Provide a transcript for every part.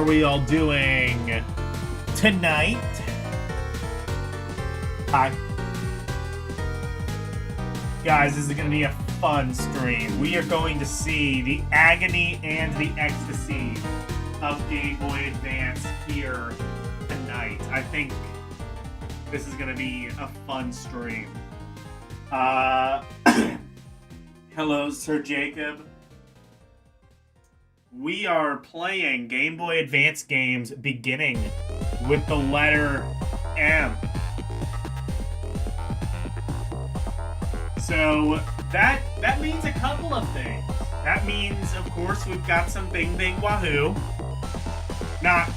are we all doing tonight? Hi. Guys, this is going to be a fun stream. We are going to see the agony and the ecstasy of Game Boy Advance here tonight. I think this is going to be a fun stream. Hello, Sir Jacob. We are playing Game Boy Advance games beginning with the letter M. So that means a couple of things. That means, of course, we've got some Bing Bing Wahoo. Not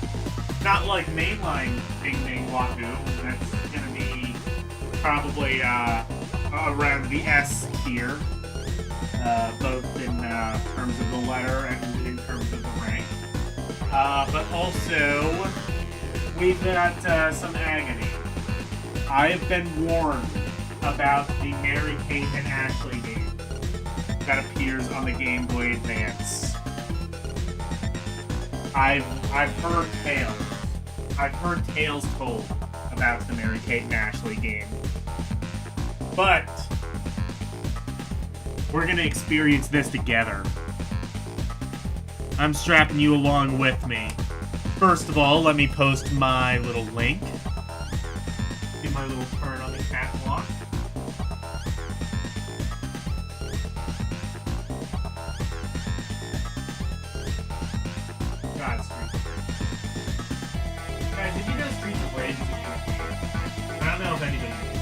like mainline Bing Bing Wahoo. That's gonna be probably around the S tier, both in terms of the letter and in terms of the rank. But also, we've got some agony. I have been warned about the Mary Kate and Ashley game that appears on the Game Boy Advance. I've heard tales. I've heard tales told about the Mary Kate and Ashley game. But we're gonna experience this together. I'm strapping you along with me. First of all, let me post my little link. Do my little turn on the catwalk. God, Streets of Rage. Guys, did you know Streets of Rage is a good game? I don't know if anybody did.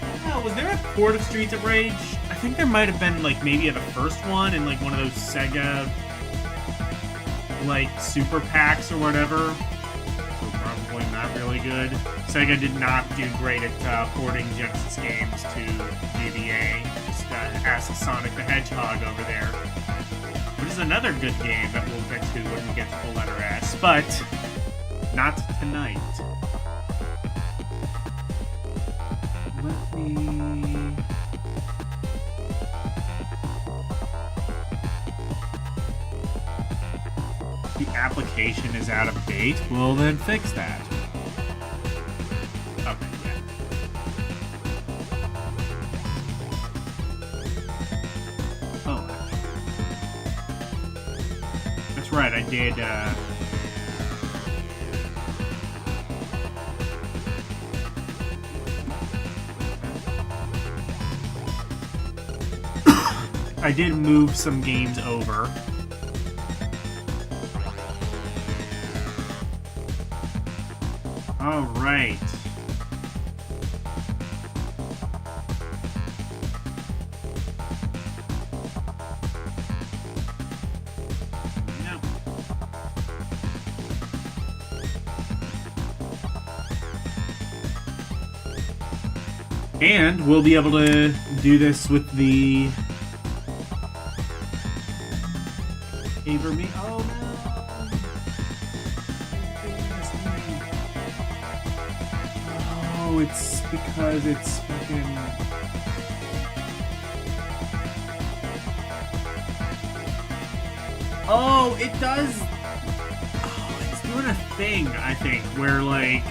I don't know, was there a port of Streets of Rage? I think there might have been, like, maybe the first one in, like, one of those Sega, like, super packs or whatever. So probably not really good. Sega did not do great at porting Genesis games to GBA. Just ask Sonic the Hedgehog over there. Which is another good game that we'll get to when we get to the letter S, but not tonight. Let me... The application is out of date? Well, then fix that. Okay, yeah. Oh, that's right, I did, I did move some games over. All right. Yep. And we'll be able to do this with the Favor Me. Oh no. Oh, it's because it's fucking... Oh, it does... Oh, it's doing a thing, I think, where, like...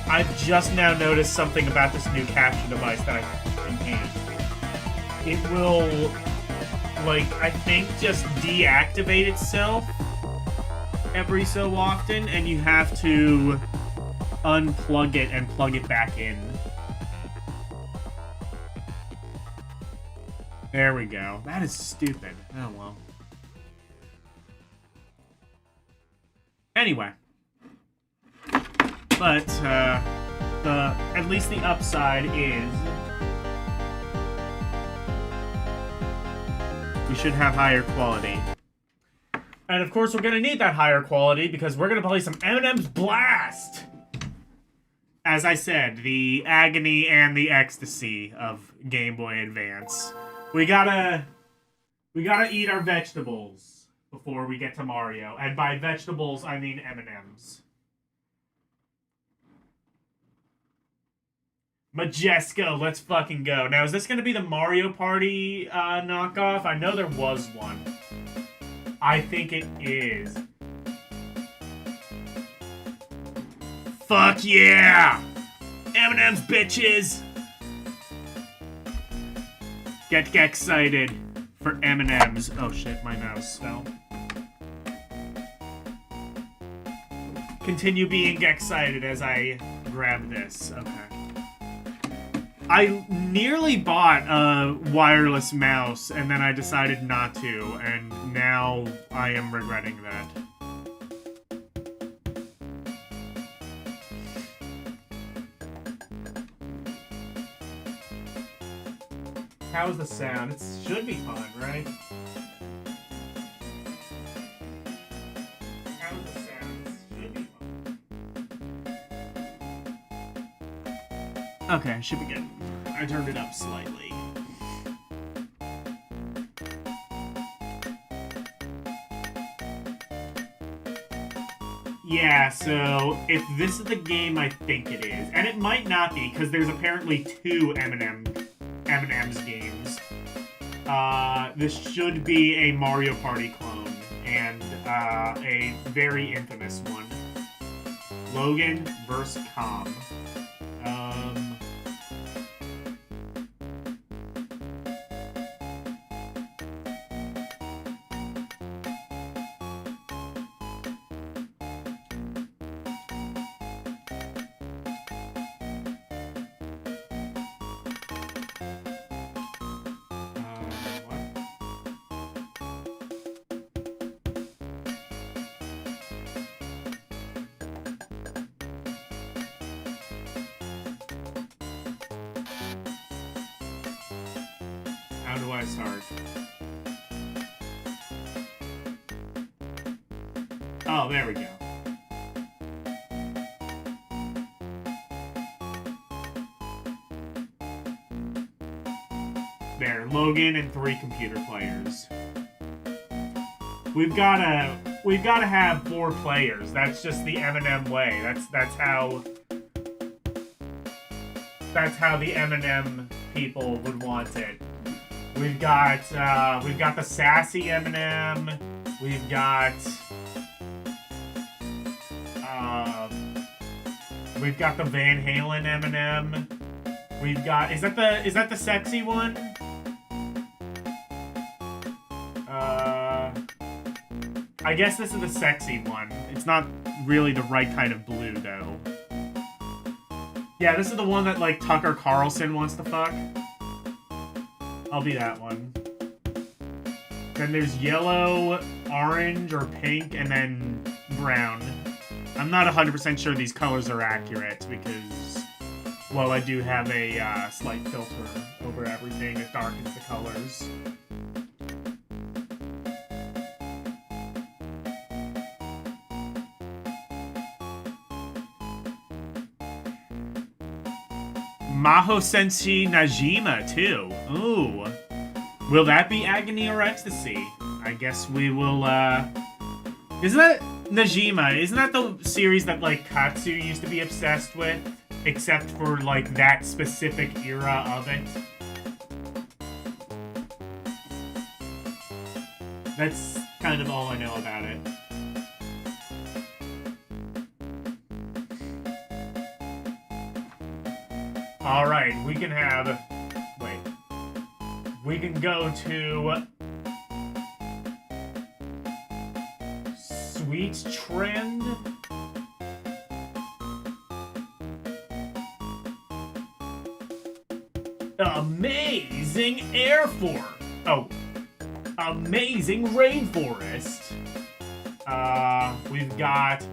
I've just now noticed something about this new capture device that I fucking hate. It will, like, I think just deactivate itself every so often, and you have to unplug it and plug it back in. There we go. That is stupid. Oh, well. Anyway. But, at least the upside is we should have higher quality. And of course we're going to need that higher quality because we're going to play some M&M's Blast! As I said, the agony and the ecstasy of Game Boy Advance. We gotta eat our vegetables before we get to Mario. And by vegetables, I mean M&M's. Majesco, let's fucking go. Now, is this going to be the Mario Party knockoff? I know there was one. I think it is. Fuck yeah! M&M's, bitches! Get excited for M&M's. Oh shit, my mouse fell. Continue being excited as I grab this. Okay. I nearly bought a wireless mouse, and then I decided not to, and now I am regretting that. How's the sound? It should be fine, right? How's the sound? It should be fine. Okay, should be good. I turned it up slightly. Yeah, so if this is the game I think it is, and it might not be, because there's apparently 2 M&M's games. This should be a Mario Party clone, and a very infamous one. Logan vs. Com. How do I start? Oh, there we go. There, Logan and 3 computer players. We've gotta have 4 players. That's just the M&M way. That's how the M&M people would want it. We've got the sassy M&M. We've got the Van Halen M&M. We've got is that the sexy one? I guess this is the sexy one. It's not really the right kind of blue though. Yeah, this is the one that like Tucker Carlson wants to fuck. I'll be that one. Then there's yellow, orange, or pink, and then brown. I'm not 100% sure these colors are accurate because, well, I do have a slight filter over everything. It darkens the colors. Maho Senshi Najima, too. Ooh. Will that be Agony or Ecstasy? I guess we will, Isn't that Najima? Isn't that the series that, like, Katsu used to be obsessed with? Except for, like, that specific era of it? That's kind of all I know about it. Alright, we can have... Wait. We can go to... Sweet Trend? Amazing Air Force! Oh. Amazing Rainforest. We've got...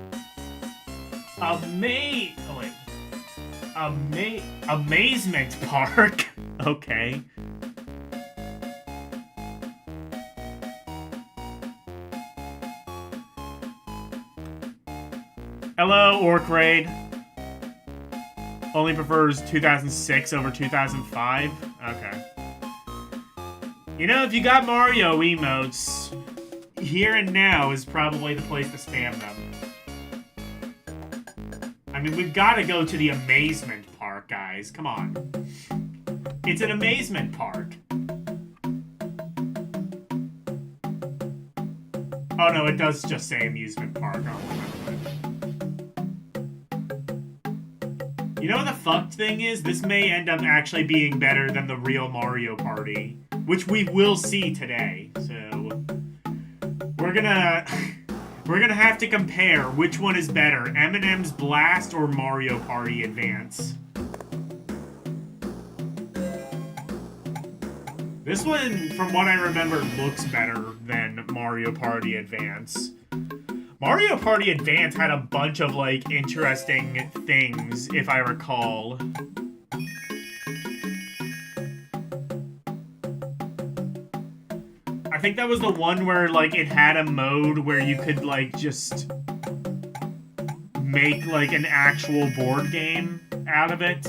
Amazement Park. Okay. Hello, Orc Raid. Only prefers 2006 over 2005? Okay. You know, if you got Mario emotes, Here and Now is probably the place to spam them. I mean, we've got to go to the Amazement Park. park, guys. Come on. It's an amazement park. Oh, no, it does just say amusement park. Oh, you know what the fucked thing is? This may end up actually being better than the real Mario Party, which we will see today. So we're gonna have to compare which one is better, M&M's Blast or Mario Party Advance. This one, from what I remember, looks better than Mario Party Advance. Mario Party Advance had a bunch of, like, interesting things, if I recall. I think that was the one where, like, it had a mode where you could, like, just make, like, an actual board game out of it.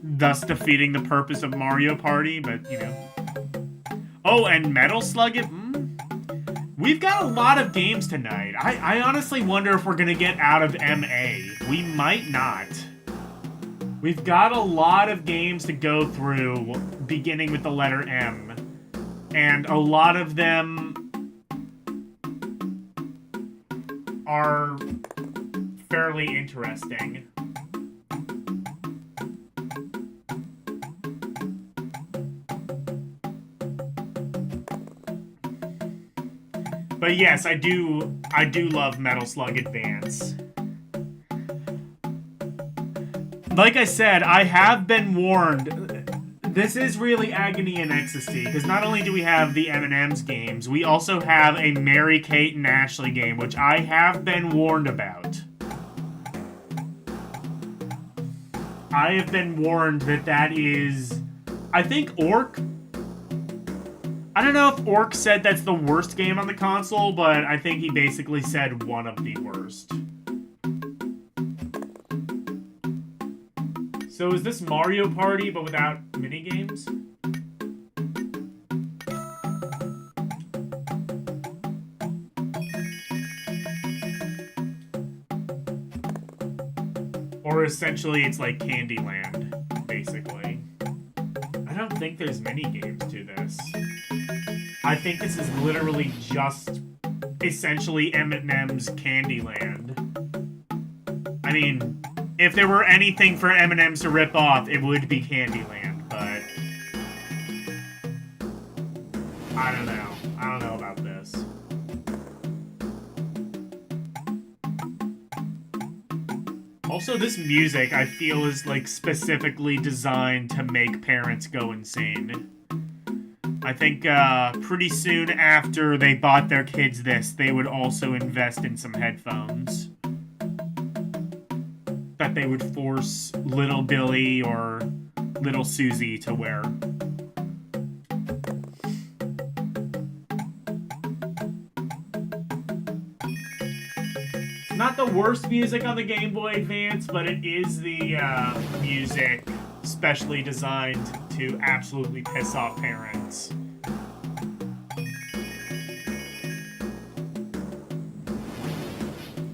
Thus defeating the purpose of Mario Party, but, you know. Oh, and Metal Slug it? We've got a lot of games tonight. I honestly wonder if we're gonna get out of MA. We might not. We've got a lot of games to go through, beginning with the letter M. And a lot of them are fairly interesting. But yes, I do love Metal Slug Advance. Like I said, I have been warned. This is really agony and ecstasy, because not only do we have the M&M's games, we also have a Mary-Kate and Ashley game, which I have been warned about. I have been warned that is... I think Orc... I don't know if Orc said that's the worst game on the console, but I think he basically said one of the worst. So is this Mario Party, but without minigames? Or essentially it's like Candyland, basically. I don't think there's minigames to this. I think this is literally just essentially M&M's Candyland. I mean, if there were anything for M&M's to rip off, it would be Candyland, but I don't know. I don't know about this. Also, this music, I feel, is, like, specifically designed to make parents go insane. I think pretty soon after they bought their kids this, they would also invest in some headphones that they would force little Billy or little Susie to wear. It's not the worst music on the Game Boy Advance, but it is the music specially designed to absolutely piss off parents.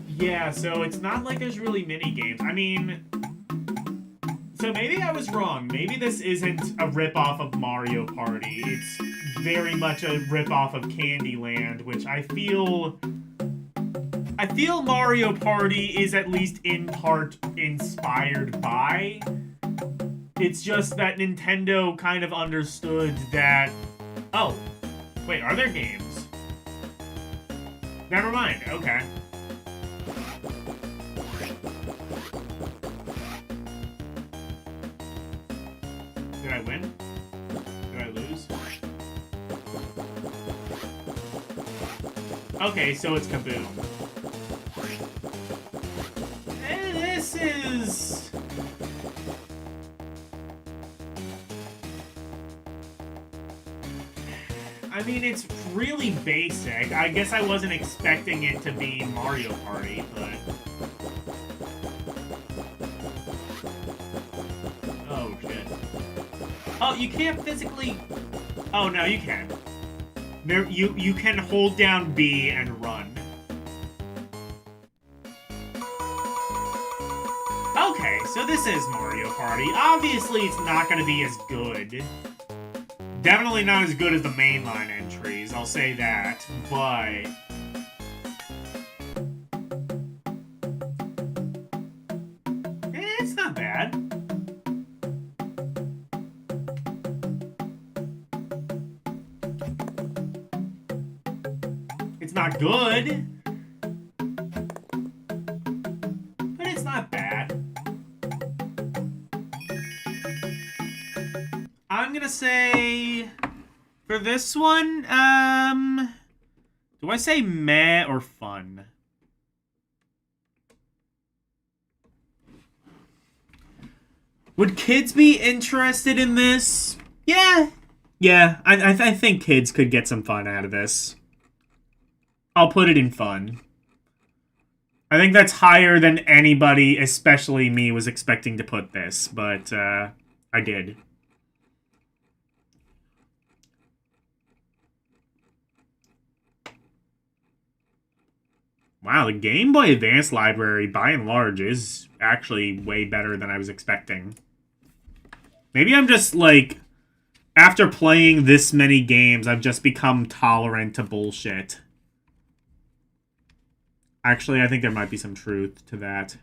Yeah, so it's not like there's really mini games. I mean, so maybe I was wrong. Maybe this isn't a ripoff of Mario Party. It's very much a ripoff of Candyland, which I feel Mario Party is at least in part inspired by. It's just that Nintendo kind of understood that... Oh, wait, are there games? Never mind, okay. Did I win? Did I lose? Okay, so it's Kaboom. And this is... I mean, it's really basic. I guess I wasn't expecting it to be Mario Party, but... Oh, shit. Oh, you can't physically... Oh, no, you can. You can hold down B and run. Okay, so this is Mario Party. Obviously, it's not going to be as good. Definitely not as good as the mainline entries, I'll say that, but... it's not bad. It's not good. But it's not bad. I'm gonna say... for this one, do I say meh or fun? Would kids be interested in this? Yeah. Yeah, I think kids could get some fun out of this. I'll put it in fun. I think that's higher than anybody, especially me, was expecting to put this, but I did. Wow, the Game Boy Advance library, by and large, is actually way better than I was expecting. Maybe I'm just, like, after playing this many games, I've just become tolerant to bullshit. Actually, I think there might be some truth to that.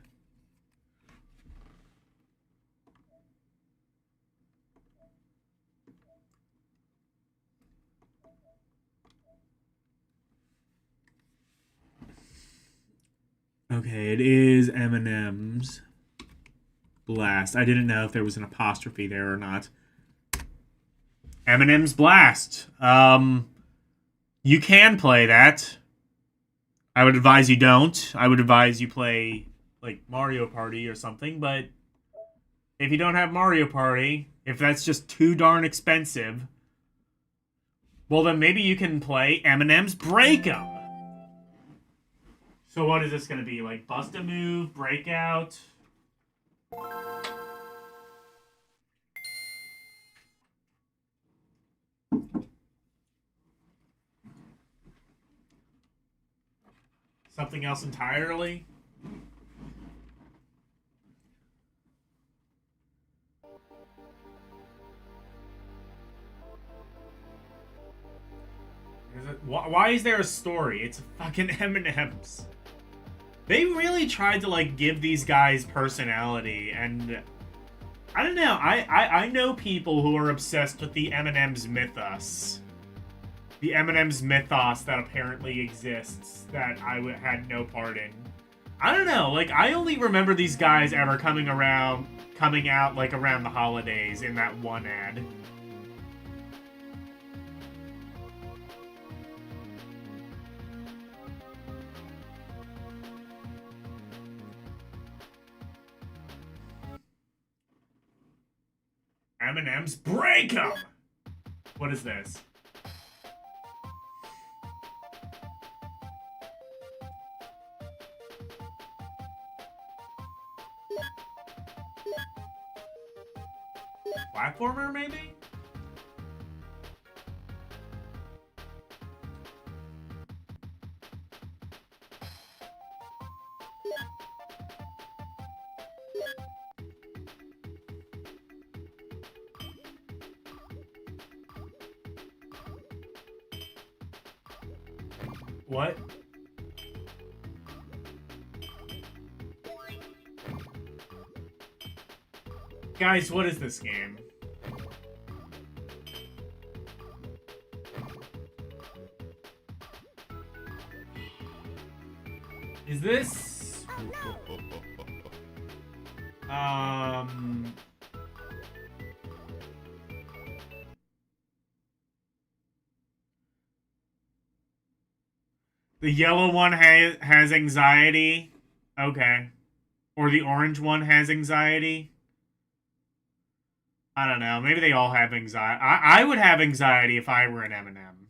Okay, it is M&M's Blast. I didn't know if there was an apostrophe there or not. M&M's Blast. You can play that. I would advise you don't. I would advise you play, like, Mario Party or something, but if you don't have Mario Party, if that's just too darn expensive, well, then maybe you can play M&M's Break 'em. So what is this going to be? Like, Bust a Move, Breakout? Something else entirely? Why is there a story? It's fucking M&M's. They really tried to, like, give these guys personality, and I don't know. I know people who are obsessed with the M&M's mythos. The M&M's mythos that apparently exists that I had no part in. I don't know. Like, I only remember these guys ever coming out, like, around the holidays in that one ad. M&M's Break 'em! What is this? Platformer, maybe? What? Guys, what is this game? Is this... The yellow one has anxiety. Okay. Or the orange one has anxiety. I don't know. Maybe they all have anxiety. I would have anxiety if I were an M&M.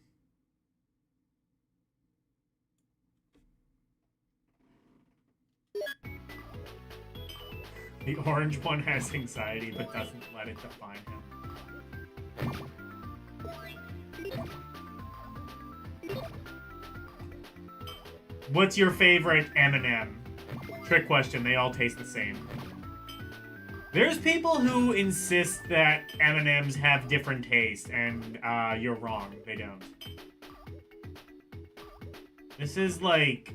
The orange one has anxiety but doesn't let it define him. What's your favorite M&M? Trick question, they all taste the same. There's people who insist that M&Ms have different taste, and you're wrong. They don't. This is like...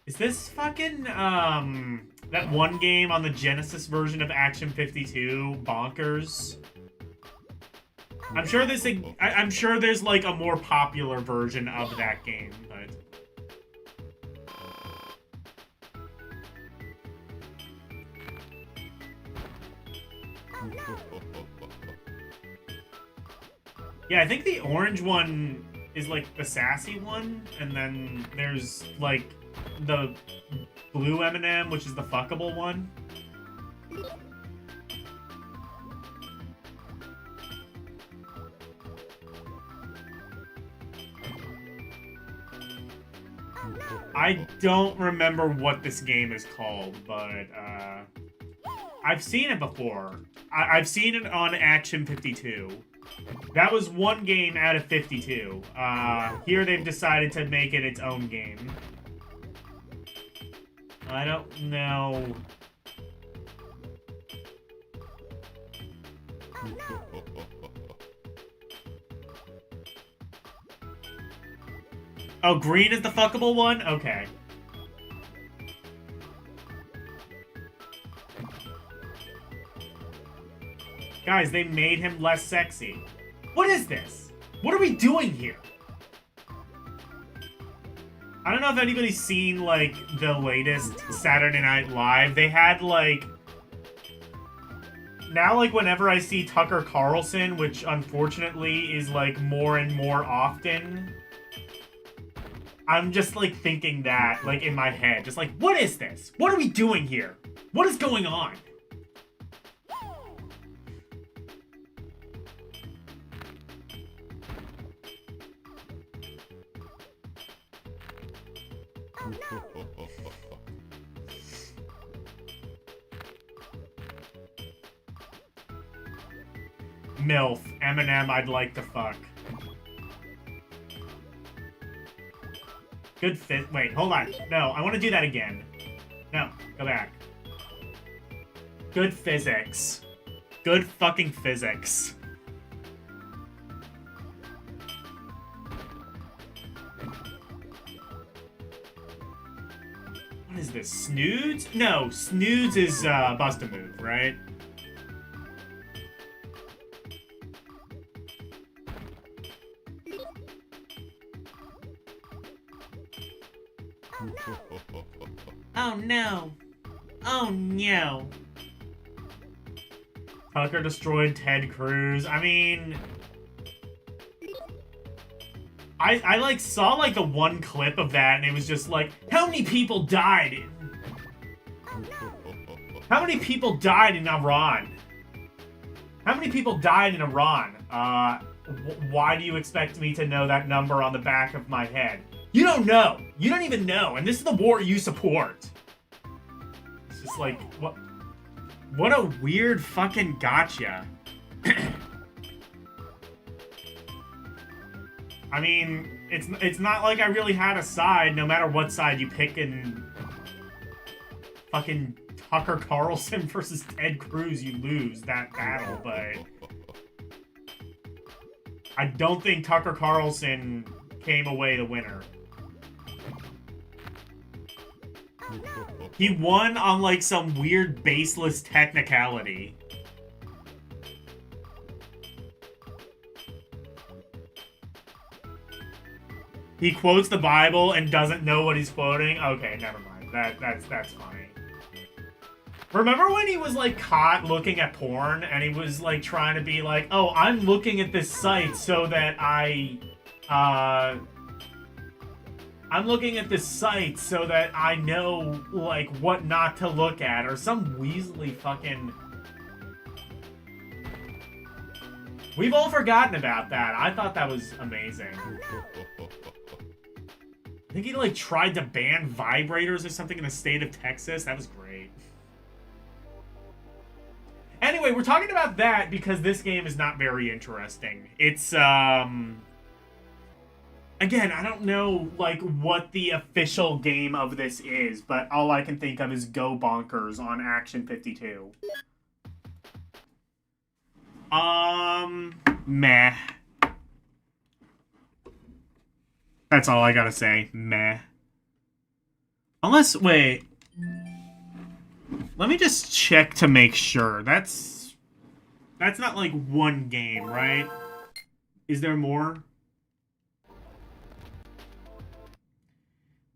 Is this fucking, that one game on the Genesis version of Action 52, Bonkers? I'm sure I'm sure there's, like, a more popular version of that game, but... Yeah, I think the orange one is, like, the sassy one, and then there's, like, the blue M&M, which is the fuckable one. I don't remember what this game is called, but I've seen it before. I've seen it on Action 52. That was one game out of 52. Here they've decided to make it its own game. I don't know. Oh, green is the fuckable one? Okay. Guys, they made him less sexy. What is this? What are we doing here? I don't know if anybody's seen, like, the latest Saturday Night Live. They had, like... Now, like, whenever I see Tucker Carlson, which unfortunately is, like, more and more often... I'm just, like, thinking that, like, in my head. Just like, what is this? What are we doing here? What is going on? MILF. Eminem, I'd like to fuck. Good fit. Wait, hold on. No, I want to do that again. No, go back. Good physics. Good fucking physics. What is this? Snoods? No, Snoods is Bust a Move, right? Oh no. Oh no. Tucker destroyed Ted Cruz. I mean... I like saw like the one clip of that and it was just like, how many people died? How many people died in Iran? How many people died in Iran? Why do you expect me to know that number on the back of my head? You don't know. You don't even know. And this is the war you support. It's just like, what a weird fucking gotcha. I mean, it's not like I really had a side. No matter what side you pick in fucking Tucker Carlson versus Ted Cruz, you lose that battle, but I don't think Tucker Carlson came away the winner. He won on like some weird baseless technicality. He quotes the Bible and doesn't know what he's quoting? Okay, never mind. That's funny. Remember when he was like caught looking at porn and he was like trying to be like, oh, I'm looking at this site so that I'm looking at this site so that I know, like, what not to look at, or some weaselly fucking... We've all forgotten about that. I thought that was amazing. I think he, like, tried to ban vibrators or something in the state of Texas. That was great. Anyway, we're talking about that because this game is not very interesting. It's, Again, I don't know, like, what the official game of this is, but all I can think of is Go Bonkers on Action 52. Meh. That's all I gotta say. Meh. Unless, wait. Let me just check to make sure. That's not like one game, right? Is there more?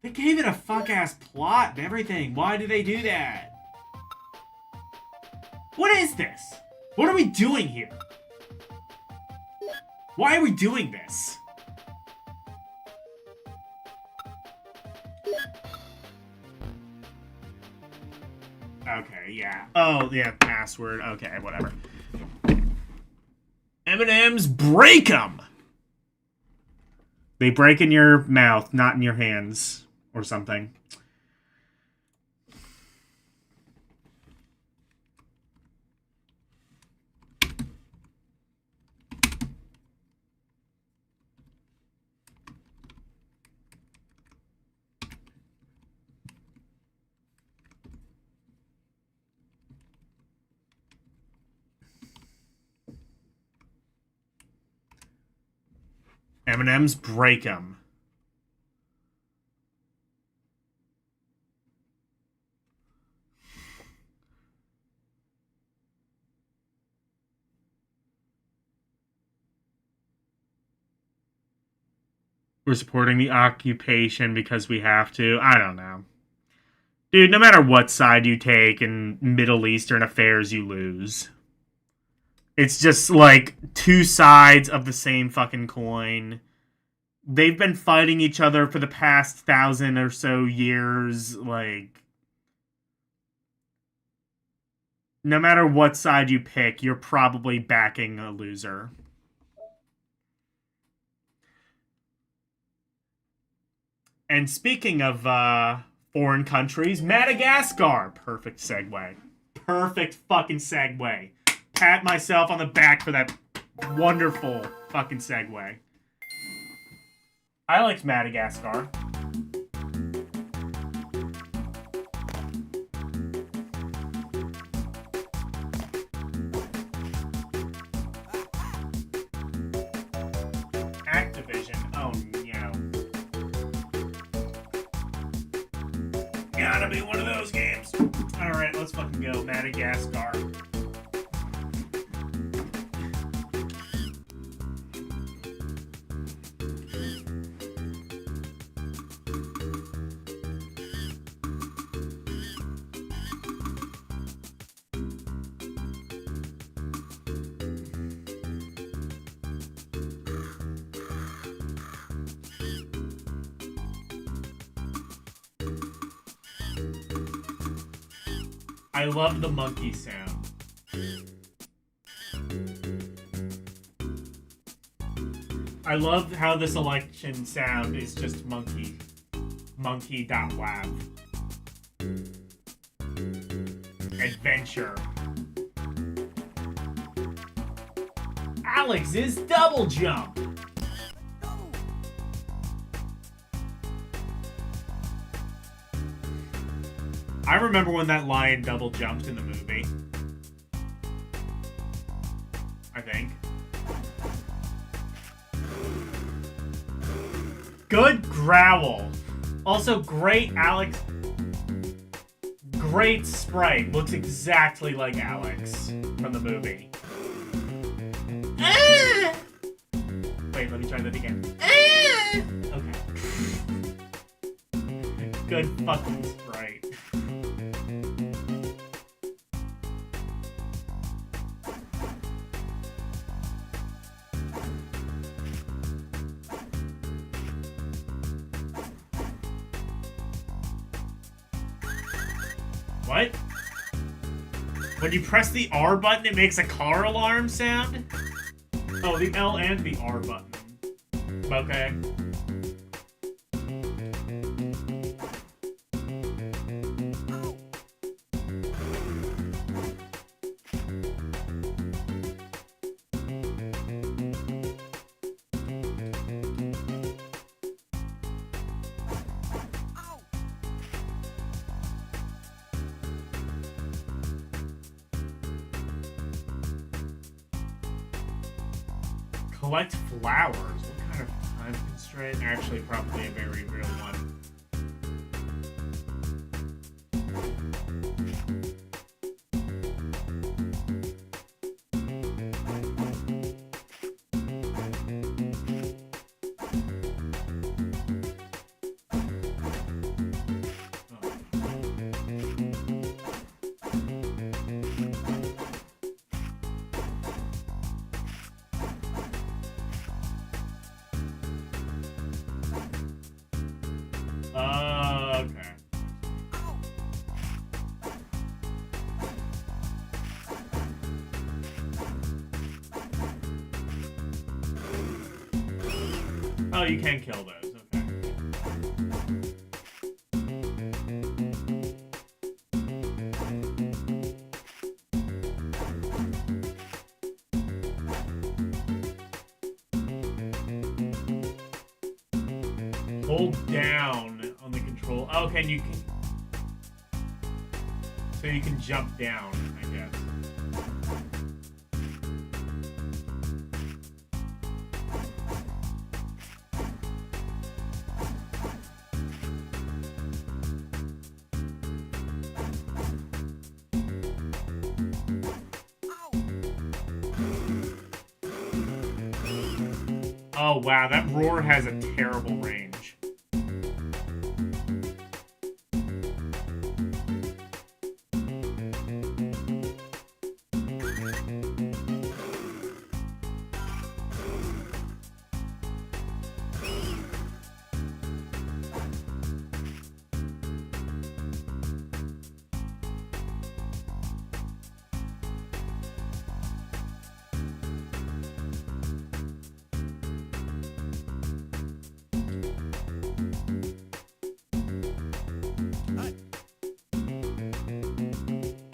They gave it a fuck-ass plot and everything. Why did they do that? What is this? What are we doing here? Why are we doing this? Okay, yeah. Oh, yeah, password. Okay, whatever. M&M's break 'em! They break in your mouth, not in your hands. Or something. M&M's break 'em. We're supporting the occupation because we have to. I don't know. Dude, no matter what side you take in Middle Eastern affairs, you lose. It's just like two sides of the same fucking coin. They've been fighting each other for the past 1,000 or so years. Like, no matter what side you pick, you're probably backing a loser. And speaking of foreign countries, Madagascar. Perfect segue. Perfect fucking segue. Pat myself on the back for that wonderful fucking segue. I liked Madagascar. Activision. Oh, no. Gotta be one of those games. Alright, let's fucking go. Madagascar. I love the monkey sound. I love how this election sound is just monkey. Monkey.wav. Adventure. Alex's double jump. I remember when that lion double jumped in the movie. I think. Good growl. Also, great Alex. Great sprite. Looks exactly like Alex from the movie. Wait, let me try that again. Okay. Good fucking sprite. What? When you press the R button, it makes a car alarm sound? Oh, the L and the R button. Okay. Collect flowers. What kind of time constraint? Actually, probably a very real one. Okay. Oh, you can kill those. Okay. Hold down on the control. Okay, and you can... So you can jump down, I guess. Oh, wow, that roar has a terrible range.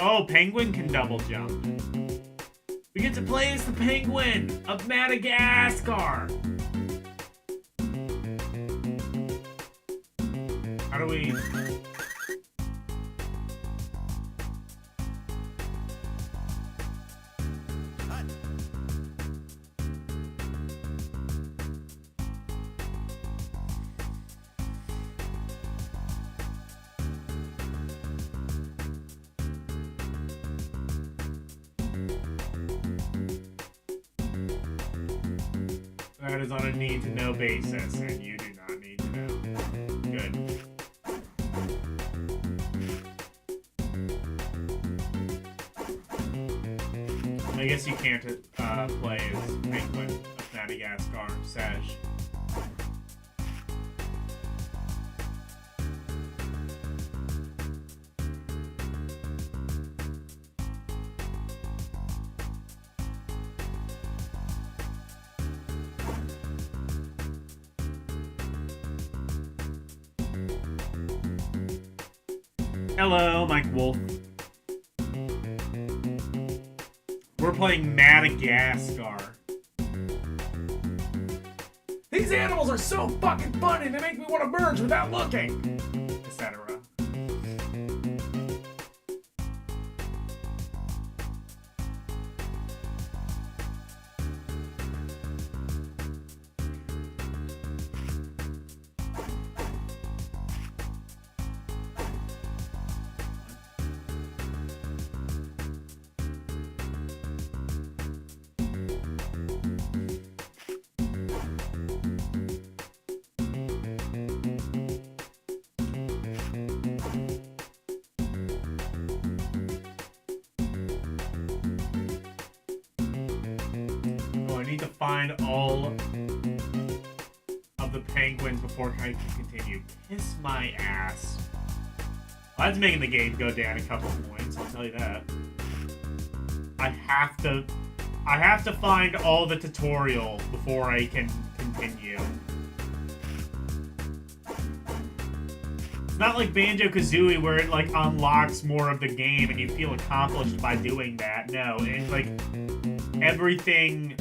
Oh, Penguin can double jump. We get to play as the Penguin of Madagascar. How do we... That is on a need-to-know basis, and you do not need to know. Good. I guess you can't play as Penguin of Madagascar, Saj. Hello, Mike Wolf. We're playing Madagascar. These animals are so fucking funny, they make me want to merge without looking, etc. Find all of the penguins before I can continue. Kiss my ass. Well, that's making the game go down a couple of points, I'll tell you that. I have to find all the tutorial before I can continue. It's not like Banjo-Kazooie where it like unlocks more of the game and you feel accomplished by doing that. No, it's like everything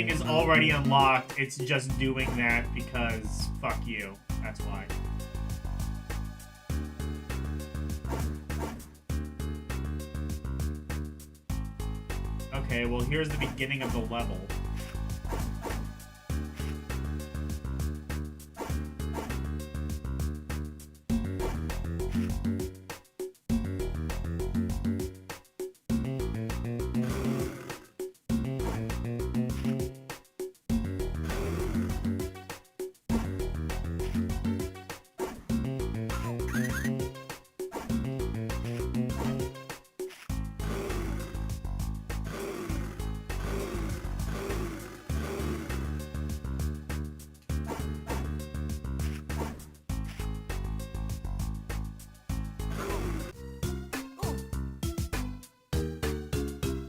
is already unlocked. It's just doing that because fuck you. That's why. Okay, well, here's the beginning of the level.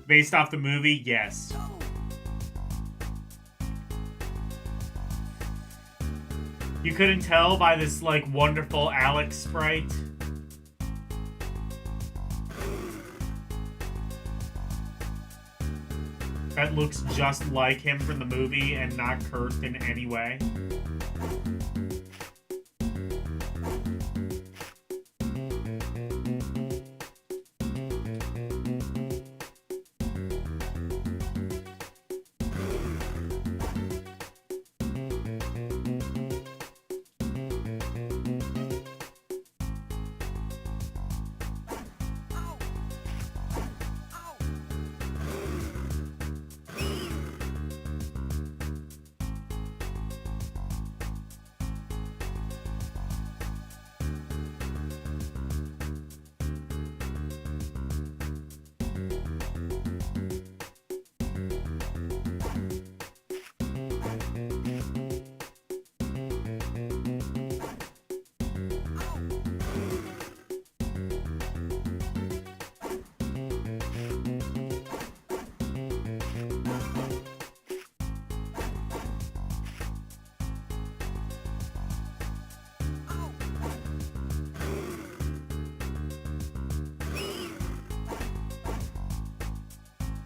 Based off the movie, yes. You couldn't tell by this, like, wonderful Alex sprite? That looks just like him from the movie and not cursed in any way.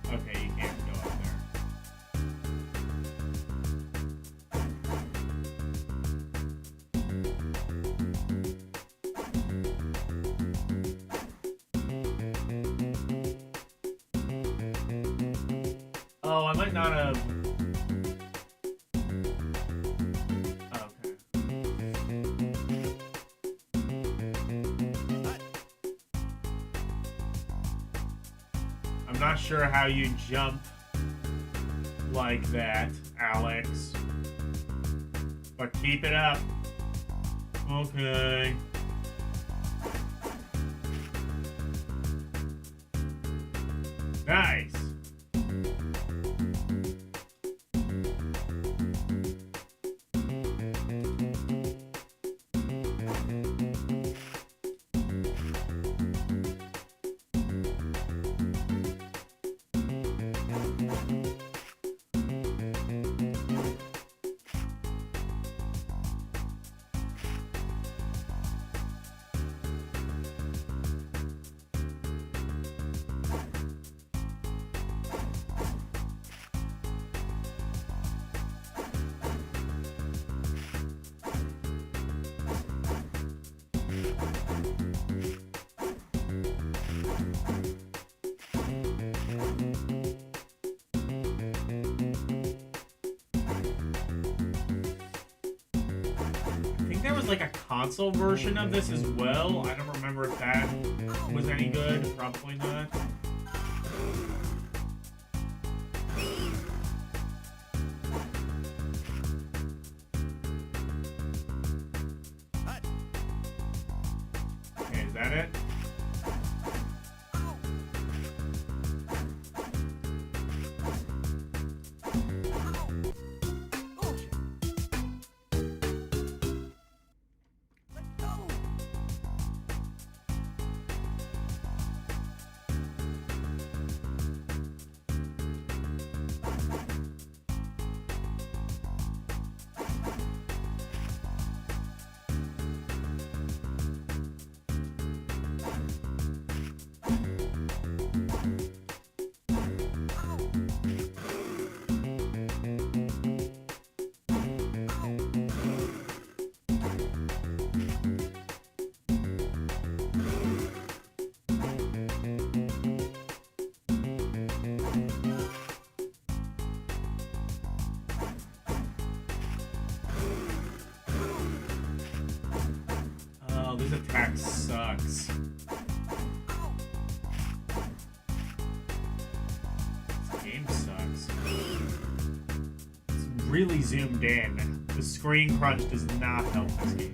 Okay, you can't go up there. Oh, I might not have... Okay. I'm not sure how you jump like that, Alex. But keep it up. Okay. Nice. There was like a console version of this as well. I don't remember if that was any good. Probably not. Okay, is that it? This attack sucks. This game sucks. It's really zoomed in. The screen crunch does not help this game.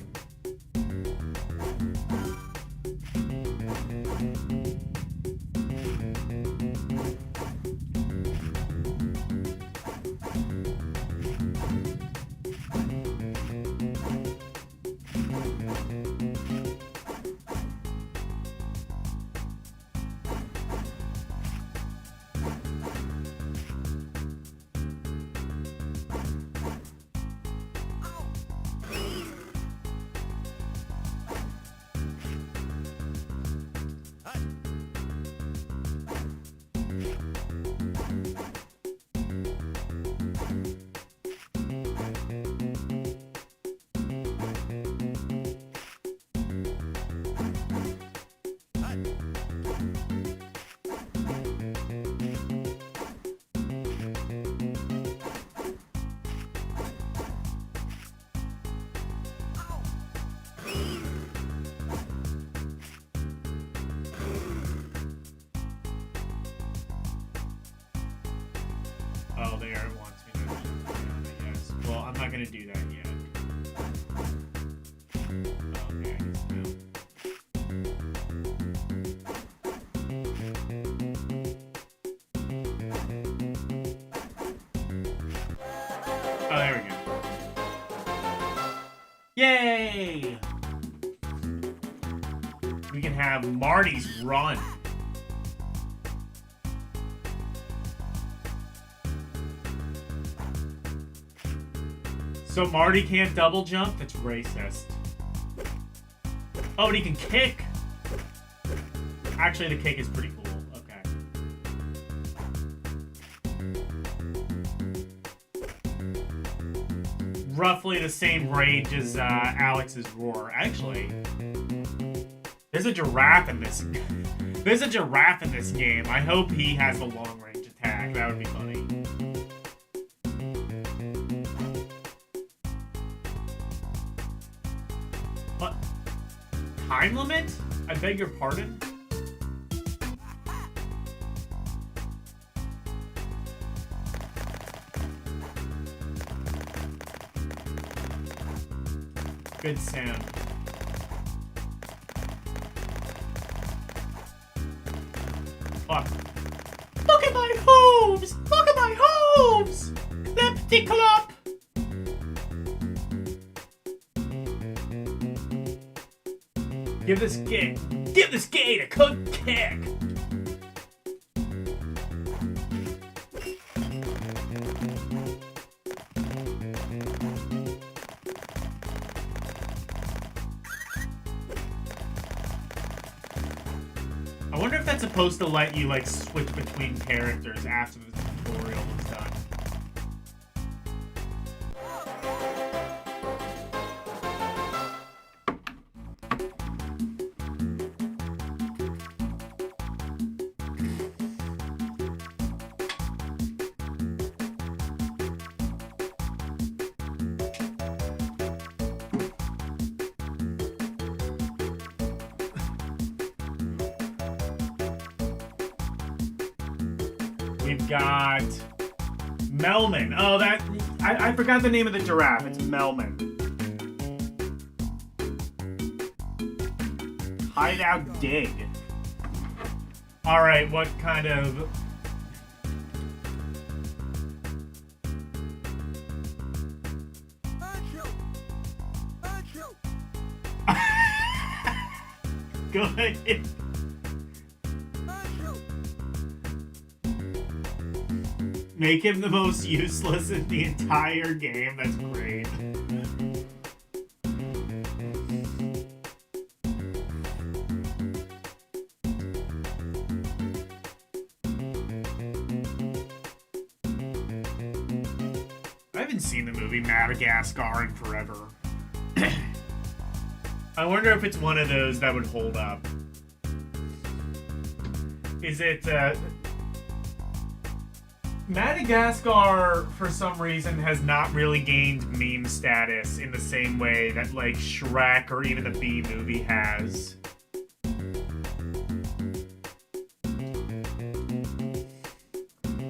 Oh, there it wants me to jump down, I guess. Well, I'm not gonna do that yet. Okay, I guess no. Oh, there we go. Yay! We can have Marty's run. So Marty can't double jump? That's racist. Oh, and he can kick! Actually, the kick is pretty cool. Okay. Roughly the same range as Alex's roar. Actually, there's a giraffe in this. There's a giraffe in this game. I hope he has a long range attack. That would be funny. What? Time limit? I beg your pardon? Good sound. Fuck. Look at my hooves! Look at my hooves! Clip-de clop! Give this gate a good kick! I wonder if that's supposed to let you, like, switch between characters after the tutorial is done. We've got Melman. Oh, that I forgot the name of the giraffe. It's Melman. Hideout dig. All right, what kind of? Go ahead. Make him the most useless in the entire game. That's great. I haven't seen the movie Madagascar in forever. I wonder if it's one of those that would hold up. Madagascar, for some reason, has not really gained meme status in the same way that, like, Shrek or even the Bee Movie has.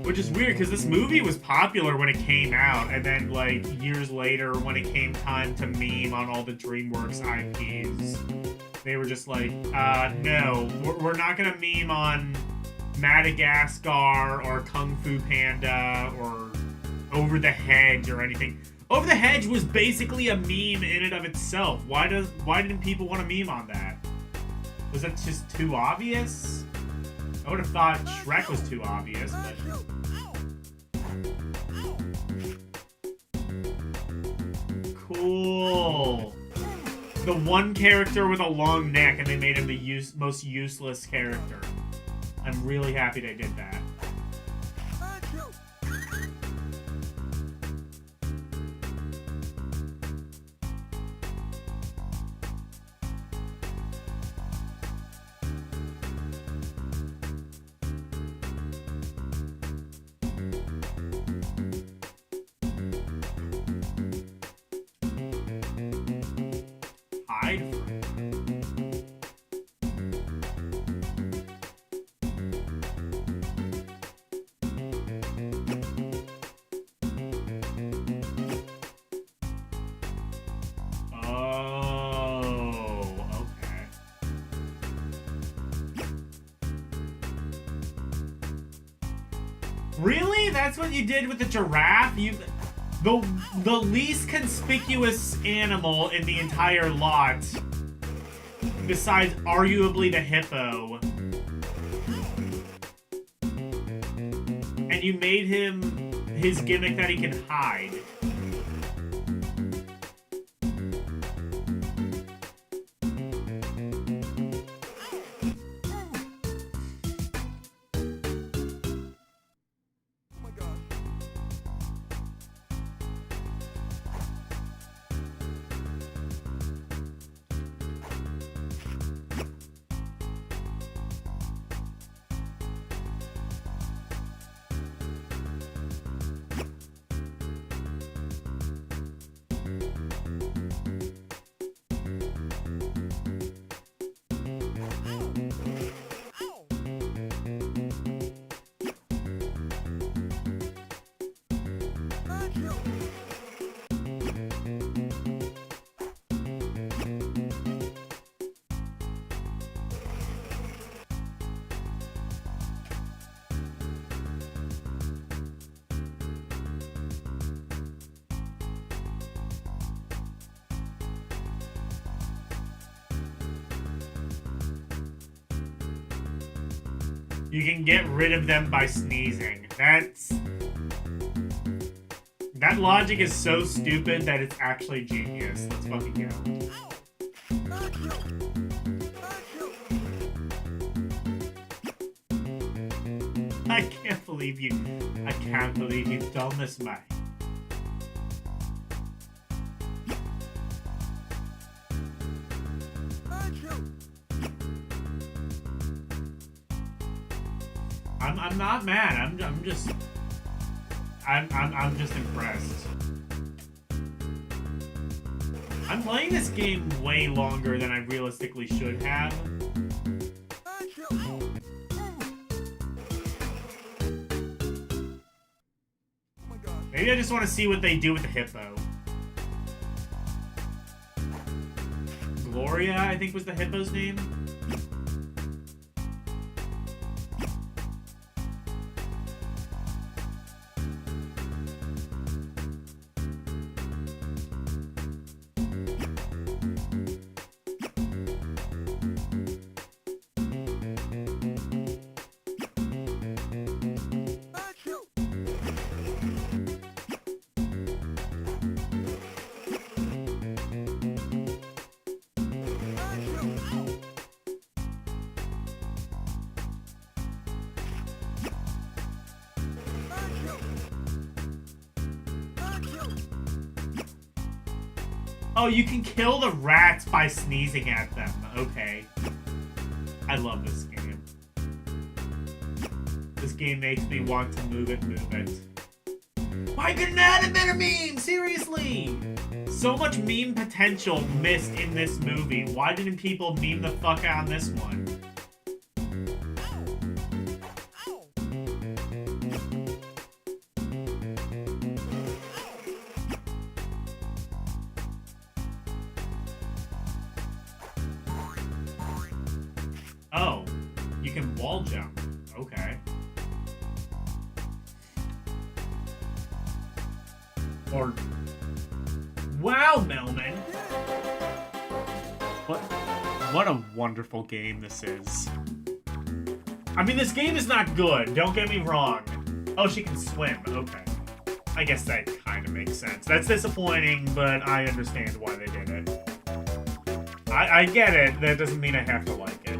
Which is weird, because this movie was popular when it came out, and then, like, years later, when it came time to meme on all the DreamWorks IPs, they were just like, no, we're not gonna meme on Madagascar or Kung Fu Panda or Over the Hedge or anything. Over the Hedge was basically a meme in and of itself. Why didn't people want to meme on that? Was that just too obvious? I would have thought Shrek was too obvious, but... Cool. The one character with a long neck, and they made him the most useless character. I'm really happy they did that. Hide from it. Really? That's what you did with the giraffe? The least conspicuous animal in the entire lot, besides arguably the hippo. And you made him his gimmick that he can hide. You can get rid of them by sneezing. That logic is so stupid that it's actually genius. Let's fucking go. I can't believe you've done this, mate. I'm not mad. I'm just impressed. I'm playing this game way longer than I realistically should have. Maybe I just want to see what they do with the hippo. Gloria, I think, was the hippo's name. Oh, you can kill the rats by sneezing at them. Okay. I love this game. This game makes me want to move it, move it. Why couldn't I have a better meme? Seriously! So much meme potential missed in this movie. Why didn't people meme the fuck out on this one? Oh, you can wall jump. Okay. Or... Wow, Melman! What a wonderful game this is. I mean, this game is not good, don't get me wrong. Oh, she can swim, okay. I guess that kind of makes sense. That's disappointing, but I understand why they did it. I get it, that doesn't mean I have to like it.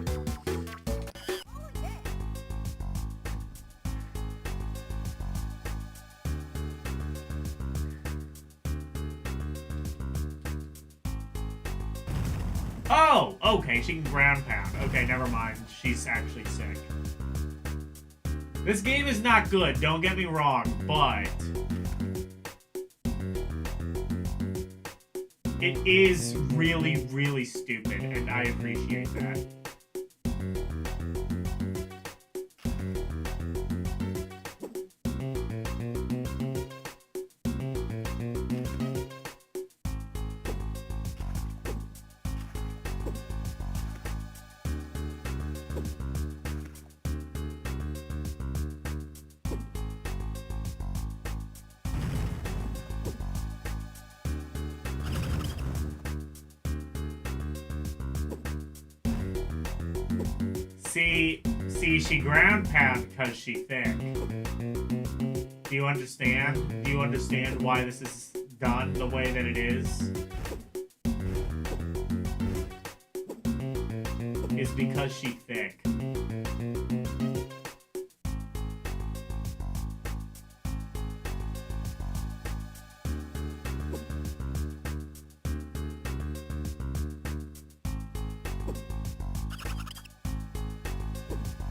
Oh, okay, she can ground pound. Okay, never mind. She's actually sick. This game is not good, don't get me wrong, but... it is really, really stupid, and I appreciate that. See, she ground pound because she thick. Do you understand? Do you understand why this is done the way that it is? It's because she thick.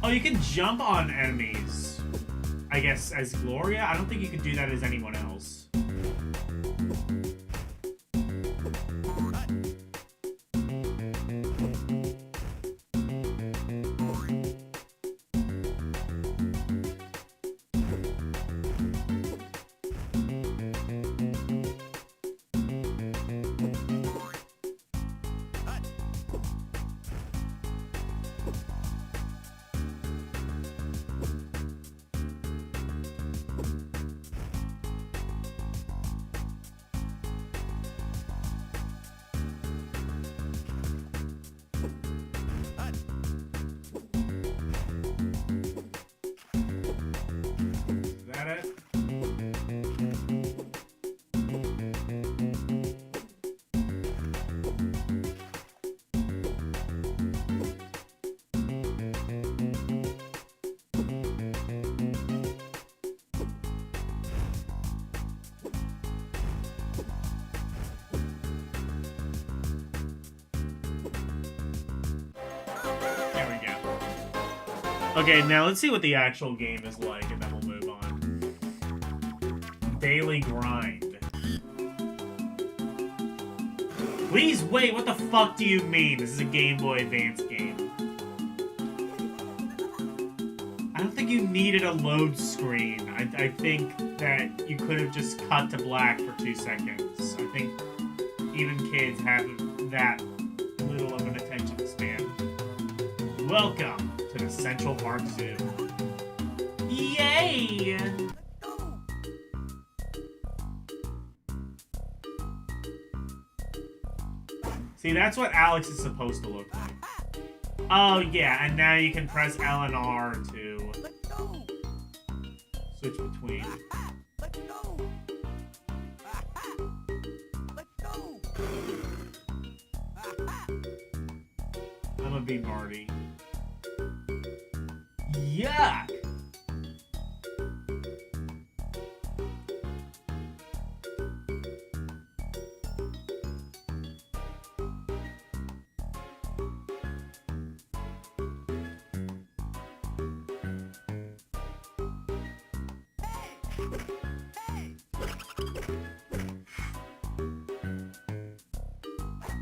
Oh, you can jump on enemies, I guess, as Gloria? I don't think you could do that as anyone else. Okay, now let's see what the actual game is like, and then we'll move on. Daily grind. Please wait, what the fuck do you mean? This is a Game Boy Advance game. I don't think you needed a load screen. I think that you could have just cut to black for 2 seconds. I think even kids have that little of an attention span. Welcome to the Central Park Zoo. Yay! See, that's what Alex is supposed to look like. Oh, yeah, and now you can press L and R to switch between. I'm gonna be Marty. Yuck!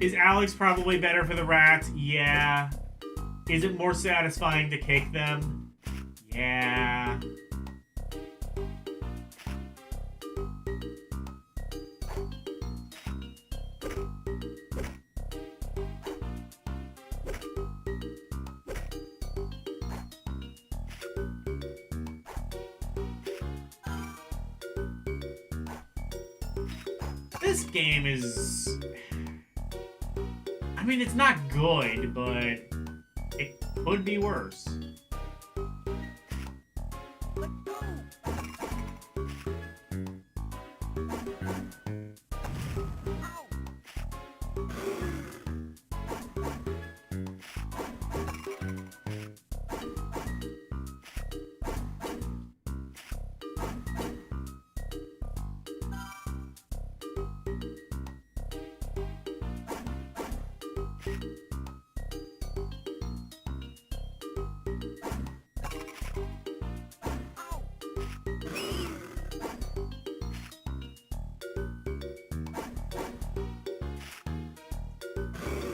Is Alex probably better for the rats? Yeah. Is it more satisfying to kick them? Yeah. This game is... I mean, it's not good, but it could be worse.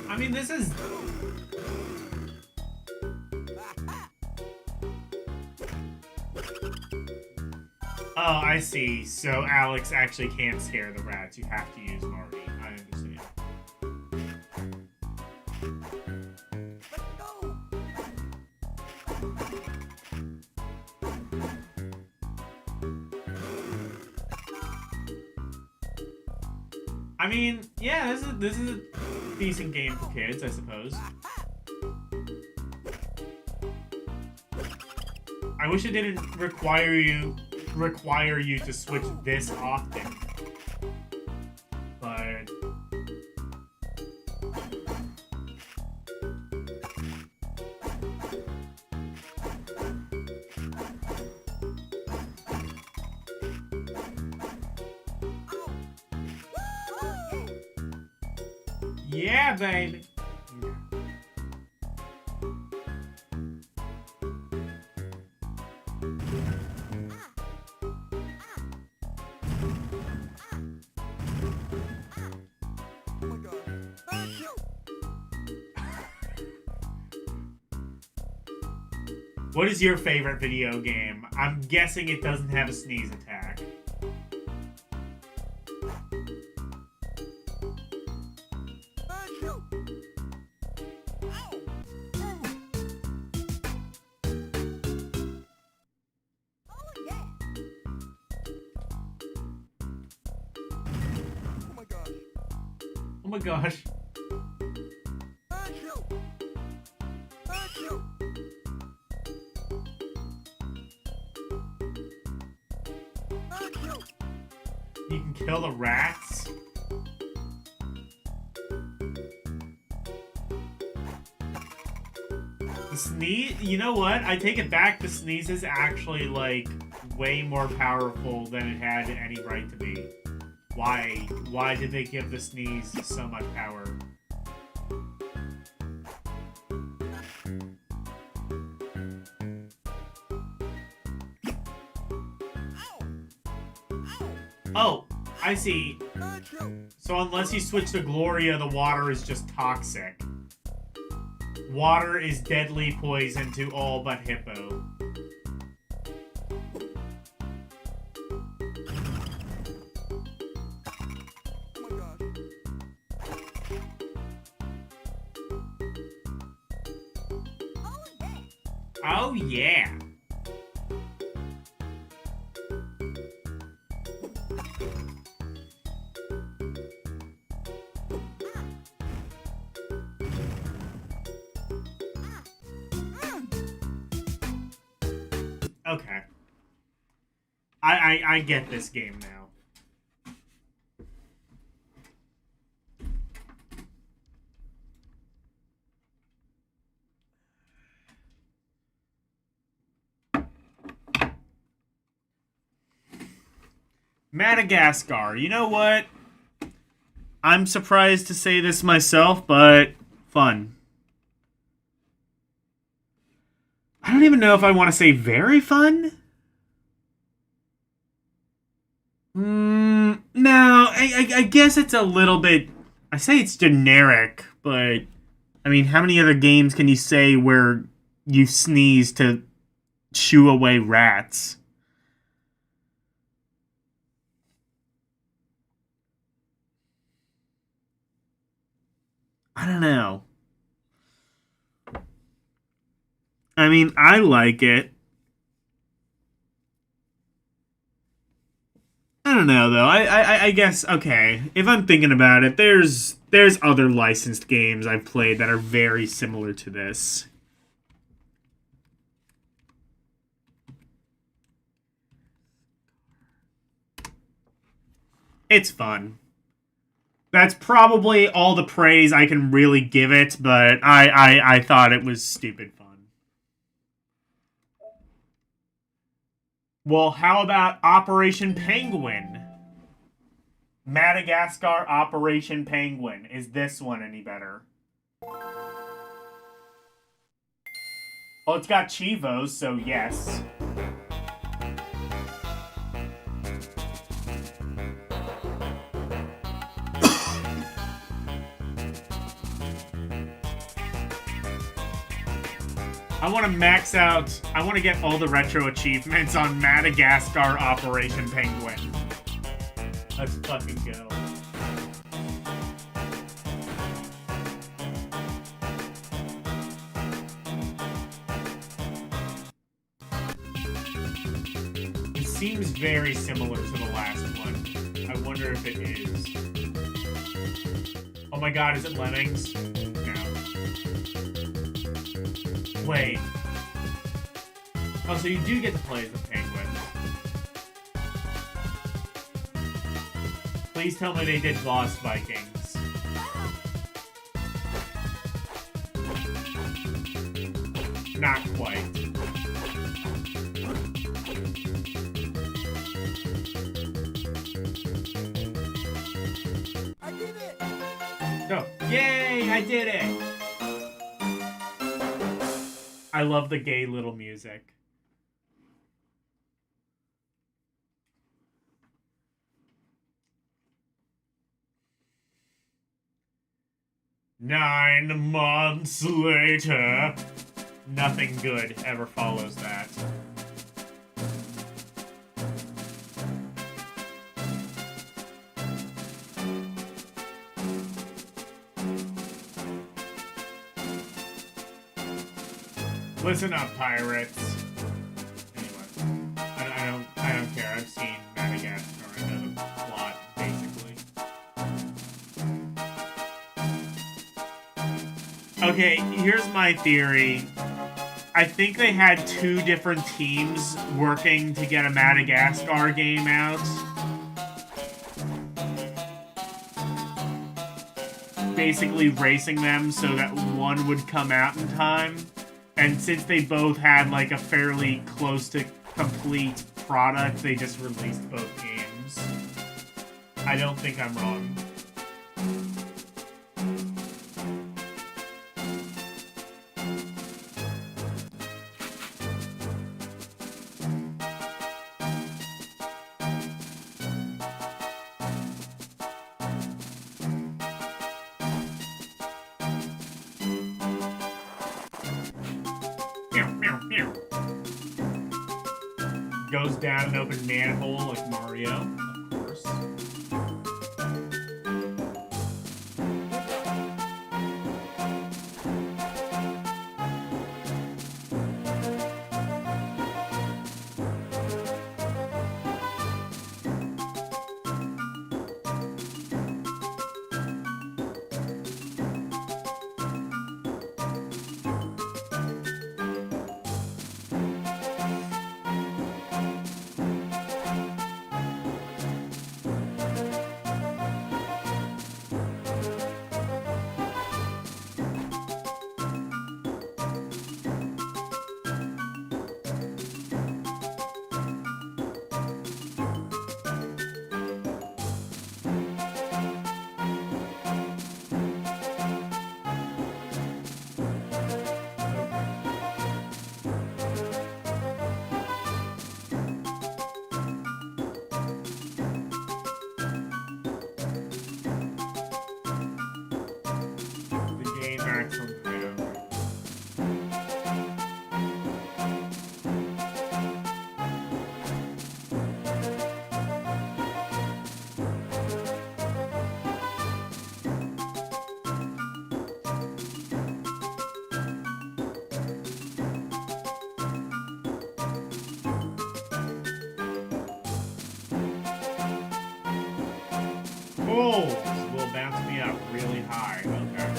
I mean, this is... Oh, I see. So Alex actually can't scare the rats. You have to use Marty. I understand. I mean, yeah, this is a decent game for kids, I suppose. I wish it didn't require you to switch this often. But yeah, baby. What is your favorite video game? I'm guessing it doesn't have a sneeze attack. Oh my gosh. You can kill the rats? The sneeze? You know what? I take it back. The sneeze is actually, like, way more powerful than it had any right to be. Why? Why did they give the sneeze so much power? Oh, I see. So unless you switch to Gloria, the water is just toxic. Water is deadly poison to all but Hippo. Oh yeah. Okay. I get this game now. Madagascar. You know what? I'm surprised to say this myself, but fun. I don't even know if I want to say very fun. No, I guess it's a little bit I say it's generic, but I mean, how many other games can you say where you sneeze to shoo away rats? I don't know. I mean, I like it. I don't know though. I guess okay. If I'm thinking about it, there's other licensed games I've played that are very similar to this. It's fun. That's probably all the praise I can really give it, but I thought it was stupid fun. Well, how about Operation Penguin? Madagascar Operation Penguin. Is this one any better? Well, it's got Chivos, so yes. I want to max out. I want to get all the retro achievements on Madagascar Operation Penguin. Let's fucking go. It seems very similar to the last one. I wonder if it is. Oh my god, is it Lemmings? No. Wait. Oh, so you do get to play as the penguin. Please tell me they did Lost Vikings. Not quite. I did it! Go. Yay, I did it! I love the gay little music. Nine months later. Nothing good ever follows that. Listen up, pirates. Anyway, I don't care. I've seen Madagascar. I know the plot, basically. Okay, here's my theory. I think they had two different teams working to get a Madagascar game out. Basically racing them so that one would come out in time. And since they both had like a fairly close to complete product, they just released both games. I don't think I'm wrong. Goes down an open manhole like Mario, of course. maximum height. Oh, this will bounce me up really high. Okay.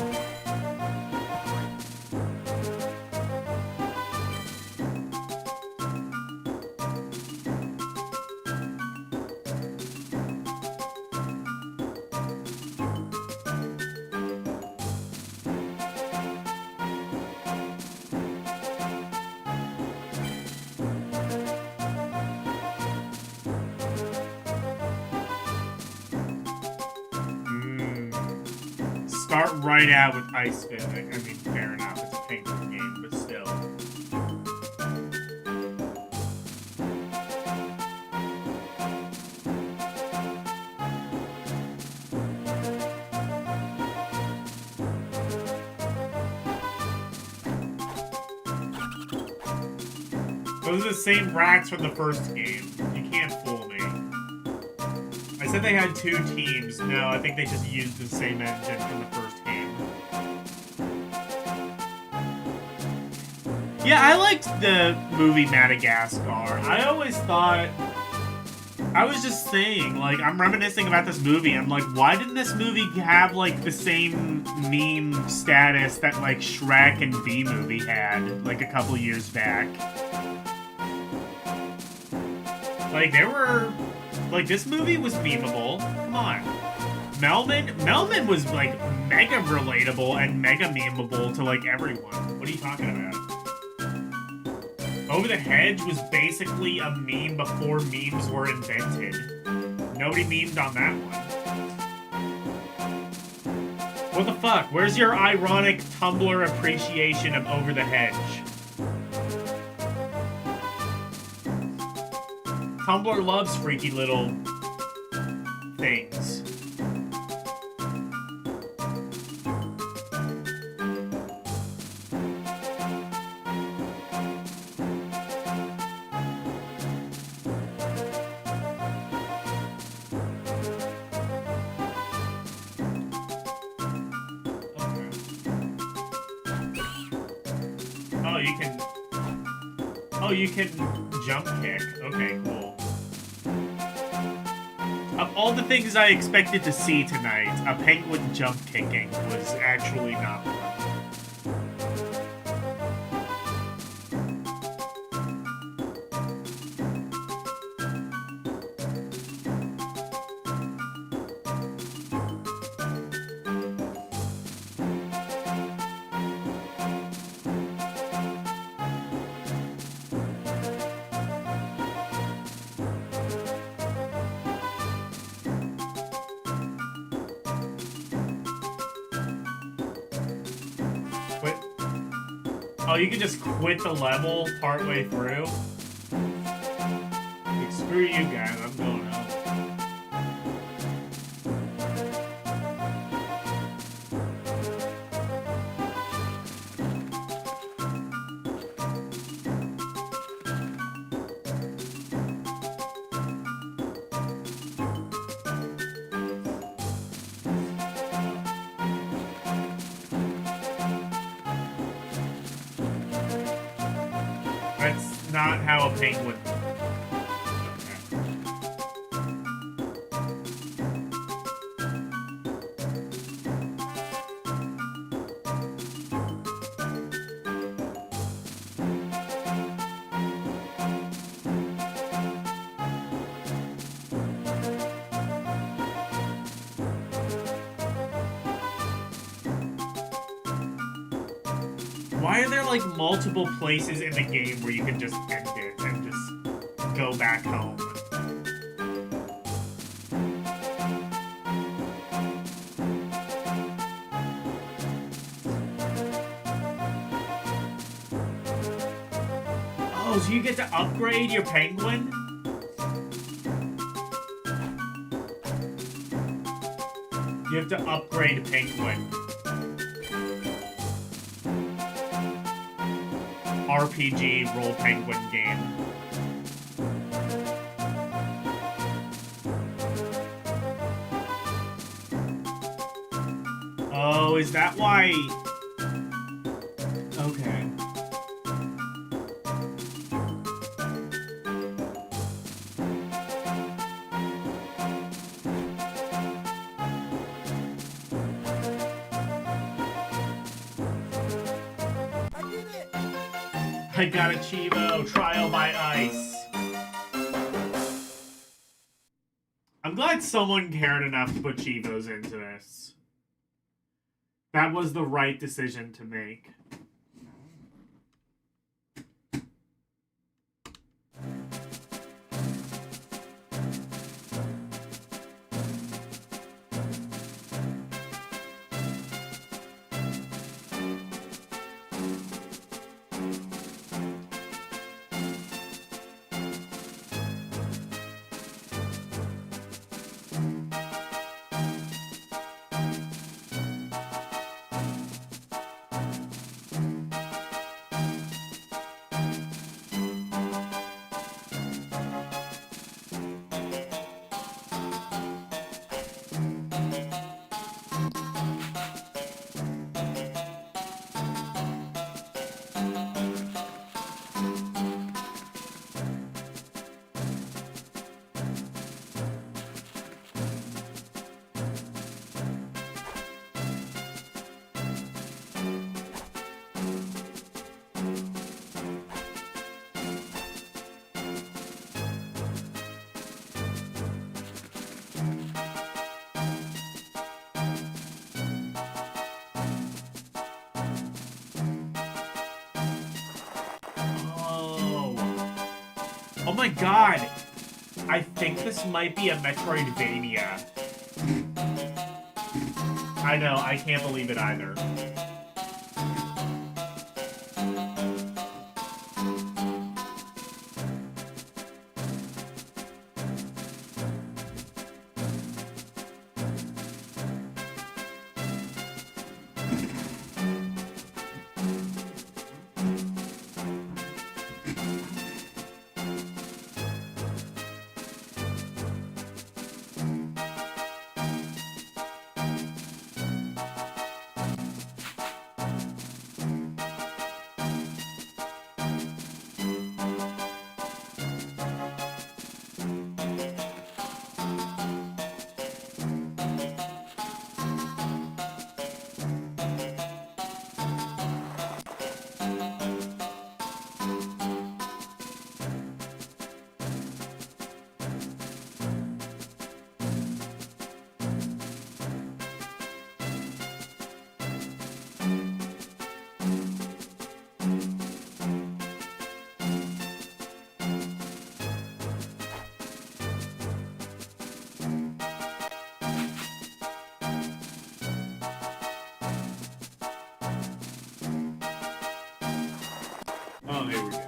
Start right out with Ice Fit. I mean, fair enough. It's a penguin game, but still. Those are the same racks from the first game. You can't fool me. I said they had 2 teams. No, I think they just used the same engine from the first game. Yeah, I liked the movie Madagascar. I always thought... I was just saying, like, I'm reminiscing about this movie. I'm like, why didn't this movie have, like, the same meme status that, like, Shrek and B-Movie had, like, a couple years back? Like, there were... Like, this movie was memeable. Come on. Melman was, like, mega relatable and mega memeable to, like, everyone. What are you talking about? Over the Hedge was basically a meme before memes were invented. Nobody memed on that one. What the fuck? Where's your ironic Tumblr appreciation of Over the Hedge? Tumblr loves freaky little things. Oh, you can jump kick. Okay, cool. Of all the things I expected to see tonight, a penguin jump kicking was actually not one. Oh, you can just quit the level partway through? Like, screw you guys, I'm going out. That's not how a penguin... Why are there, like, multiple places in the game where you can just end it and just go back home? Oh, so you get to upgrade your penguin? You have to upgrade a penguin. RPG roll penguin game. Oh, is that why? Okay. I got a Chivo, Trial by Ice. I'm glad someone cared enough to put Chivos into this. That was the right decision to make. Oh my god! I think this might be a Metroidvania. I know, I can't believe it either. Oh, here we go.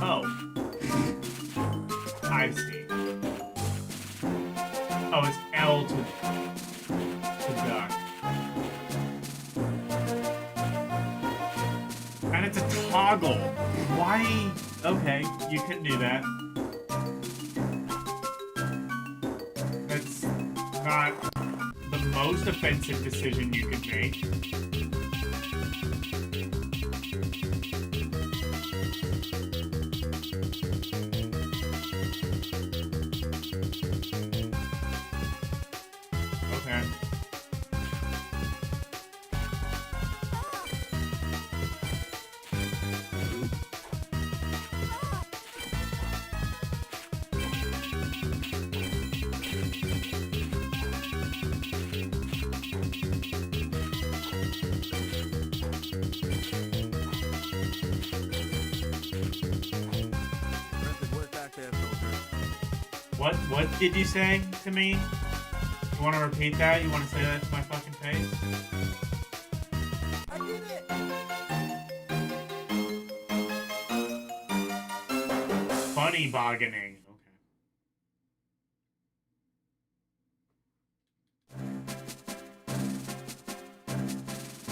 Oh. I see. Oh, it's L to duck. And it's a toggle. Why? Okay, you can do that. not the most offensive decision you could make. Okay. What did you say to me? You want to repeat that? You want to say that to my fucking face? I did it! Funny bargaining.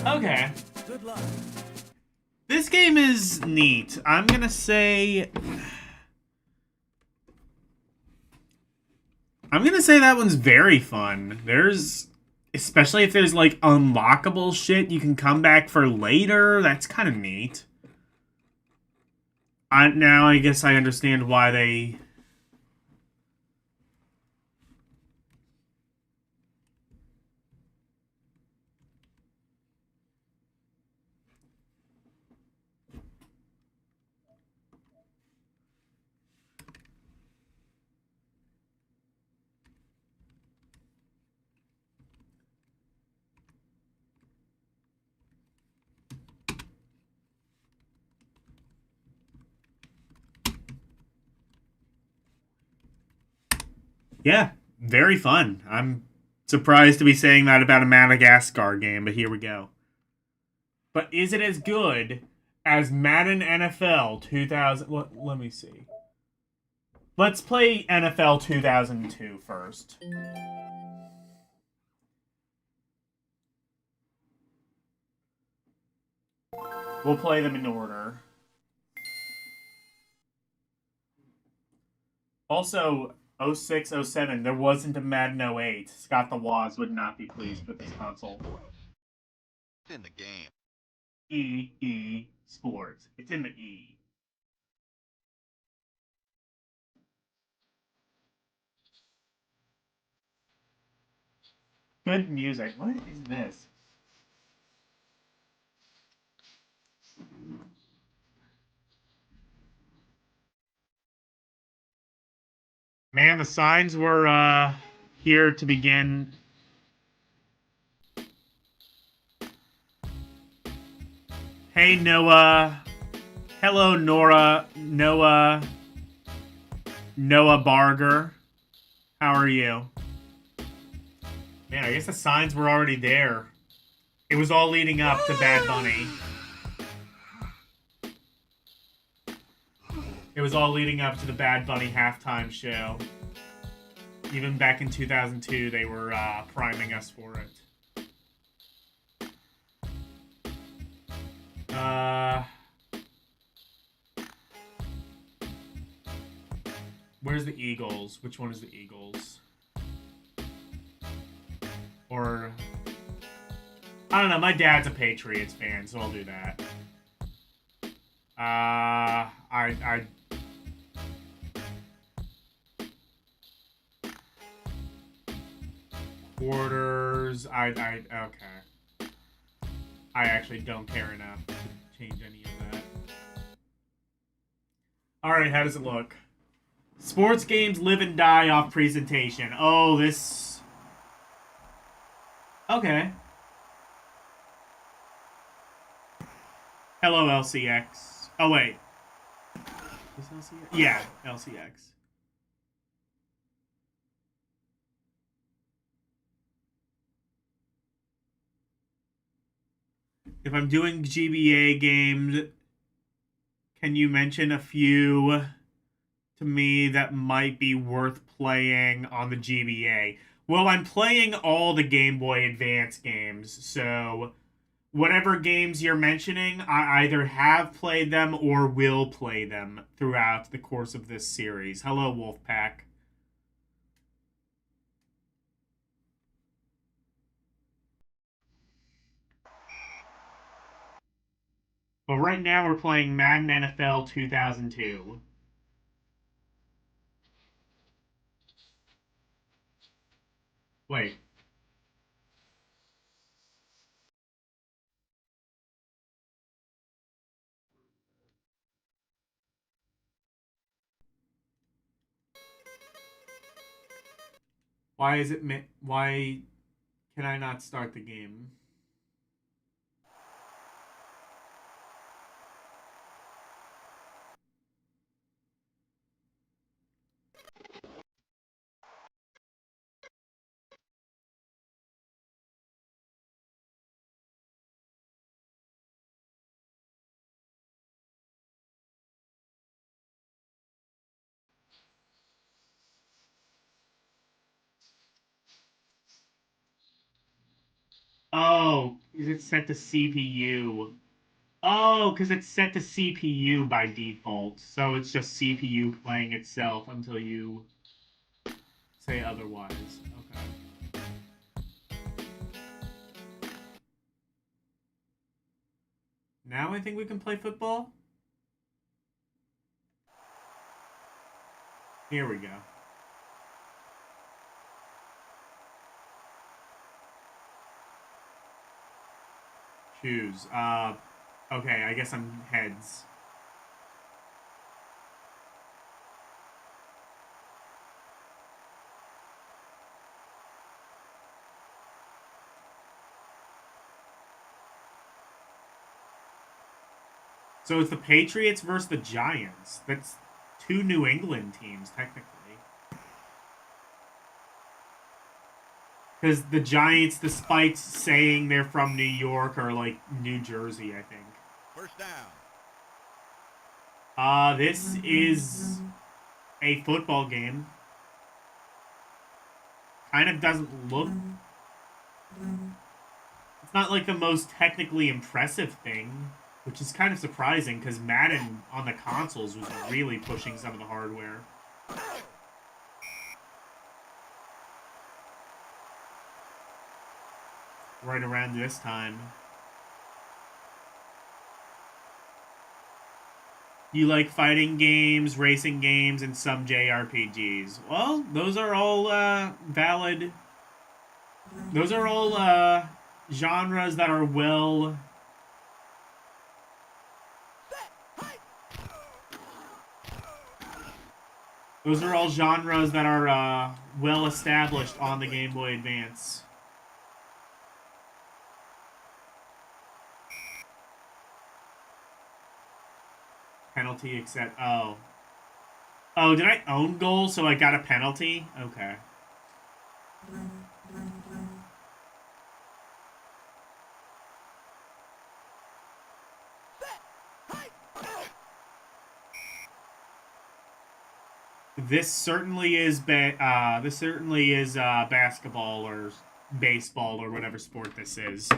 Okay. Good luck. This game is neat. I'm gonna say that one's very fun. Especially if there's like unlockable shit you can come back for later. That's kind of neat. Now I guess I understand why they... Yeah, very fun. I'm surprised to be saying that about a Madagascar game, but here we go. But is it as good as Madden NFL 2000? Let me see. Let's play NFL 2002 first. We'll play them in order. Also, 06, 07, there wasn't a Madden 08. Scott the Woz would not be pleased with this console. It's in the game. EE Sports. It's in the E. Good music. What is this? Man, the signs were here to begin. Hey, Noah. Hello, Nora. Noah Barger. How are you? Man, I guess the signs were already there. It was all leading up to Bad Bunny. It was all leading up to the Bad Bunny halftime show. Even back in 2002, they were priming us for it. Where's the Eagles? Which one is the Eagles? Or... I don't know, my dad's a Patriots fan, so I'll do that. I Quarters, okay. I actually don't care enough to change any of that. Alright, how does it look? Sports games live and die off presentation. Oh, this... Okay. Hello, LCX. Oh, wait. Is LCX? Yeah, LCX. If I'm doing GBA games, can you mention a few to me that might be worth playing on the GBA? Well, I'm playing all the Game Boy Advance games, so whatever games you're mentioning, I either have played them or will play them throughout the course of this series. Hello, Wolfpack. But right now we're playing Madden NFL 2002. Wait. Why is it... Why can I not start the game? Oh, is it set to CPU? Oh, because it's set to CPU by default. So it's just CPU playing itself until you say otherwise. Okay. Now I think we can play football. Here we go. Choose. Okay, I guess I'm heads. So it's the Patriots versus the Giants. That's two New England teams, technically. Because the Giants, despite saying they're from New York, are like New Jersey, I think. First down. This is a football game. Kind of doesn't look... It's not like the most technically impressive thing, which is kind of surprising because Madden on the consoles was really pushing some of the hardware. Right around this time. You like fighting games, racing games, and some JRPGs. Well, those are all valid. Those are all genres that are well... Those are all genres that are well established on the Game Boy Advance. Penalty accept. Oh. Oh, did I own goal so I got a penalty? Okay. This certainly is basketball or baseball or whatever sport this is.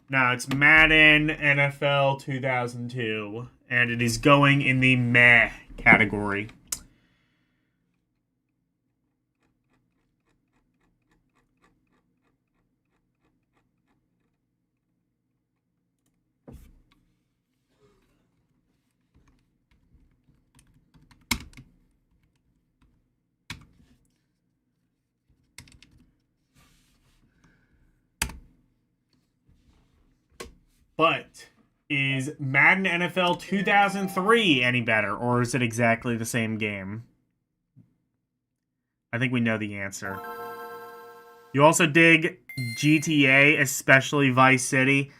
Now it's Madden NFL 2002, and it is going in the meh category. But is Madden NFL 2003 any better, or is it exactly the same game? I think we know the answer. You also dig GTA, especially Vice City.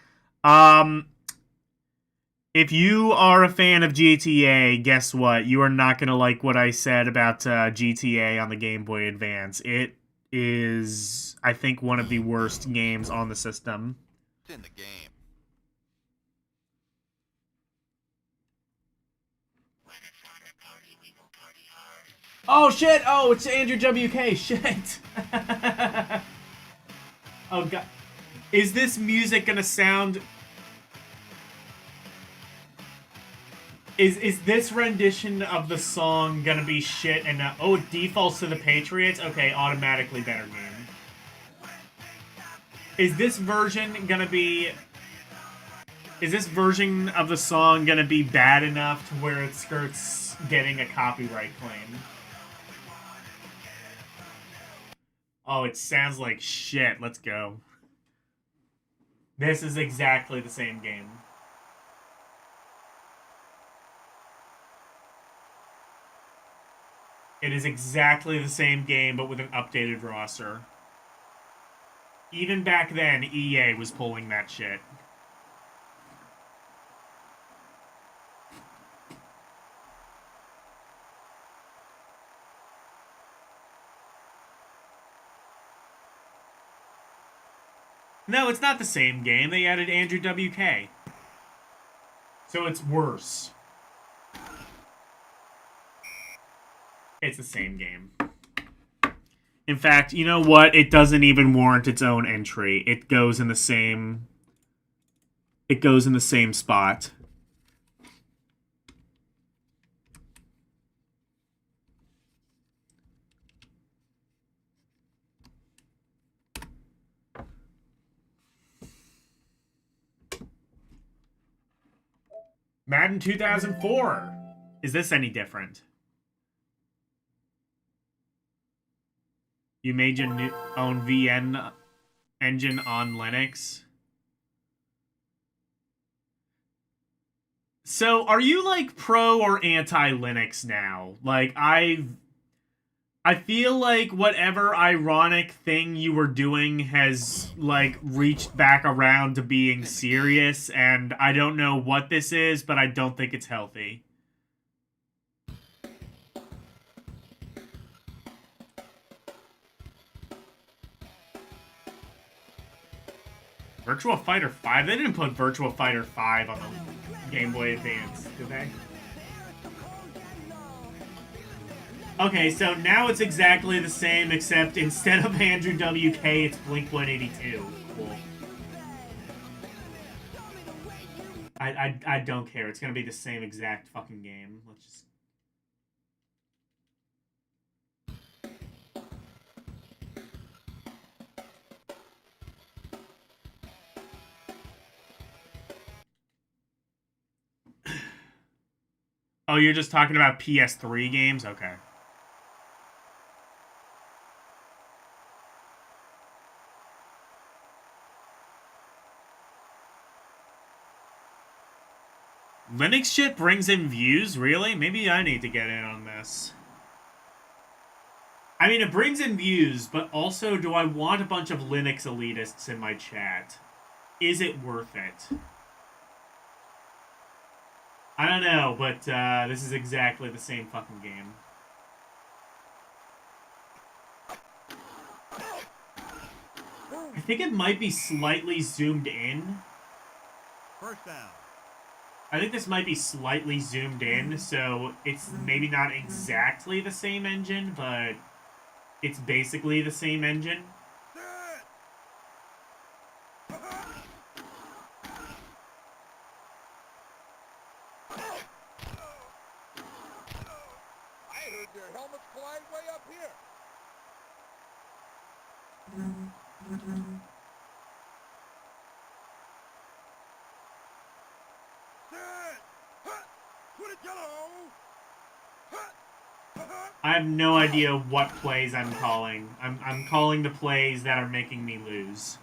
If you are a fan of GTA, guess what? You are not going to like what I said about GTA on the Game Boy Advance. It is, I think, one of the worst games on the system. It's in the game. Oh, shit! Oh, it's Andrew WK. Shit! Oh, God. Is this music gonna sound... Is this rendition of the song gonna be shit and... oh, it defaults to the Patriots? Okay, automatically better game. Is this version gonna be... Is this version of the song gonna be bad enough to where it skirts getting a copyright claim? Oh, it sounds like shit. Let's go. This is exactly the same game. It is exactly the same game, but with an updated roster. Even back then, EA was pulling that shit. No, it's not the same game. They added Andrew WK. So it's worse. It's the same game. In fact, you know what? It doesn't even warrant its own entry. It goes in the same... It goes in the same spot. Madden 2004. Is this any different? You made your own VN engine on Linux? So, are you like pro or anti-Linux now? Like, I feel like whatever ironic thing you were doing has, like, reached back around to being serious, and I don't know what this is, but I don't think it's healthy. Virtua Fighter 5? They didn't put Virtua Fighter 5 on the Game Boy Advance, did they? Okay, so now it's exactly the same, except instead of Andrew WK, it's Blink-182. Cool. I don't care. It's gonna be the same exact fucking game. Let's just... Oh, you're just talking about PS3 games? Okay. Linux shit brings in views? Really? Maybe I need to get in on this. I mean, it brings in views, but also, do I want a bunch of Linux elitists in my chat? Is it worth it? I don't know, but this is exactly the same fucking game. I think it might be slightly zoomed in. First down. I think this might be slightly zoomed in, so it's maybe not exactly the same engine, but it's basically the same engine. I heard their helmets collide way up here. I have no idea what plays I'm calling. I'm calling the plays that are making me lose.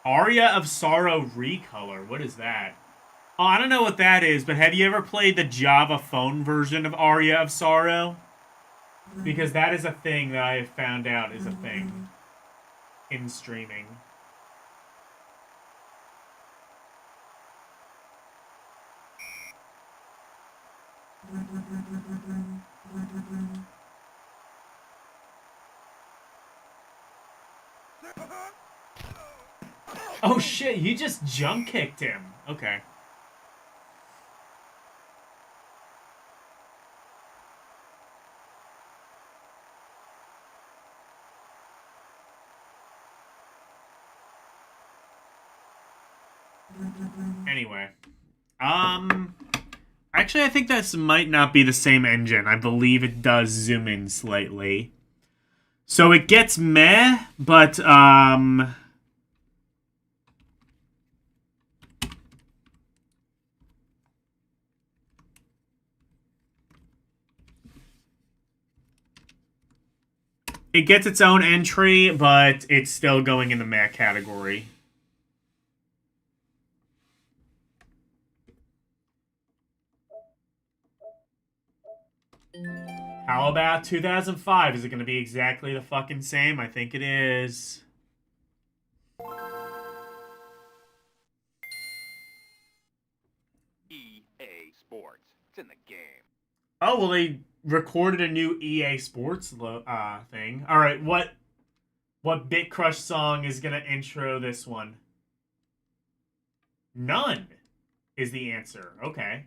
Aria of Sorrow Recolor. What is that? Oh, I don't know what that is, but have you ever played the Java phone version of Aria of Sorrow? Because that is a thing that I have found out is a thing in streaming. Oh shit, you just jump kicked him. Okay. Anyway. Actually, I think this might not be the same engine. I believe it does zoom in slightly. So it gets meh, but, it gets its own entry, but it's still going in the meh category. How about 2005? Is it going to be exactly the fucking same? I think it is. EA Sports. It's in the game. Oh, well, they recorded a new EA Sports thing. All right, what Bit Crush song is going to intro this one? None is the answer. Okay.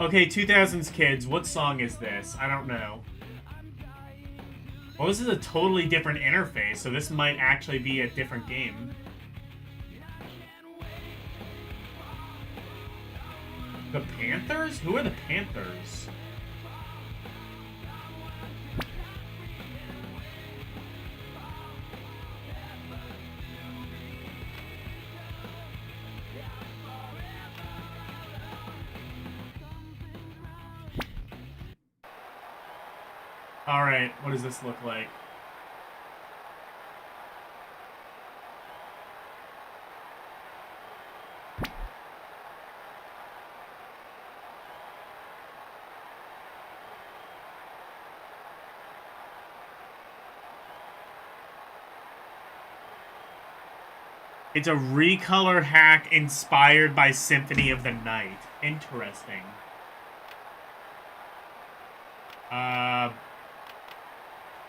Okay, 2000s kids, what song is this? I don't know. Well, this is a totally different interface, so this might actually be a different game. The Panthers? Who are the Panthers? Alright, what does this look like? It's a recolor hack inspired by Symphony of the Night. Interesting.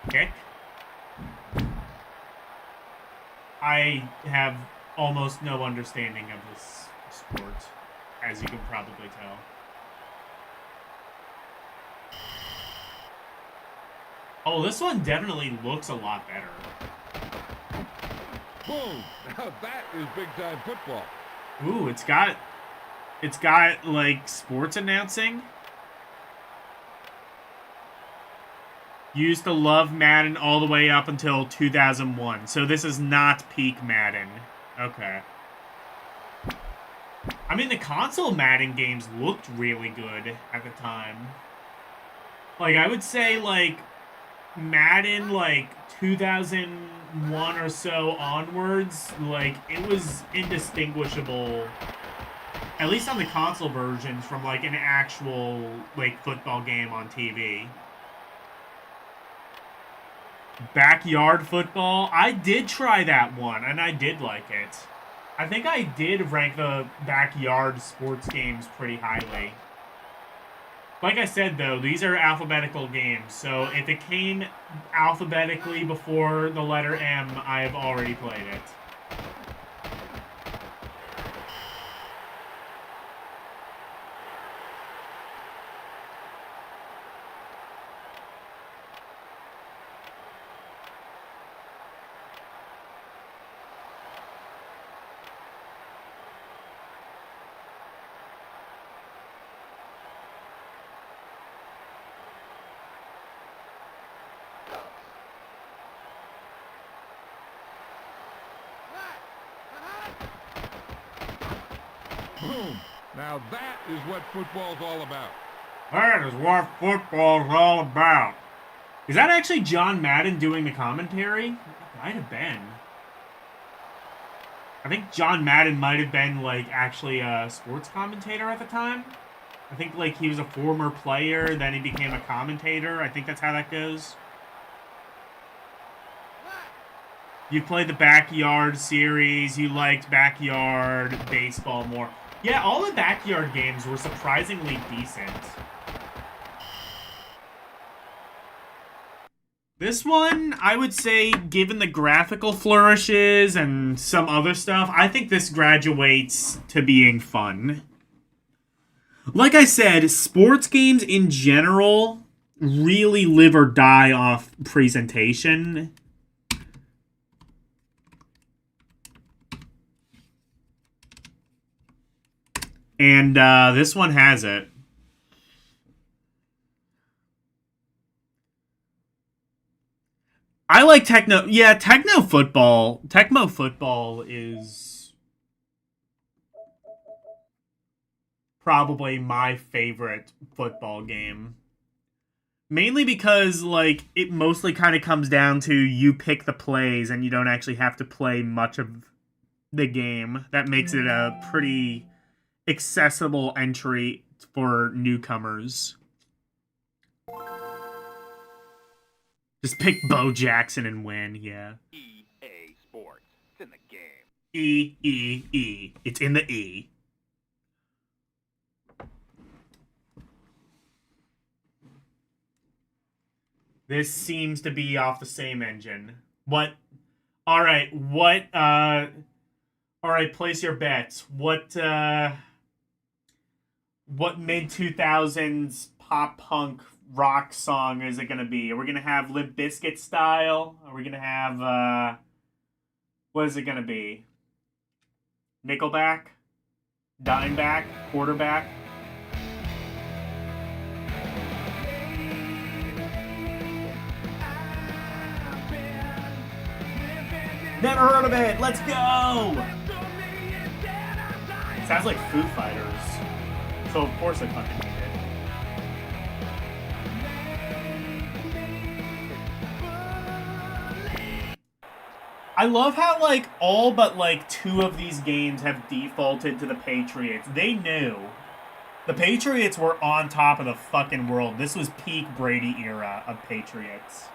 Kick? I have almost no understanding of this sport, as you can probably tell. Oh, this one definitely looks a lot better. Boom! Now that is big-time football. Ooh, it's got like sports announcing. Used to love Madden all the way up until 2001. So this is not peak Madden. Okay. I mean, the console Madden games looked really good at the time. Like, I would say, like, Madden, like, 2001 or so onwards, like, it was indistinguishable, at least on the console versions, from, like, an actual, like, football game on TV. Backyard football? I did try that one, and I did like it. I think I did rank the backyard sports games pretty highly. Like I said, though, these are alphabetical games, so if it came alphabetically before the letter M, I've already played it. Boom! Now that is what football's all about. That is what football's all about. Is that actually John Madden doing the commentary? It might have been. I think John Madden might have been, like, actually a sports commentator at the time. I think, like, he was a former player, then he became a commentator. I think that's how that goes. You played the Backyard series. You liked Backyard baseball more. Yeah, all the Backyard games were surprisingly decent. This one, I would say, given the graphical flourishes and some other stuff, I think this graduates to being fun. Like I said, sports games in general really live or die off presentation. And this one has it. I like techno. Yeah, techno football. Tecmo football is probably my favorite football game. Mainly because, like, it mostly kind of comes down to you pick the plays and you don't actually have to play much of the game. That makes it a pretty accessible entry for newcomers. Just pick Bo Jackson and win, yeah. EA Sports. It's in the game. E, E, E. It's in the E. This seems to be off the same engine. What? Alright, what, Alright, place your bets. What mid-2000s pop-punk rock song is it gonna be? Are we gonna have Limp Bizkit style? Are we gonna have, what is it gonna be? Nickelback? Dimeback? Quarterback? Never heard of it! Let's go! Sounds like Foo Fighters. So of course I fucking hate it. I love how, like, all but, like, 2 of these games have defaulted to the Patriots. They knew. The Patriots were on top of the fucking world. This was peak Brady era of Patriots.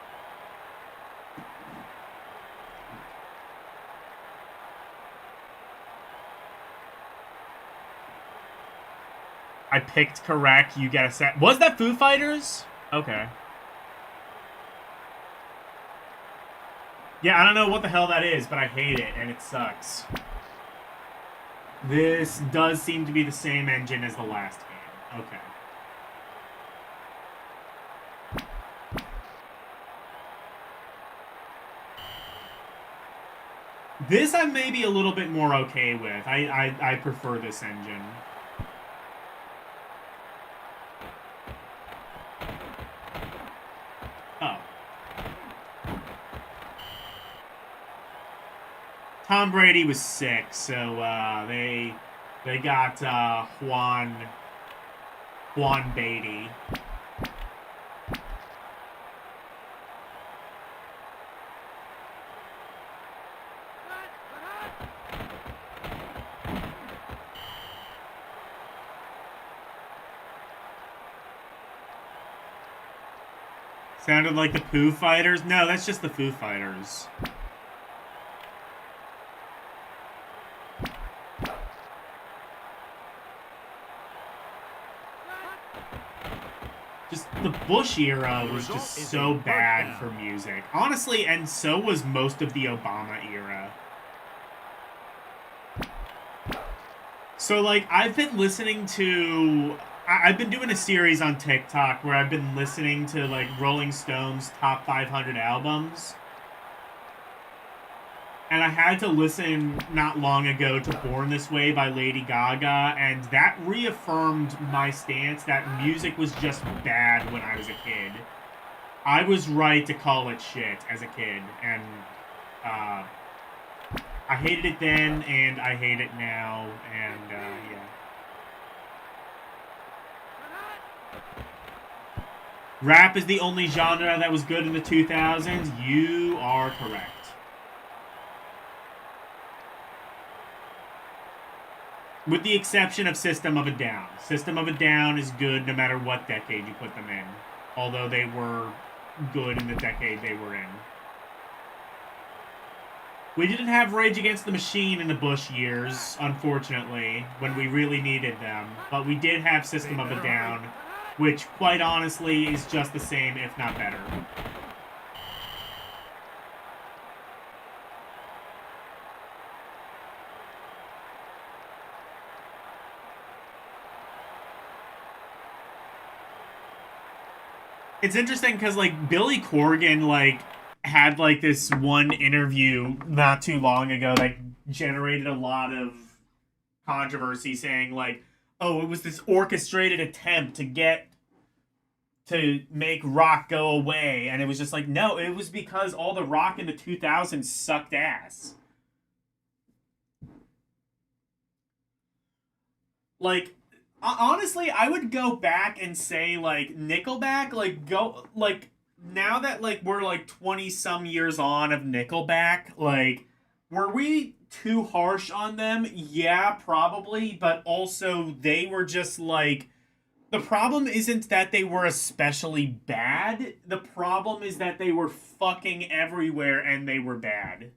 I picked correct. You get a set. Was that Foo Fighters? Okay. Yeah, I don't know what the hell that is, but I hate it, and it sucks. This does seem to be the same engine as the last game. Okay. This I may be a little bit more okay with. I prefer this engine. Oh. Tom Brady was sick, so they got Juan Beatty. Sounded like the Foo Fighters? No, that's just the Foo Fighters. Just the Bush era was just so bad for music. Honestly, and so was most of the Obama era. So, like, I've been listening to... I've been doing a series on TikTok where I've been listening to, like, Rolling Stone's top 500 albums. And I had to listen not long ago to Born This Way by Lady Gaga, and that reaffirmed my stance that music was just bad when I was a kid. I was right to call it shit as a kid, and I hated it then, and I hate it now, and yeah. Rap is the only genre that was good in the 2000s. You are correct. With the exception of System of a Down. System of a Down is good no matter what decade you put them in. Although they were good in the decade they were in. We didn't have Rage Against the Machine in the Bush years, unfortunately, when we really needed them. But we did have System of a Down, which, quite honestly, is just the same, if not better. It's interesting because like Billy Corgan like had like this one interview not too long ago that generated a lot of controversy, saying like, oh, it was this orchestrated attempt to make rock go away, and it was just like, no, it was because all the rock in the 2000s sucked ass. Like, honestly, I would go back and say like Nickelback, like go like now that like we're like 20 some years on of Nickelback, like were we too harsh on them? Yeah, probably, but also they were just like the problem isn't that they were especially bad. The problem is that they were fucking everywhere and they were bad.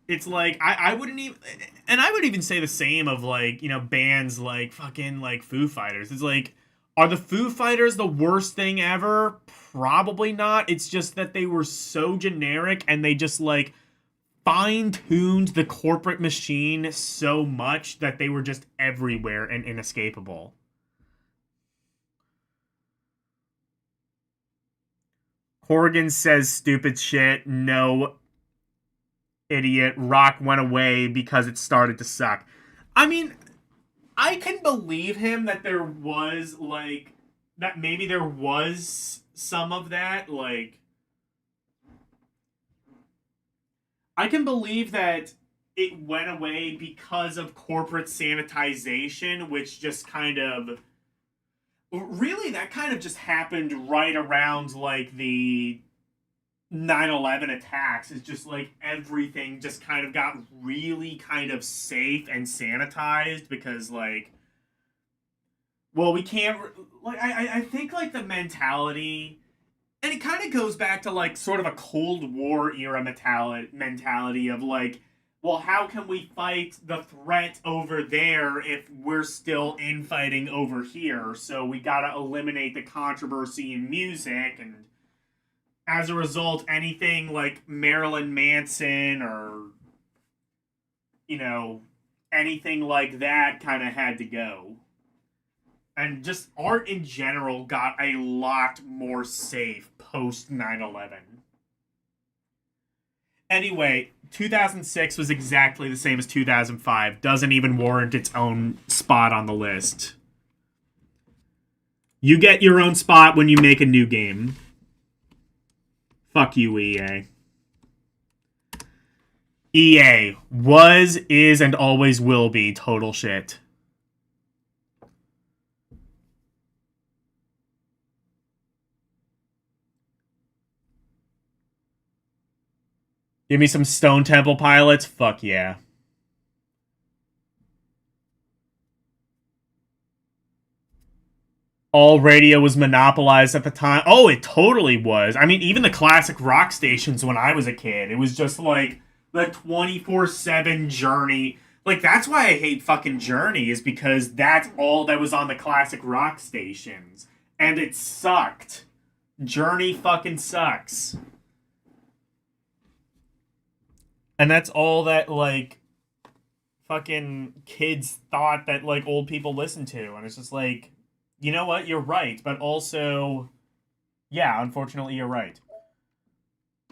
It's like I wouldn't even, and I would even say the same of like, you know, bands like fucking like Foo Fighters. It's like, are the Foo Fighters the worst thing ever? Probably not. It's just that they were so generic and they just like fine-tuned the corporate machine so much that they were just everywhere and inescapable. Corgan says stupid shit. No, idiot. Rock went away because it started to suck. I mean, I can believe him that there was like that maybe there was some of that. Like I can believe that it went away because of corporate sanitization, which just kind of really that kind of just happened right around like the 9/11 attacks. Is just like everything just kind of got really kind of safe and sanitized because like, well, we can't like I think like the mentality, and it kind of goes back to like sort of a Cold War era mentality of like, well, how can we fight the threat over there if we're still infighting over here? So we gotta eliminate the controversy in music, and as a result, anything like Marilyn Manson or, you know, anything like that kind of had to go. And just art in general got a lot more safe post 9/11. Anyway, 2006 was exactly the same as 2005. Doesn't even warrant its own spot on the list. You get your own spot when you make a new game. Fuck you, EA. EA was, is, and always will be total shit. Give me some Stone Temple Pilots? Fuck yeah. All radio was monopolized at the time. Oh, it totally was. I mean, even the classic rock stations when I was a kid, it was just like the 24/7 Journey. Like, that's why I hate fucking Journey, is because that's all that was on the classic rock stations. And it sucked. Journey fucking sucks. And that's all that, like, fucking kids thought that, like, old people listened to. And it's just like, you know what? You're right. But also, yeah, unfortunately, you're right.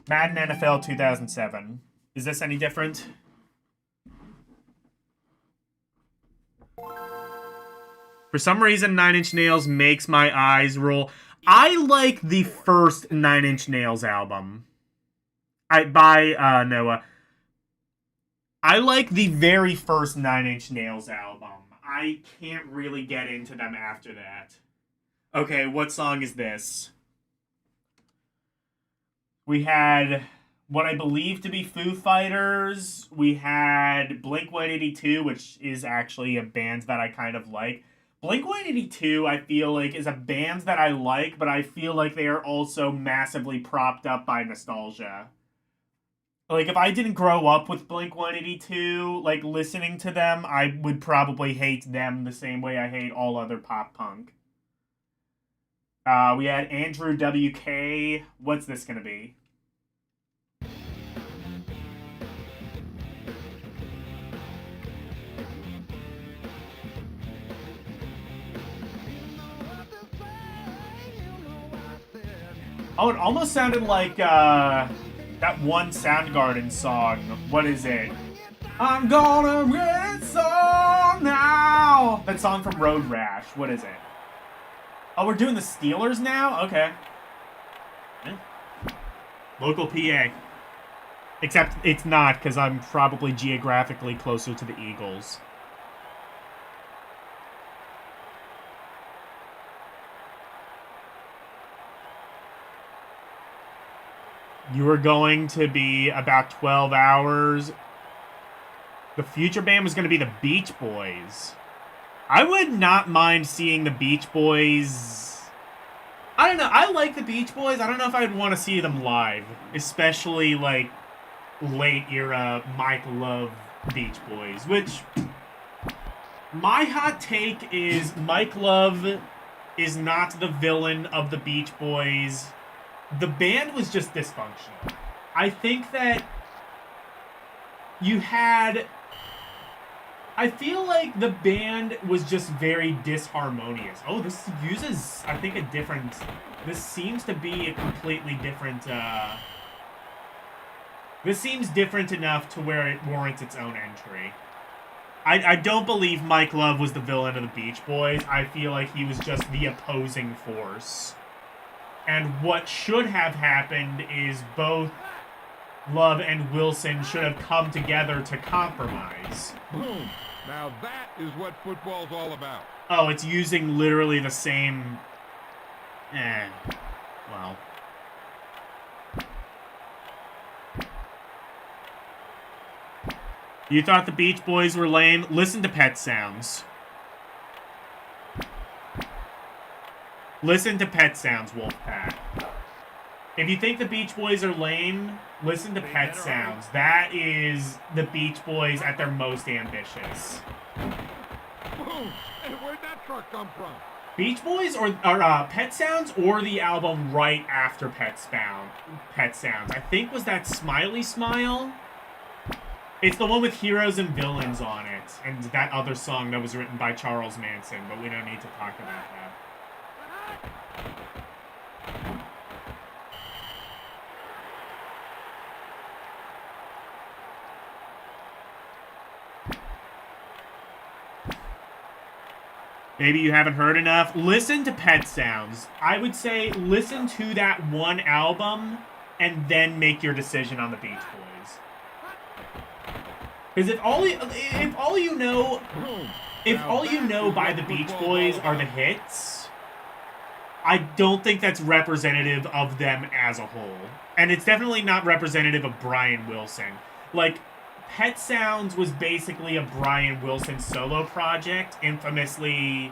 Madden NFL 2007. Is this any different? For some reason, Nine Inch Nails makes my eyes roll. I like the first Nine Inch Nails album. By Noah. I like the very first Nine Inch Nails album. I can't really get into them after that. Okay, what song is this? We had what I believe to be Foo Fighters. We had Blink 182, which is actually a band that I kind of like. Blink 182, I feel like, is a band that I like, but I feel like they are also massively propped up by nostalgia. Like, if I didn't grow up with Blink 182, like, listening to them, I would probably hate them the same way I hate all other pop punk. We had Andrew WK. What's this gonna be? Oh, it almost sounded like that one Soundgarden song. What is it? I'm gonna get some now. That song from Road Rash. What is it? Oh, we're doing the Steelers now? Okay. Yeah. Local PA. Except it's not, because I'm probably geographically closer to the Eagles. You were going to be about 12 hours. The future band was going to be the Beach Boys. I would not mind seeing the Beach Boys. I don't know. I like the Beach Boys. I don't know if I'd want to see them live. Especially, like, late era Mike Love Beach Boys. Which, my hot take is Mike Love is not the villain of the Beach Boys. The band was just dysfunctional. I think that you had... I feel like the band was just very disharmonious. Oh, this uses, I think, a different... This seems to be a completely different... This seems different enough to where it warrants its own entry. I don't believe Mike Love was the villain of the Beach Boys. I feel like he was just the opposing force. And what should have happened is both Love and Wilson should have come together to compromise. Boom. Now that is what football's all about. Oh, it's using literally the same... Well. You thought the Beach Boys were lame? Listen to Pet Sounds. Listen to Pet Sounds, Wolfpack. If you think the Beach Boys are lame, listen to Pet Sounds. That is the Beach Boys at their most ambitious. Boom! Hey, where'd that truck come from? Beach Boys or Pet Sounds or the album right after Pet Sounds. I think was that Smiley Smile? It's the one with Heroes and Villains on it. And that other song that was written by Charles Manson, but we don't need to talk about that. Maybe you haven't heard enough. Listen to Pet Sounds. I would say listen to that one album and then make your decision on the Beach Boys. Because if all you know by the Beach Boys are the hits, I don't think that's representative of them as a whole. And it's definitely not representative of Brian Wilson. Like, Pet Sounds was basically a Brian Wilson solo project, infamously...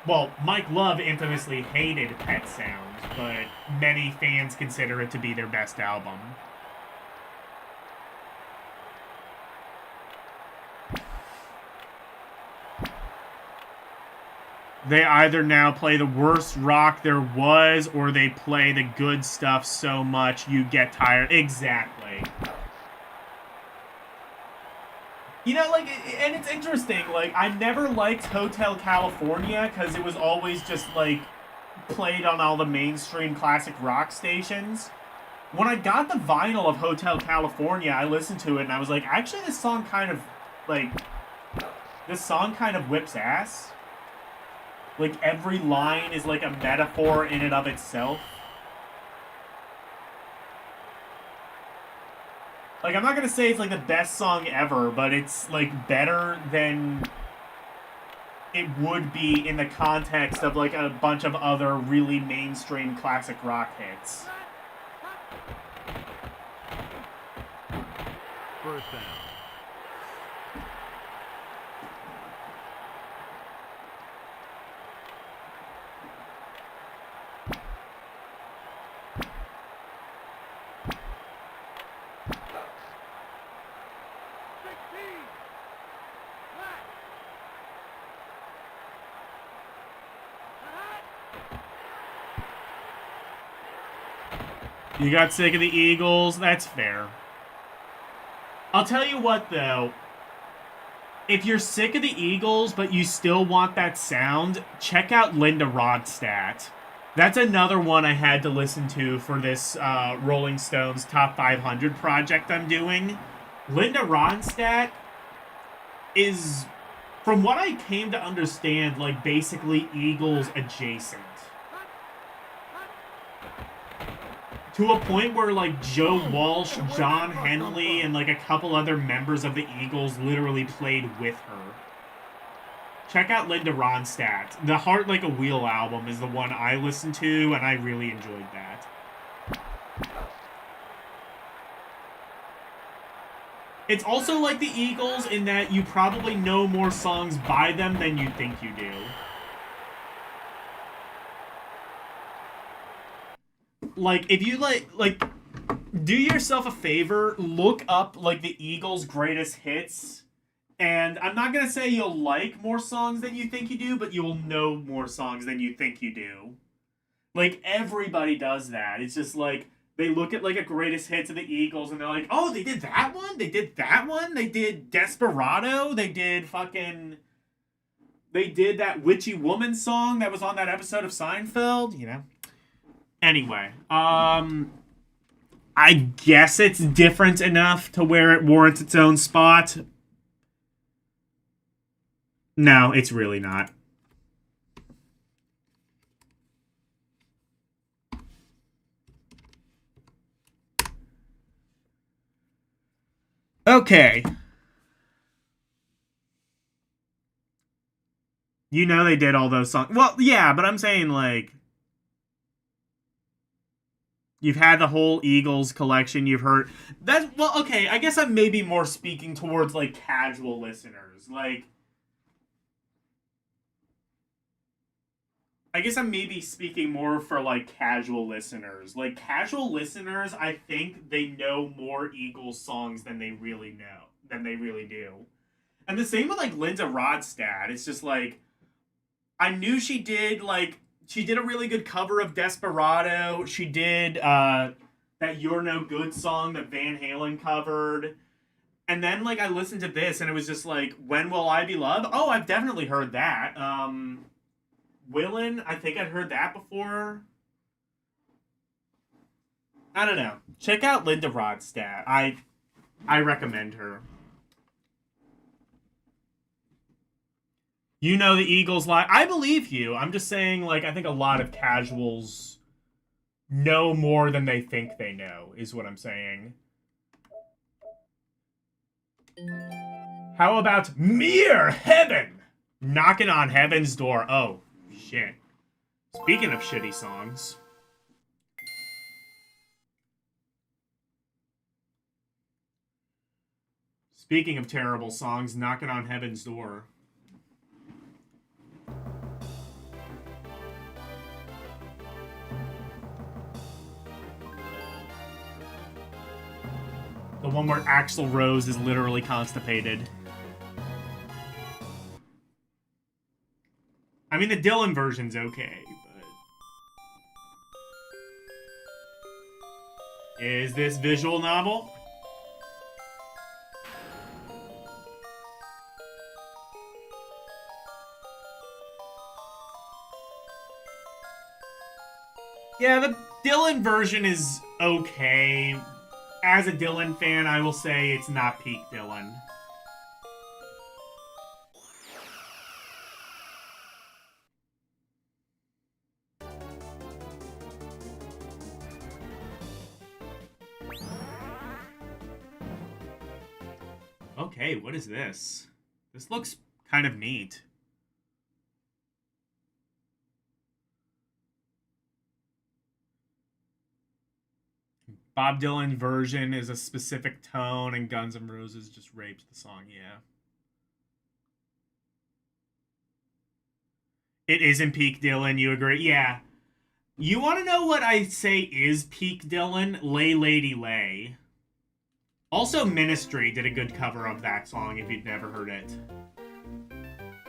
Well, Mike Love infamously hated Pet Sounds, but many fans consider it to be their best album. They either now play the worst rock there was, or they play the good stuff so much you get tired. Exactly. You know, like, and it's interesting, like, I never liked Hotel California because it was always just, like, played on all the mainstream classic rock stations. When I got the vinyl of Hotel California, I listened to it and I was like, actually this song kind of whips ass. Like, every line is like a metaphor in and of itself. Like, I'm not gonna say it's, like, the best song ever, but it's, like, better than it would be in the context of, like, a bunch of other really mainstream classic rock hits. First down. You got sick of the Eagles? That's fair. I'll tell you what, though. If you're sick of the Eagles, but you still want that sound, check out Linda Ronstadt. That's another one I had to listen to for this Rolling Stones Top 500 project I'm doing. Linda Ronstadt is, from what I came to understand, like basically Eagles adjacent. To a point where like Joe Walsh, John Henley, and like a couple other members of the Eagles literally played with her. Check out Linda Ronstadt. The Heart Like a Wheel album is the one I listened to, and I really enjoyed that. It's also like the Eagles in that you probably know more songs by them than you think you do. Like, if you like, do yourself a favor, look up like the Eagles' greatest hits. And I'm not going to say you'll like more songs than you think you do, but you'll know more songs than you think you do. Like, everybody does that. It's just like, they look at like a greatest hits of the Eagles and they're like, oh, they did that one? They did that one? They did Desperado? They did that Witchy Woman song that was on that episode of Seinfeld? You know? Anyway, I guess it's different enough to where it warrants its own spot. No, it's really not. Okay. You know they did all those songs. Well, yeah, but I'm saying, like, you've had the whole Eagles collection. You've heard... That's... Well, okay, I guess I'm maybe more speaking towards, like, casual listeners. Like... I guess I'm maybe speaking more for, like, casual listeners. Like, casual listeners, I think they know more Eagles songs than they really know. Than they really do. And the same with, like, Linda Ronstadt. It's just, like... I knew she did, like... She did a really good cover of Desperado. She did, that You're No Good song that Van Halen covered. And then, like, I listened to this, and it was just, like, When Will I Be Loved? Oh, I've definitely heard that. Willin', I think I'd heard that before. I don't know. Check out Linda Ronstadt. I recommend her. You know the Eagles live. I believe you. I'm just saying, like, I think a lot of casuals know more than they think they know, is what I'm saying. How about Mere Heaven? Knocking on Heaven's Door. Oh, shit. Speaking of shitty songs. Speaking of terrible songs, Knocking on Heaven's Door. The one where Axl Rose is literally constipated. I mean, the Dylan version's okay, but... Is this visual novel? Yeah, the Dylan version is okay. As a Dylan fan, I will say it's not peak Dylan. Okay, what is this? This looks kind of neat. Bob Dylan's version is a specific tone, and Guns N' Roses just raped the song, yeah. It isn't peak Dylan, you agree? Yeah. You want to know what I say is peak Dylan? Lay Lady Lay. Also, Ministry did a good cover of that song, if you'd never heard it.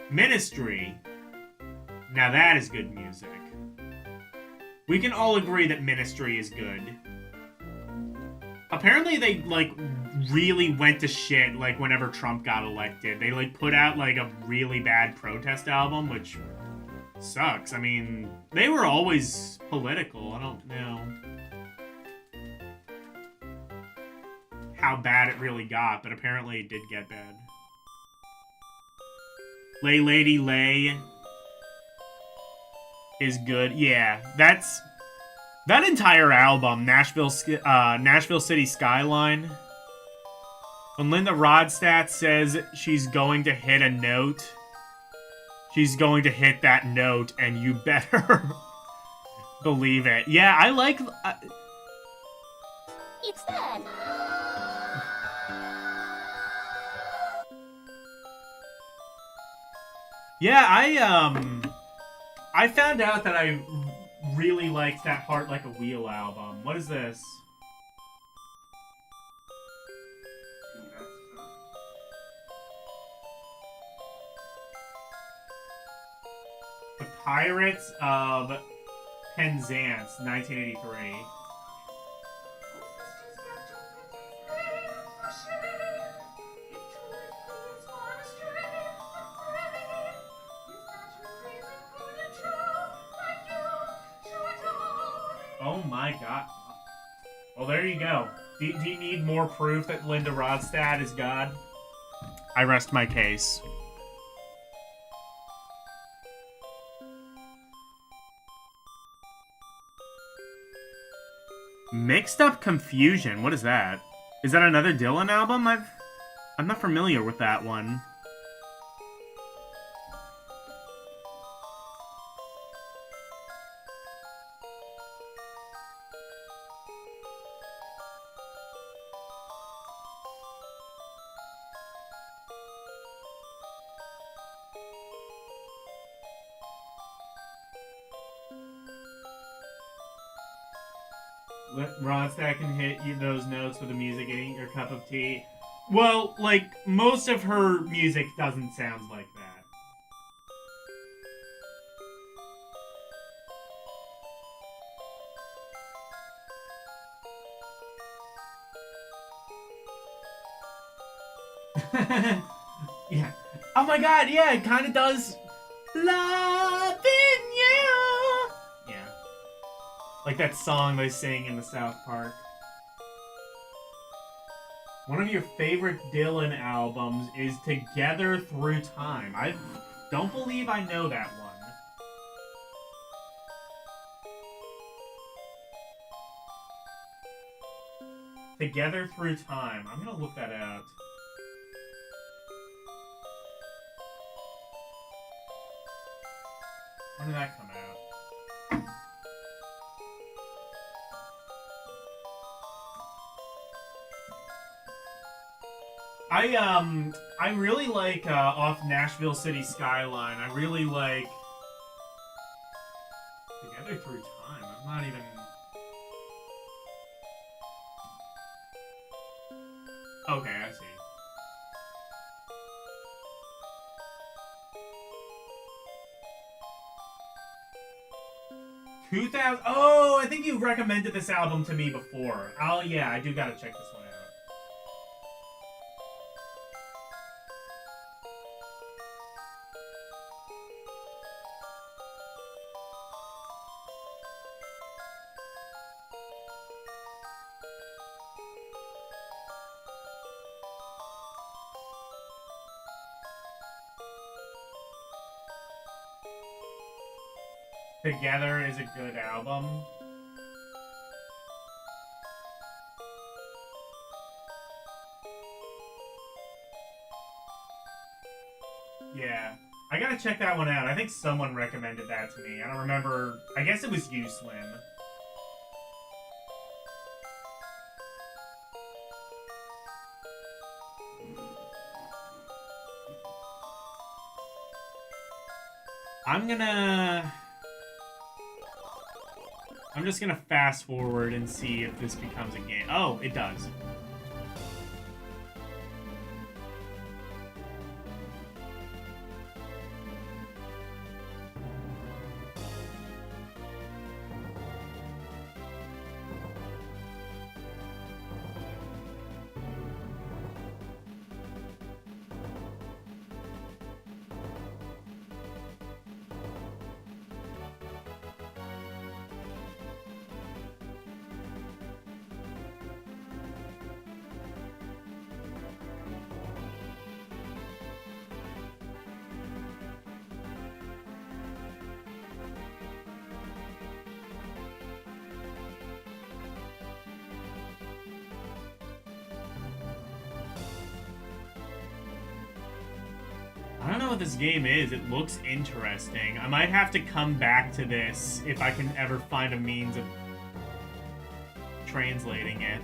Ministry. Now that is good music. We can all agree that Ministry is good. Apparently they, like, really went to shit, like, whenever Trump got elected. They, like, put out, like, a really bad protest album, which sucks. I mean, they were always political. I don't know how bad it really got, but apparently it did get bad. Lay Lady Lay is good. Yeah, that's... That entire album, Nashville City Skyline. When Linda Ronstadt says she's going to hit a note, she's going to hit that note, and you better believe it. Yeah, I like... It's that. Yeah, I found out that I really liked that Heart Like a Wheel album. What is this? The Pirates of Penzance, 1983. Oh my god. Well, there you go. Do you need more proof that Linda Ronstadt is God? I rest my case. Mixed Up Confusion. What is that? Is that another Dylan album? I'm not familiar with that one. Ronstadt can hit you those notes with the music, ain't your cup of tea. Well, like, most of her music doesn't sound like that. Yeah. Oh my god, yeah, it kind of does. Loving you. Yeah. Like that song they sing in the South Park. One of your favorite Dylan albums is Together Through Time. I don't believe I know that one. Together Through Time. I'm gonna look that out. When did that come out? I really like off Nashville City Skyline. I really like Together Through Time. I'm not even. Okay, I see. Oh, I think you recommended this album to me before. Oh yeah, I do gotta check this one out. Together is a good album. Yeah. I gotta check that one out. I think someone recommended that to me. I don't remember. I guess it was you, Slim. I'm just gonna fast forward and see if this becomes a game. Oh, it does. this game is. It looks interesting. I might have to come back to this if I can ever find a means of translating it.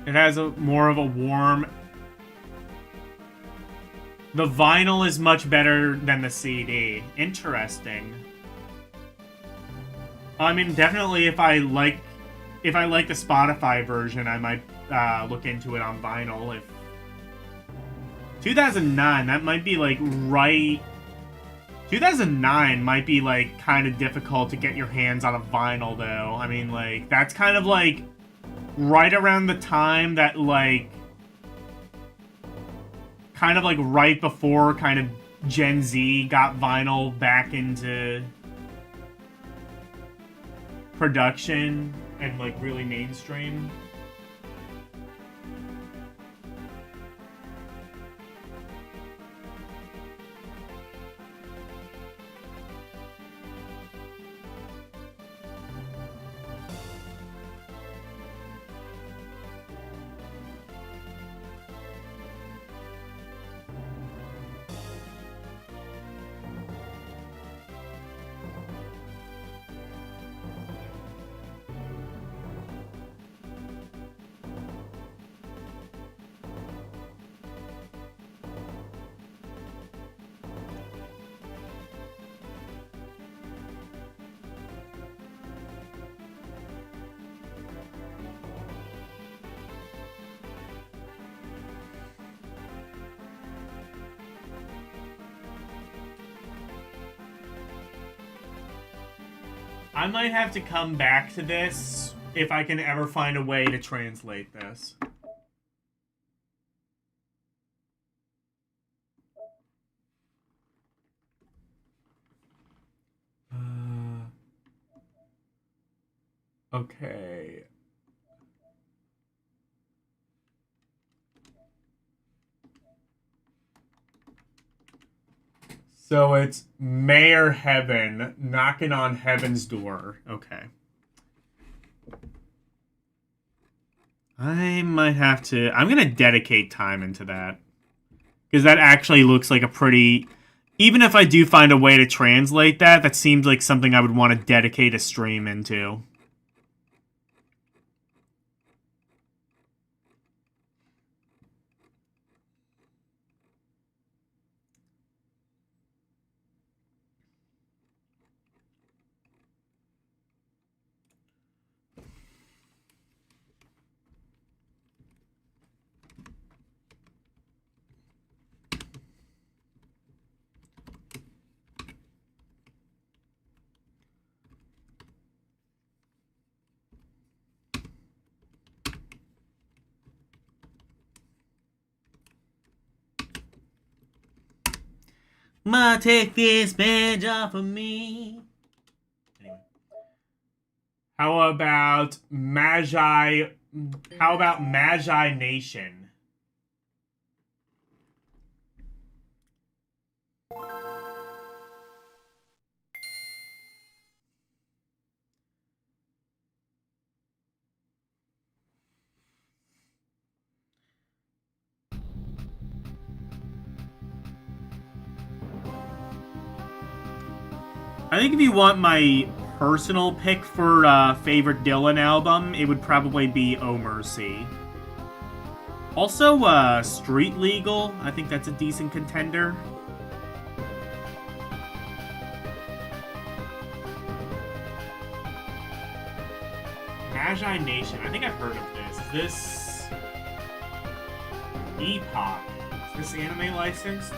It has a more of a warm... The vinyl is much better than the CD. Interesting. I mean, definitely if I like the Spotify version, I might look into it on vinyl. If 2009, that might be like right... 2009 might be like kind of difficult to get your hands on a vinyl though. I mean, like, that's kind of like right around the time that, like, kind of like right before kind of Gen Z got vinyl back into production and, like, really mainstream. I might have to come back to this if I can ever find a way to translate this. Okay. So it's Mayor Heaven knocking on heaven's door. Okay. I might have to... I'm going to dedicate time into that. Because that actually looks like a pretty... Even if I do find a way to translate that, that seems like something I would want to dedicate a stream into. Ma, take this badge off of me. Anyway. How about Magi Nation? I think if you want my personal pick for favorite Dylan album, it would probably be Oh Mercy. Also, Street Legal, I think that's a decent contender. Magi Nation, I think I've heard of this. Is this Epoch? Is this anime licensed?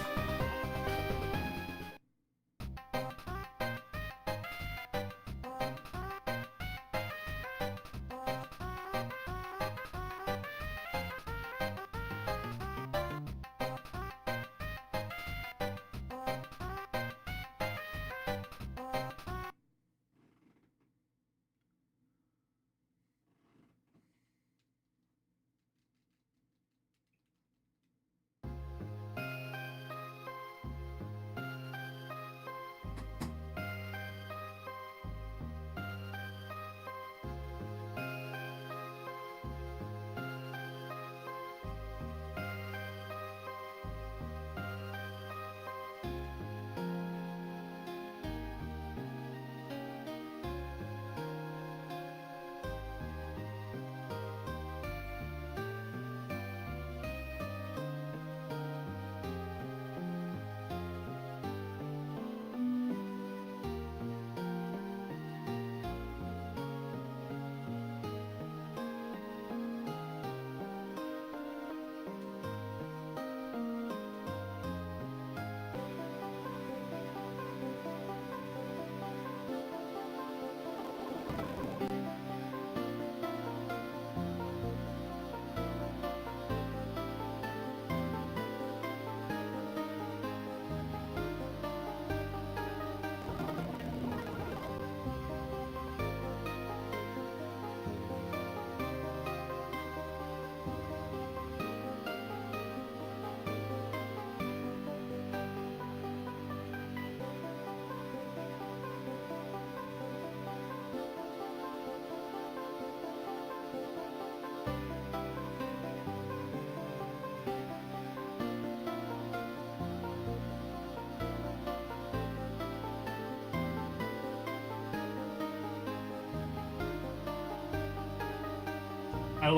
I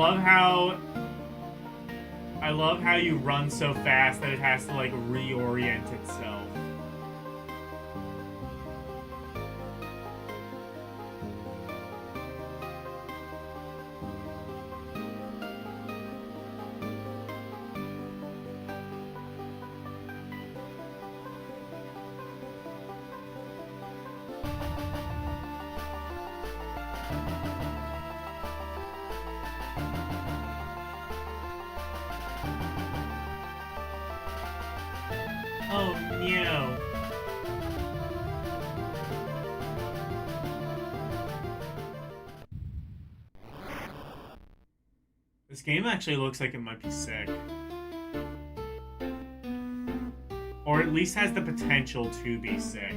love how you run so fast that it has to like reorient itself. Oh no. This game actually looks like it might be sick. Or at least has the potential to be sick.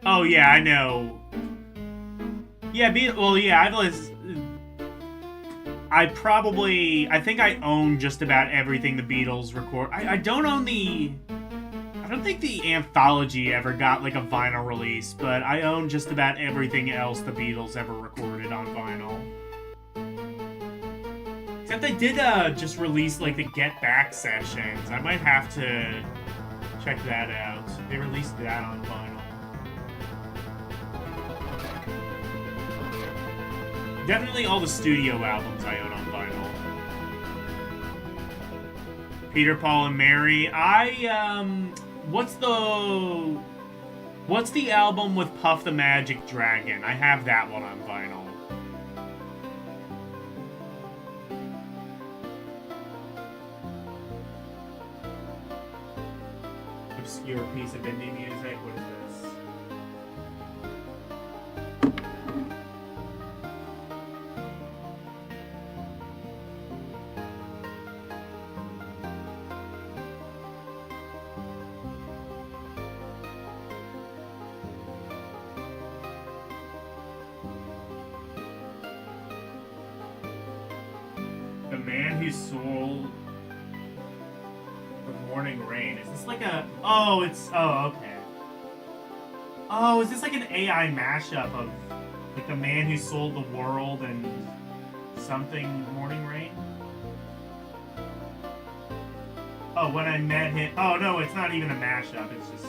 Oh yeah, I know. Yeah, I think I own just about everything the Beatles record. I don't own I don't think the anthology ever got like a vinyl release, but I own just about everything else the Beatles ever recorded on vinyl. Except they did just release like the Get Back sessions. I might have to check that out. They released that on vinyl. Definitely all the studio albums I own on vinyl. Peter, Paul, and Mary. What's the album with Puff the Magic Dragon? I have that one on vinyl. Obscure piece of indie music. What is this? The Man Who Sold the Morning Rain. Is this like a... Oh, okay. Oh, is this like an AI mashup of like The Man Who Sold the World and something Morning Rain? Oh, When I Met Him... Oh, no, it's not even a mashup. It's just...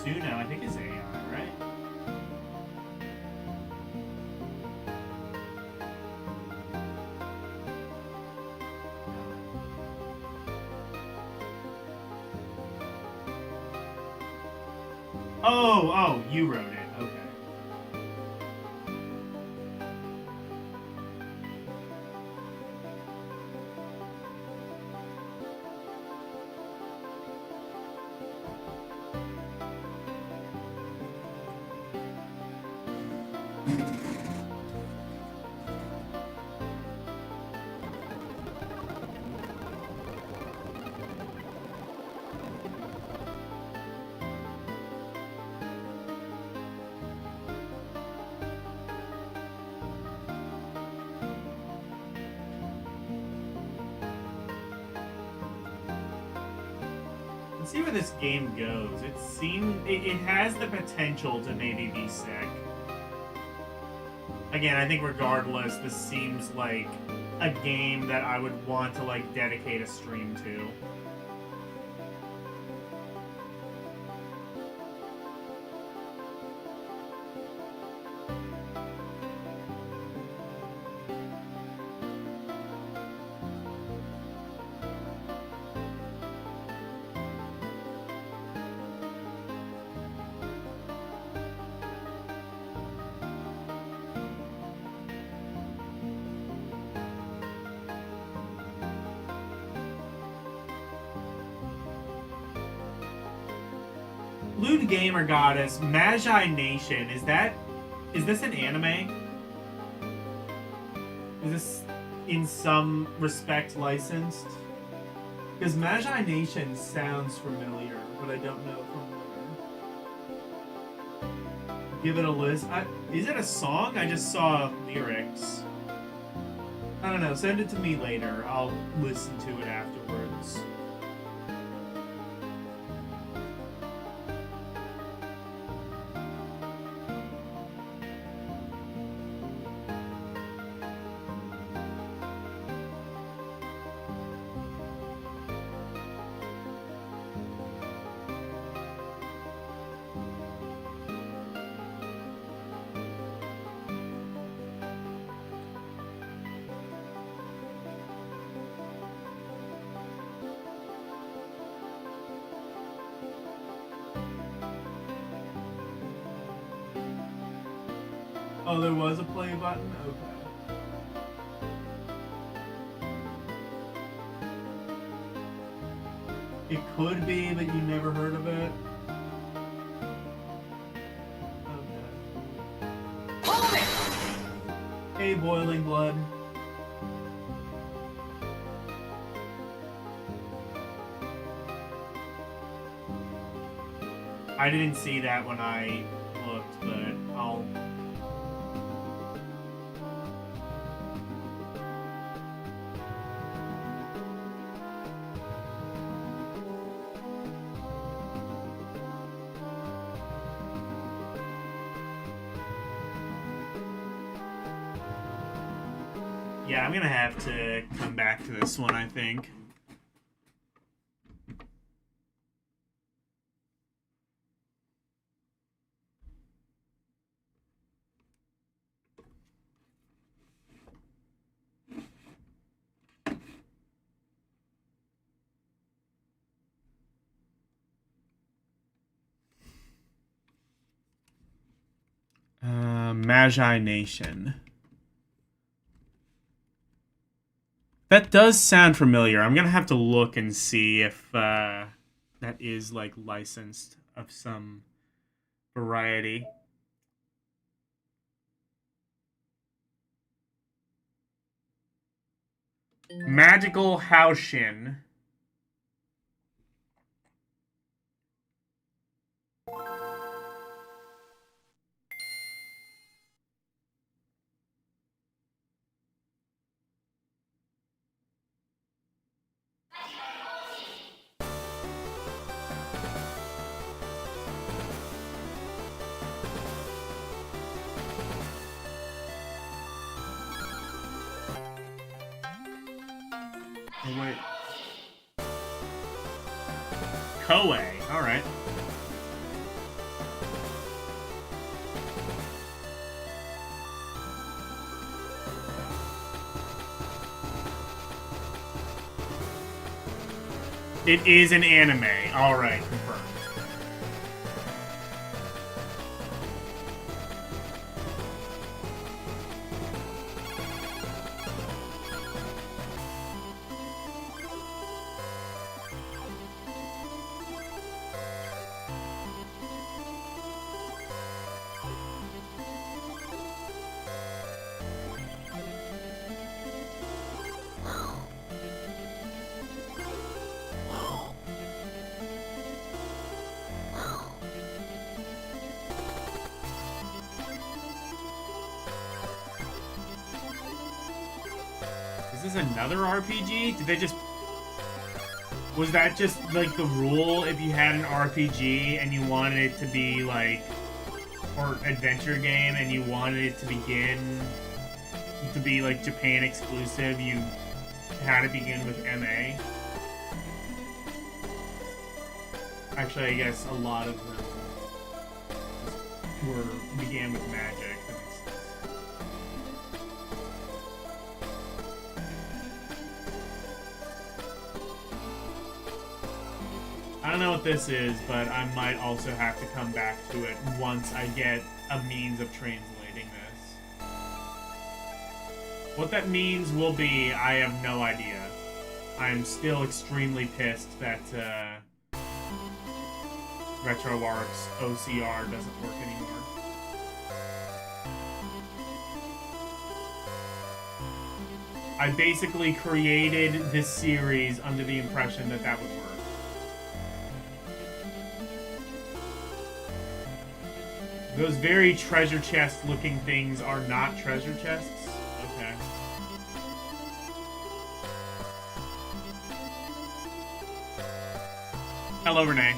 Suno, I think is AI, right? Oh, you wrote it. Okay. Let's see where this game goes. It has the potential to maybe be sick. Again, I think regardless, this seems like a game that I would want to like dedicate a stream to. Lewd Gamer Goddess, Magi Nation, is this an anime? Is this in some respect licensed? Because Magi Nation sounds familiar, but I don't know from where. Give it a list. Is it a song? I just saw lyrics. I don't know. Send it to me later. I'll listen to it afterwards. Oh, there was a play button? Okay. It could be, but you never heard of it? Okay. Hold it! Hey, Boiling Blood. I didn't see that when I looked, but I'll... Yeah, I'm gonna have to come back to this one, I think. Magi Nation. That does sound familiar. I'm gonna have to look and see if that is like licensed of some variety. Magical Haoshin. Oh, wait. Koei. Alright. It is an anime. Alright, confirmed. Is this another RPG? Did they just... Was that just, like, the rule if you had an RPG and you wanted it to be, like... Or adventure game and you wanted it to begin... To be, like, Japan exclusive, you had to begin with MA? Actually, I guess a lot of them began with magic. I don't know what this is, but I might also have to come back to it once I get a means of translating this. What that means will be, I have no idea. I'm still extremely pissed that RetroArch's OCR doesn't work anymore. I basically created this series under the impression that that would work. Those very treasure chest looking things are not treasure chests? Okay. Hello, Renee.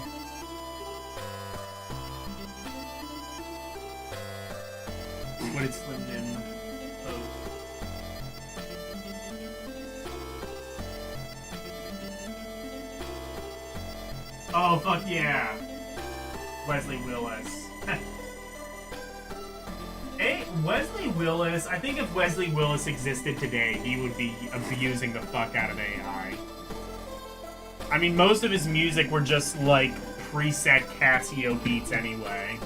What did Slim Dim post? Oh, fuck yeah. Wesley Willis. Hey, Wesley Willis, I think if Wesley Willis existed today, he would be abusing the fuck out of AI. I mean, most of his music were just, like, preset Casio beats anyway.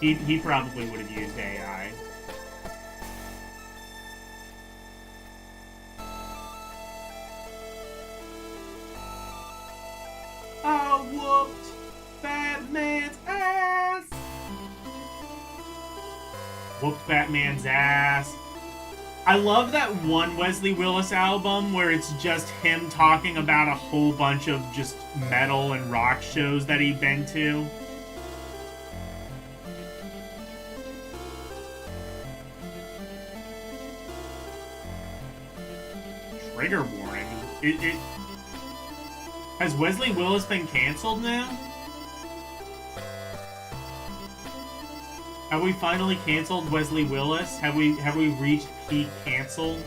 He probably would have used AI. I whooped Batman's ass! Whooped Batman's ass. I love that one Wesley Willis album where it's just him talking about a whole bunch of just metal and rock shows that he'd been to. Trigger warning. Has Wesley Willis been canceled now? Have we finally canceled Wesley Willis? Have we reached peak cancel?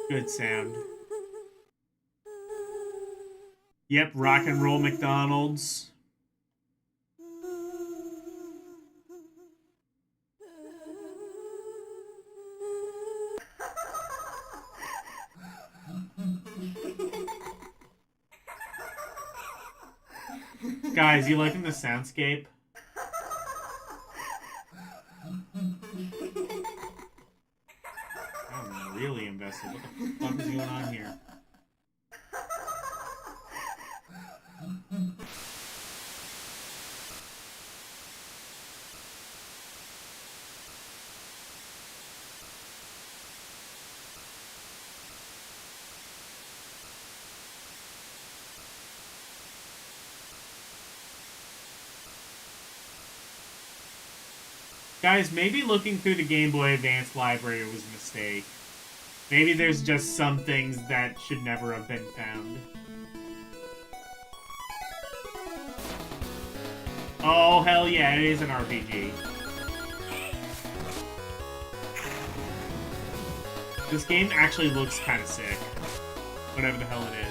Good sound. Yep, rock and roll McDonald's. Guys, you liking the soundscape? I'm really invested. What the fuck is going on here? Guys, maybe looking through the Game Boy Advance library was a mistake. Maybe there's just some things that should never have been found. Oh, hell yeah, it is an RPG. This game actually looks kind of sick. Whatever the hell it is.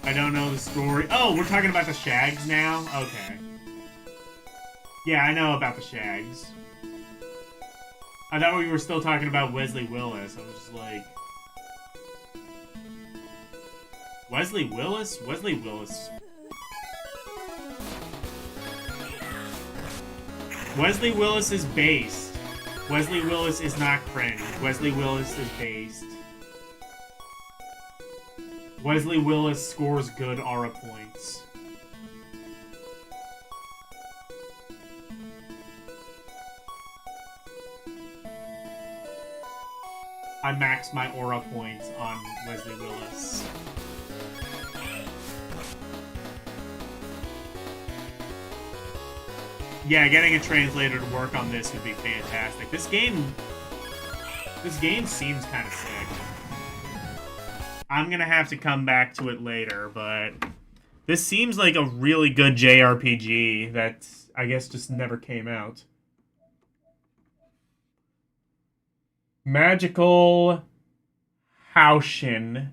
I don't know the story. Oh, we're talking about the Shags now? Okay. Yeah, I know about the Shags. I thought we were still talking about Wesley Willis. I was just like... Wesley Willis? Wesley Willis. Wesley Willis is based. Wesley Willis is not cringe. Wesley Willis is based. Wesley Willis scores good aura points. I maxed my aura points on Wesley Willis. Yeah, getting a translator to work on this would be fantastic. This game seems kind of sick. I'm gonna have to come back to it later, but this seems like a really good JRPG that I guess just never came out. Magical Haushin.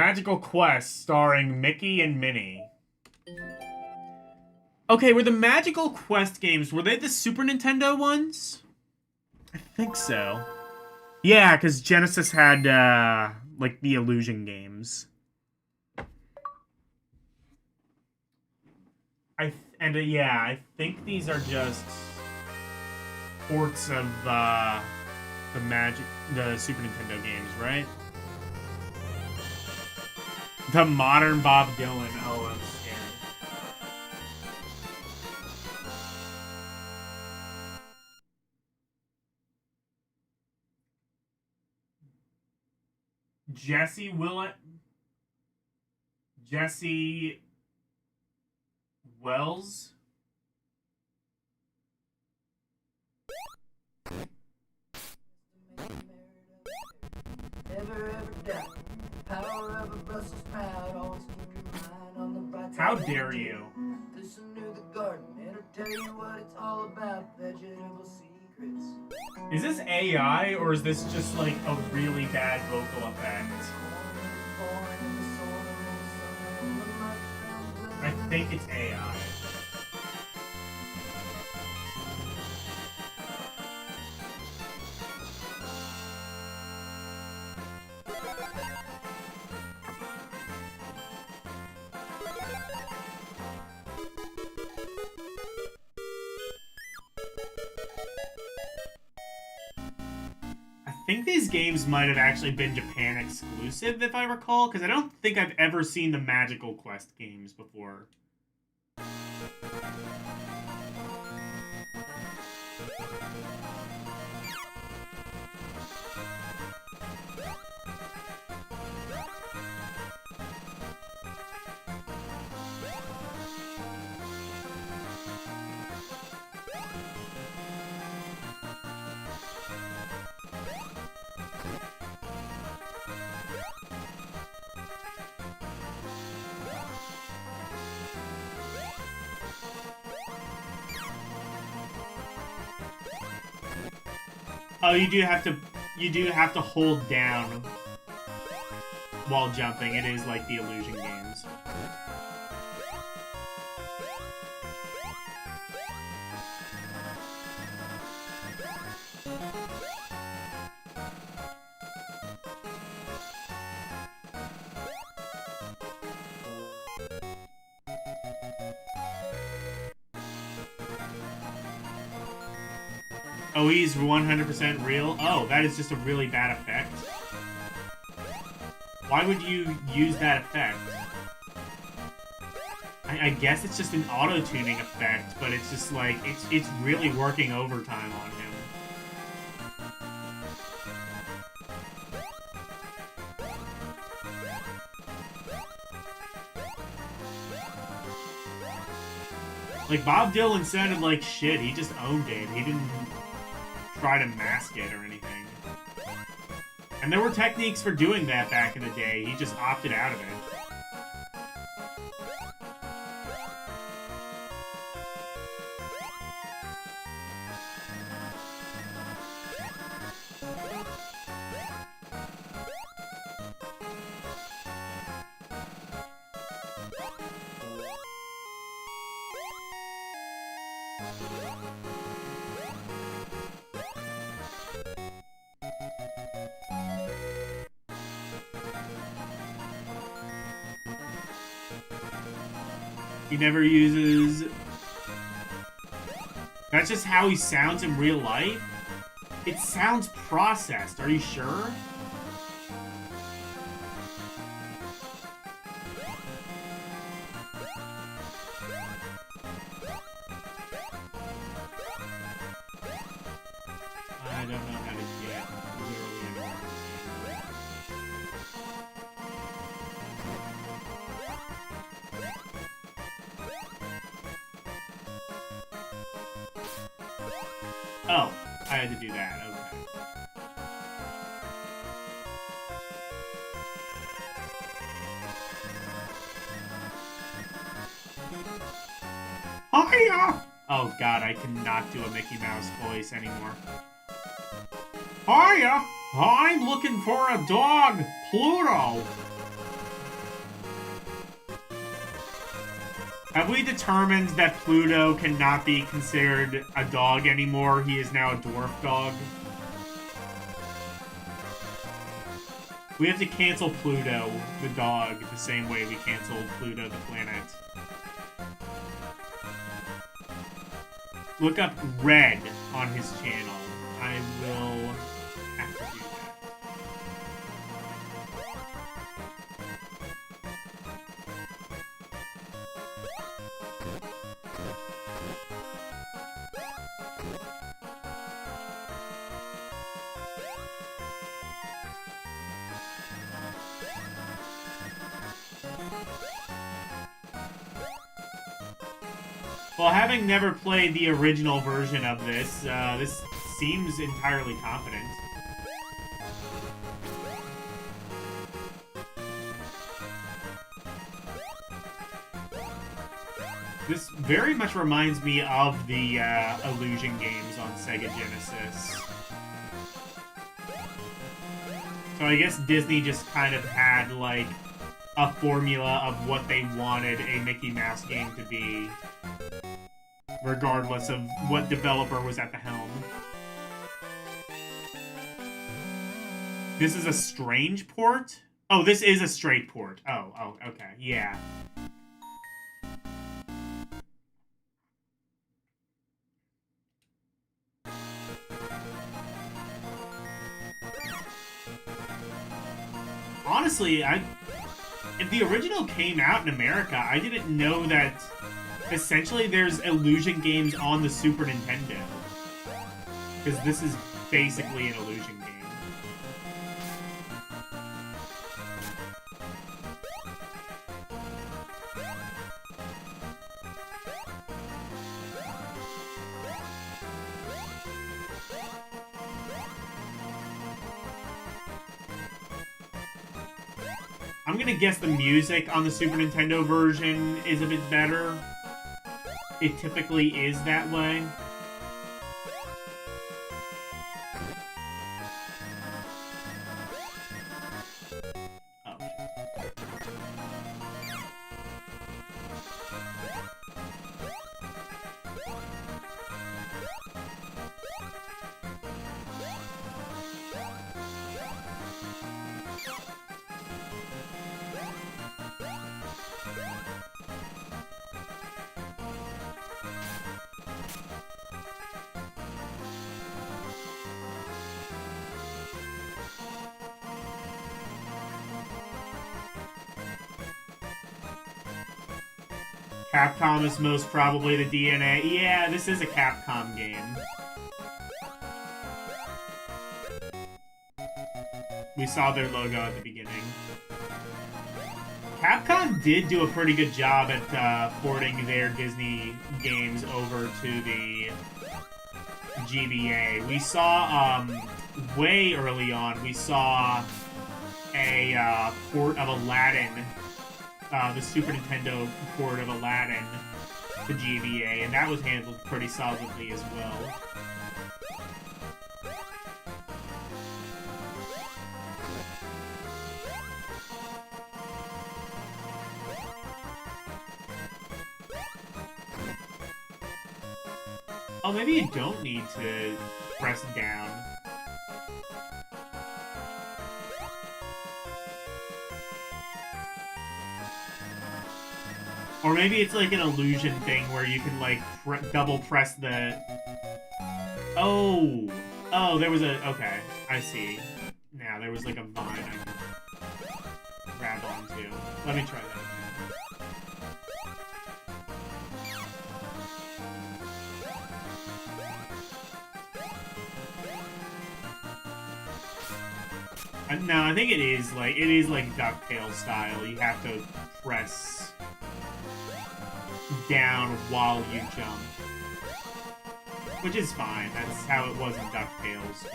Magical Quest starring Mickey and Minnie. Okay, were the Magical Quest games, were they the Super Nintendo ones? I think so. Yeah, because Genesis had, like, the Illusion games. Yeah, I think these are just ports of, the Super Nintendo games, right? The modern Bob Dylan. Oh, I'm scared. Jesse Wells? Never ever doubt. Power of a Brussels sprout. Always keep your mind on the bright side. How dare you? Listen to the garden. It'll tell you what it's all about. Vegetable secrets. Is this AI or is this just like a really bad vocal effect? I think it's AI. I think these games might have actually been Japan exclusive, if I recall, because I don't think I've ever seen the Magical Quest games before. Oh, you do have to hold down while jumping. It is like the Illusion games. Oh, he's 100% real? Oh, that is just a really bad effect. Why would you use that effect? I guess it's just an auto-tuning effect, but it's just like, it's really working overtime on him. Like, Bob Dylan sounded like shit. He just owned it. He didn't try to mask it or anything. And there were techniques for doing that back in the day. He just opted out of it. He never uses... That's just how he sounds in real life? It sounds processed. Are you sure? I don't know how to get literally anywhere. Oh, I had to do that. Okay. Hiya! Oh god, I cannot do a Mickey Mouse voice anymore. Hiya! I'm looking for a dog, Pluto. Have we determined that Pluto cannot be considered a dog anymore? He is now a dwarf dog. We have to cancel Pluto, the dog, the same way we canceled Pluto, the planet. Look up Red on his channel. I will have to do that. Well, having never played the original version of this, this seems entirely competent. This very much reminds me of the Illusion games on Sega Genesis. So I guess Disney just kind of had, like, a formula of what they wanted a Mickey Mouse game to be, regardless of what developer was at the helm. This is a strange port? Oh, this is a straight port. Oh, okay, yeah. Honestly, if the original came out in America, I didn't know that essentially there's Illusion games on the Super Nintendo. Because this is basically an Illusion game. I'm gonna guess the music on the Super Nintendo version is a bit better. It typically is that way. Capcom is most probably the DNA. Yeah, this is a Capcom game. We saw their logo at the beginning. Capcom did do a pretty good job at porting their Disney games over to the GBA. We saw, way early on, we saw a port of Aladdin, the Super Nintendo port of Aladdin to GBA, and that was handled pretty solidly as well. Oh, maybe you don't need to press down. Or maybe it's like an illusion thing where you can, like, double press the... Oh! Oh, there was a... Okay, I see. Now, there was like a vine I can grab onto. Let me try that again. No, I think it is like DuckTales style. You have to press down while you jump, which is fine. That's how it was in DuckTales.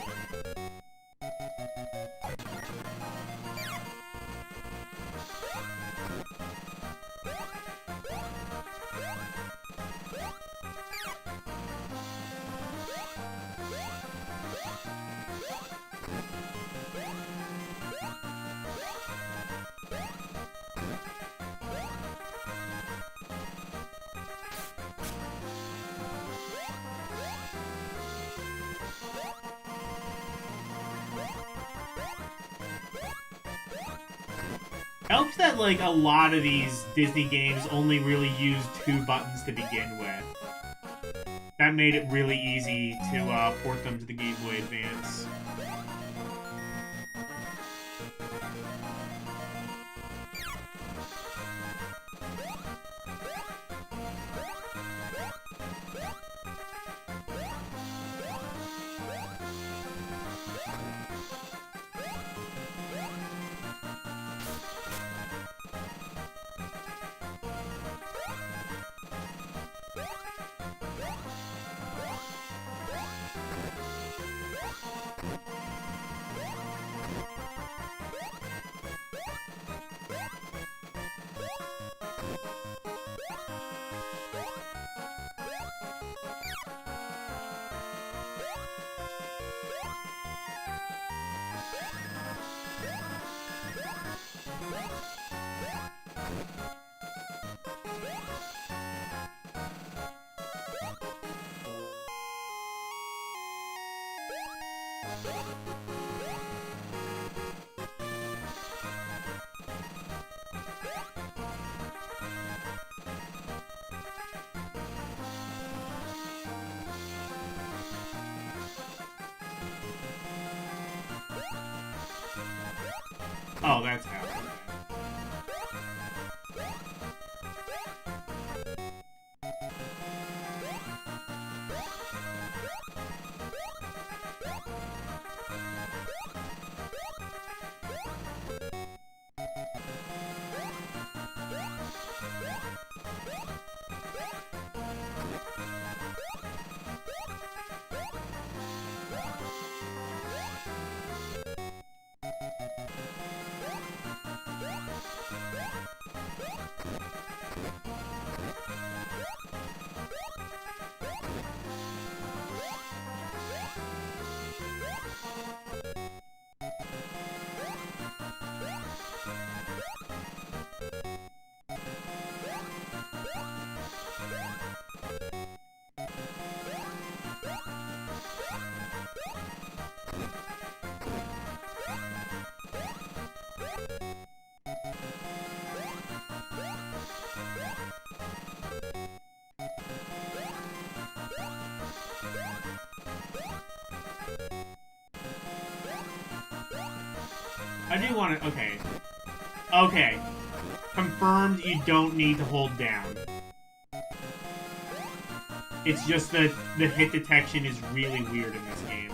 Helps that, like, a lot of these Disney games only really use 2 buttons to begin with. That made it really easy to port them to the Game Boy Advance. Oh, that's how. I do want to... Okay. Okay. Confirmed you don't need to hold down. It's just that the hit detection is really weird in this game.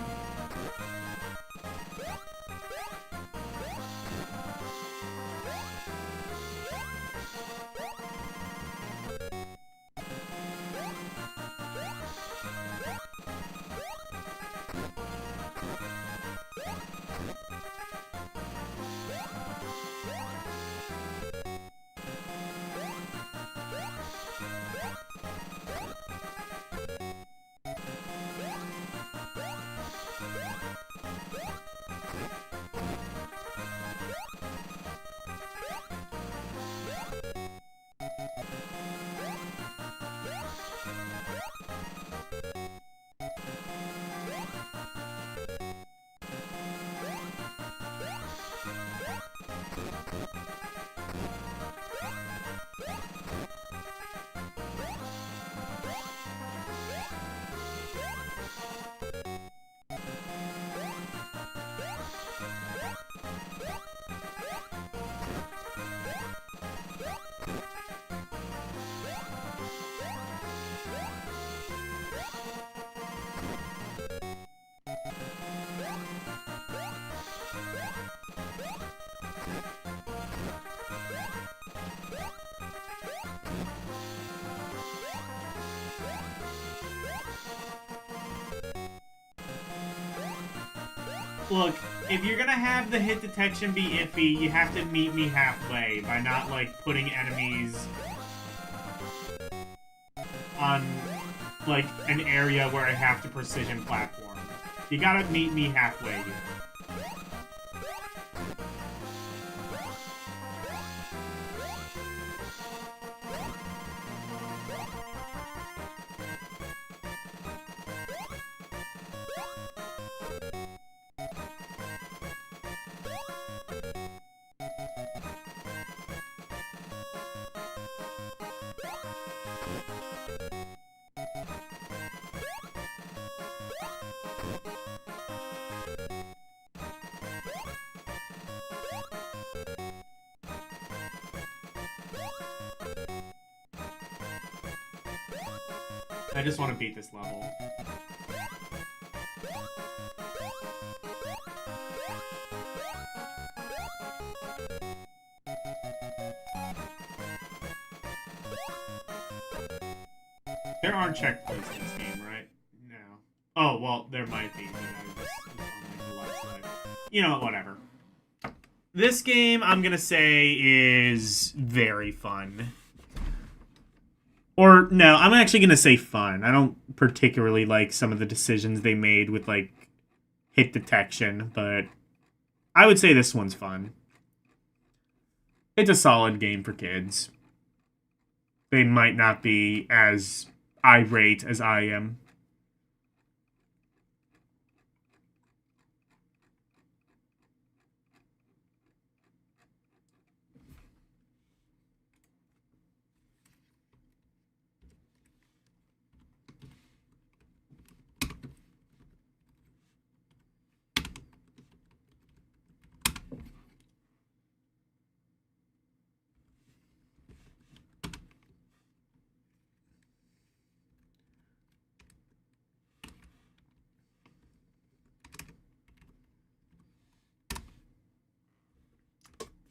Look, if you're gonna have the hit detection be iffy, you have to meet me halfway by not, like, putting enemies on, like, an area where I have to precision platform. You gotta meet me halfway here. I just want to beat this level. There aren't checkpoints in this game, right? No. Oh, well, there might be, but I was on like the last life. You know, whatever. This game, I'm gonna say, is very fun. Or, no, I'm actually gonna say fun. I don't particularly like some of the decisions they made with, like, hit detection, but I would say this one's fun. It's a solid game for kids. They might not be as irate as I am.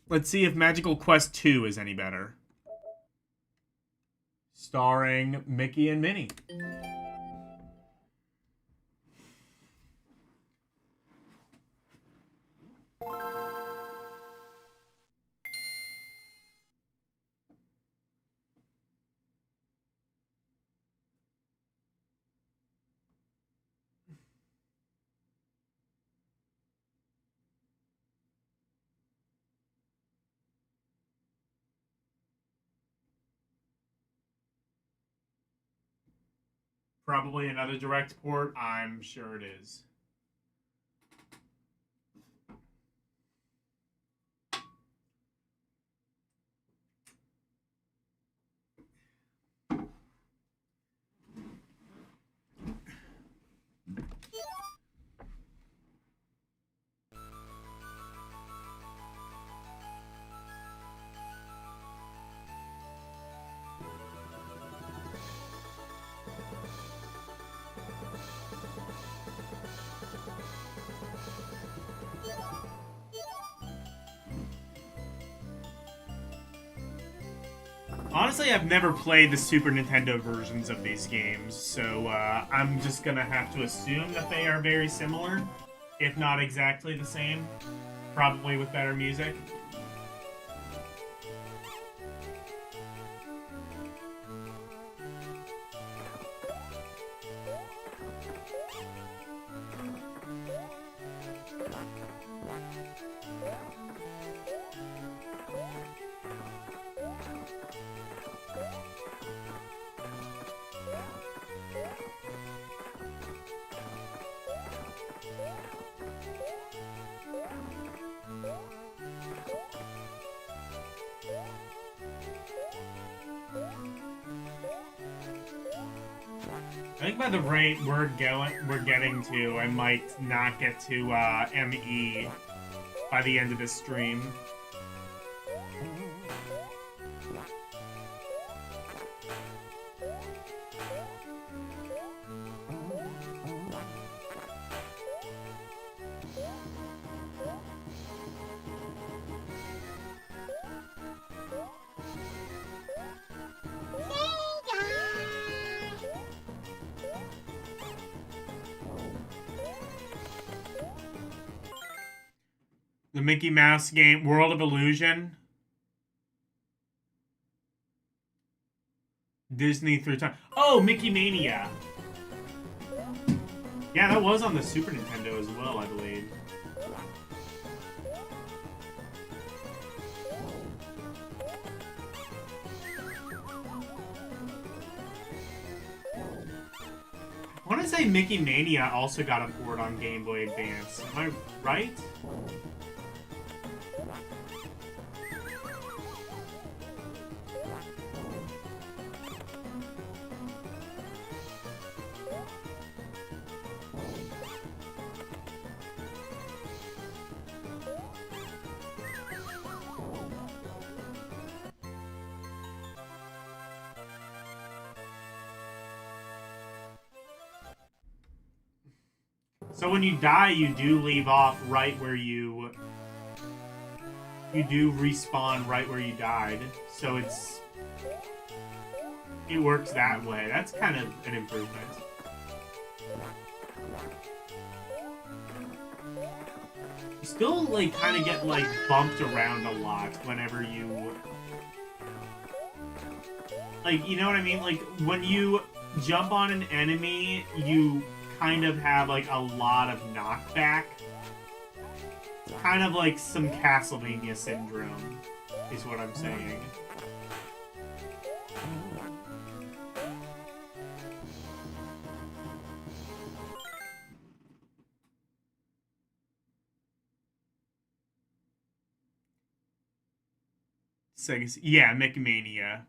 Let's see if Magical Quest 2 is any better. Starring Mickey and Minnie. Probably another direct port. I'm sure it is. Honestly, I've never played the Super Nintendo versions of these games, so I'm just gonna have to assume that they are very similar, if not exactly the same. Probably with better music. I think by the rate we're getting to, I might not get to ME by the end of this stream. The Mickey Mouse game, World of Illusion. Disney through time. Oh, Mickey Mania. Yeah, that was on the Super Nintendo as well, I believe. I want to say Mickey Mania also got a port on Game Boy Advance. Am I right? So when you die, you do leave off right where you do respawn right where you died. So it works that way. That's kind of an improvement. You still, like, kind of get, like, bumped around a lot whenever you... Like, you know what I mean? Like, when you jump on an enemy, you kind of have, like, a lot of knockback. It's kind of like some Castlevania syndrome, is what I'm saying. Sega, yeah, Mechmania.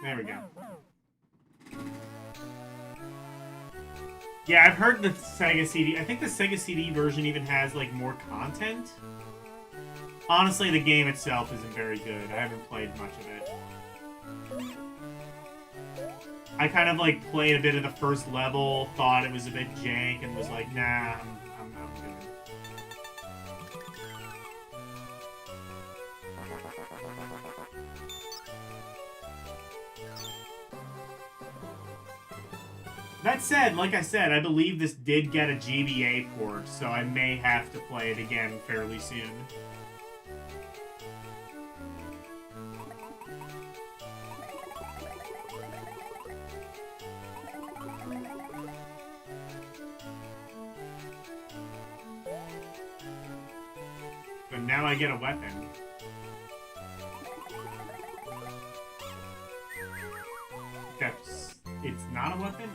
There we go. Yeah, I've heard the Sega CD. I think the Sega CD version even has, like, more content. Honestly, the game itself isn't very good. I haven't played much of it. I kind of, like, played a bit of the first level, thought it was a bit jank, and was like, nah, I'm good. That said, like I said, I believe this did get a GBA port, so I may have to play it again fairly soon. But now I get a weapon. It's not a weapon?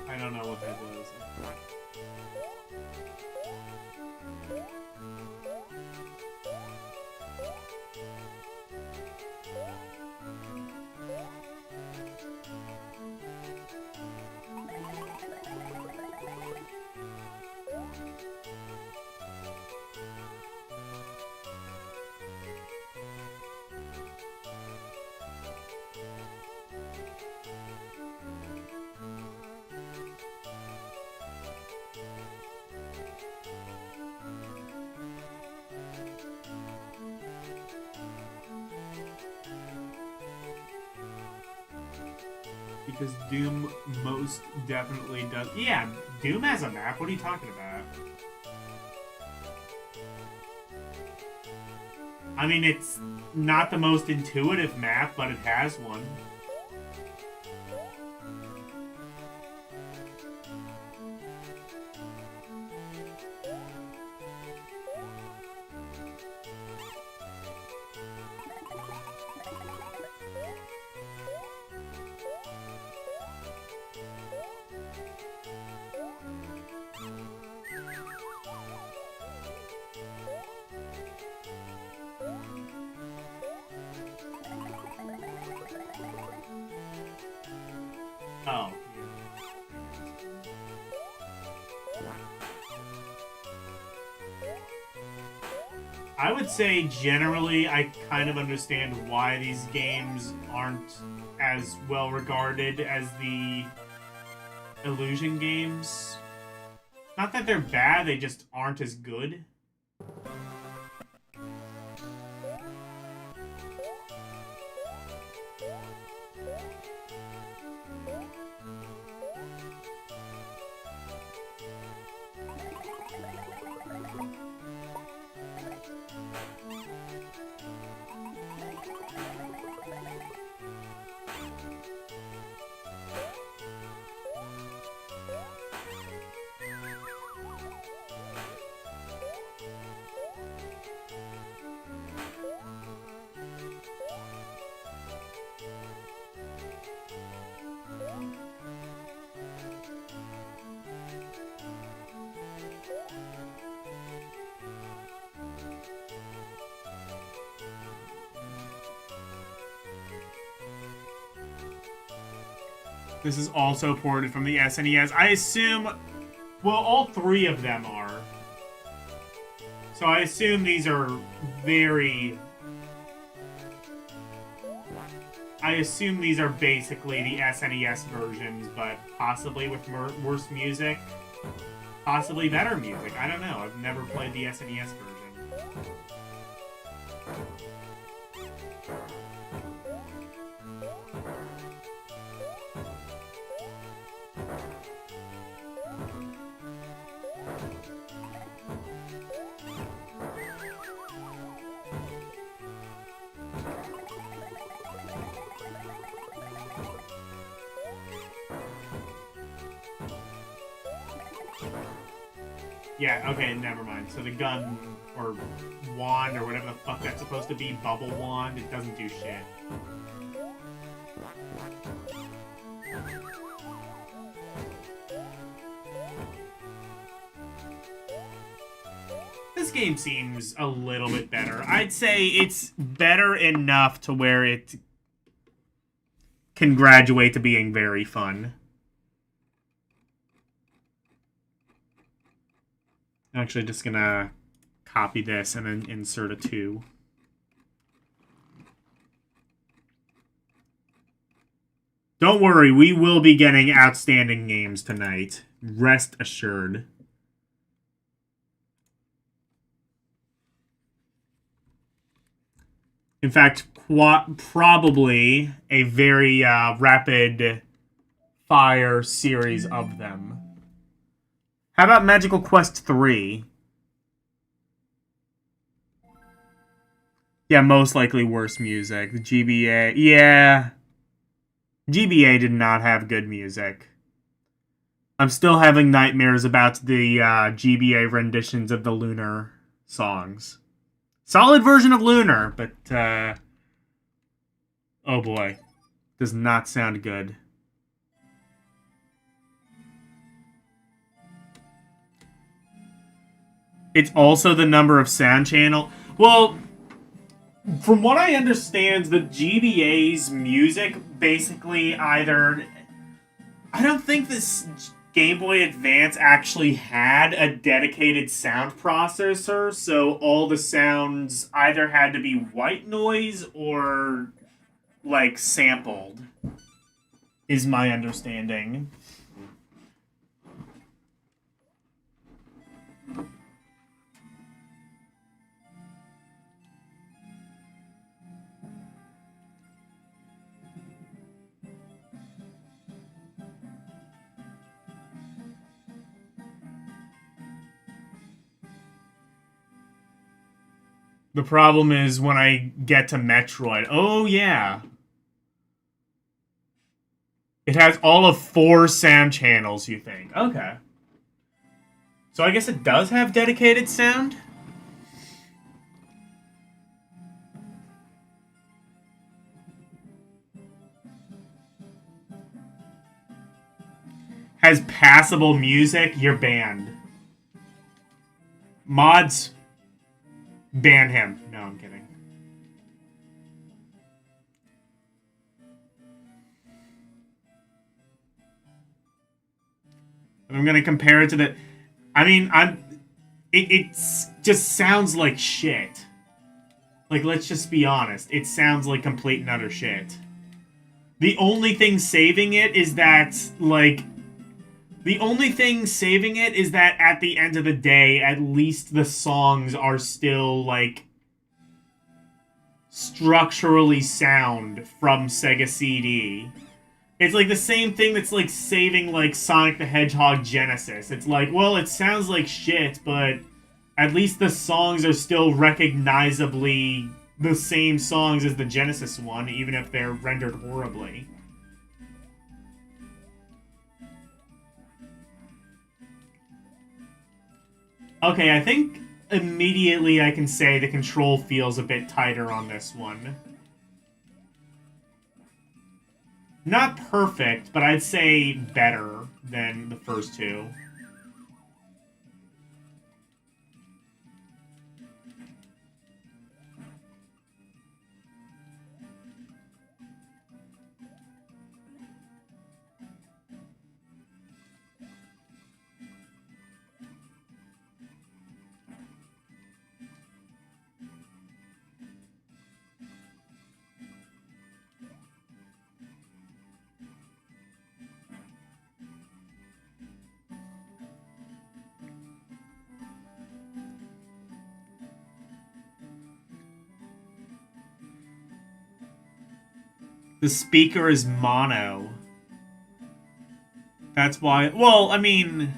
I don't know what that was. Because Doom most definitely does. Yeah, Doom has a map. What are you talking about? I mean, it's not the most intuitive map, but it has one. Oh. I would say generally I kind of understand why these games aren't as well regarded as the Illusion games. Not that they're bad, they just aren't as good. This is also ported from the SNES. I assume... Well, all three of them are. So I assume these are very... I assume these are basically the SNES versions, but possibly with worse music. Possibly better music. I don't know. I've never played the SNES version. Yeah, okay, never mind. So the gun, or wand, or whatever the fuck that's supposed to be, bubble wand, it doesn't do shit. This game seems a little bit better. I'd say it's better enough to where it can graduate to being very fun. I'm actually just gonna copy this and then insert a 2. Don't worry, we will be getting outstanding games tonight. Rest assured. In fact, probably a very rapid fire series of them. How about Magical Quest 3? Yeah, most likely worse music. The GBA, yeah. GBA did not have good music. I'm still having nightmares about the GBA renditions of the Lunar songs. Solid version of Lunar, but, oh boy. Does not sound good. It's also the number of sound channel. Well, from what I understand, the GBA's music basically either... I don't think this Game Boy Advance actually had a dedicated sound processor, so all the sounds either had to be white noise or, like, sampled, is my understanding. The problem is when I get to Metroid. Oh, yeah. It has all of 4 sound channels, you think. Okay. So I guess it does have dedicated sound? Has passable music? You're banned. Mods... ban him. No, I'm kidding. I'm gonna compare it to the... I mean, it just sounds like shit. Like, let's just be honest. It sounds like complete and utter shit. The only thing saving it is that, like... The only thing saving it is that at the end of the day, at least the songs are still, like... structurally sound from Sega CD. It's like the same thing that's like saving like Sonic the Hedgehog Genesis. It's like, well, it sounds like shit, but at least the songs are still recognizably the same songs as the Genesis one, even if they're rendered horribly. Okay, I think immediately I can say the control feels a bit tighter on this one. Not perfect, but I'd say better than the first two. The speaker is mono. That's why... Well, I mean...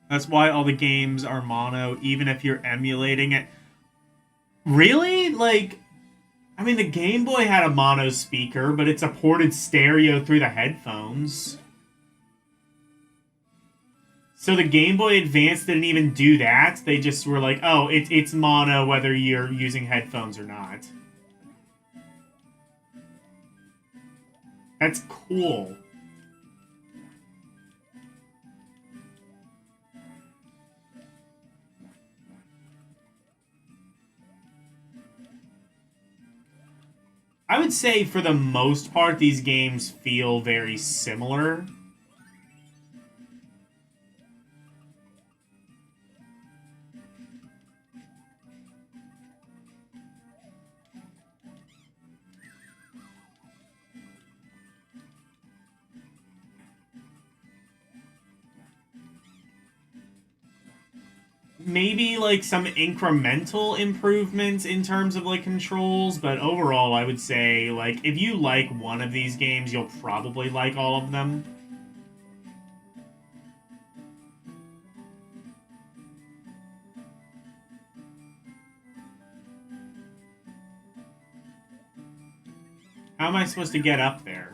That's why all the games are mono, even if you're emulating it. Really? Like... I mean, the Game Boy had a mono speaker, but it supported stereo through the headphones. So the Game Boy Advance didn't even do that. They just were like, oh, it's mono whether you're using headphones or not. That's cool. I would say for the most part, these games feel very similar. Maybe, like, some incremental improvements in terms of, like, controls, but overall, I would say, like, if you like one of these games, you'll probably like all of them. How am I supposed to get up there?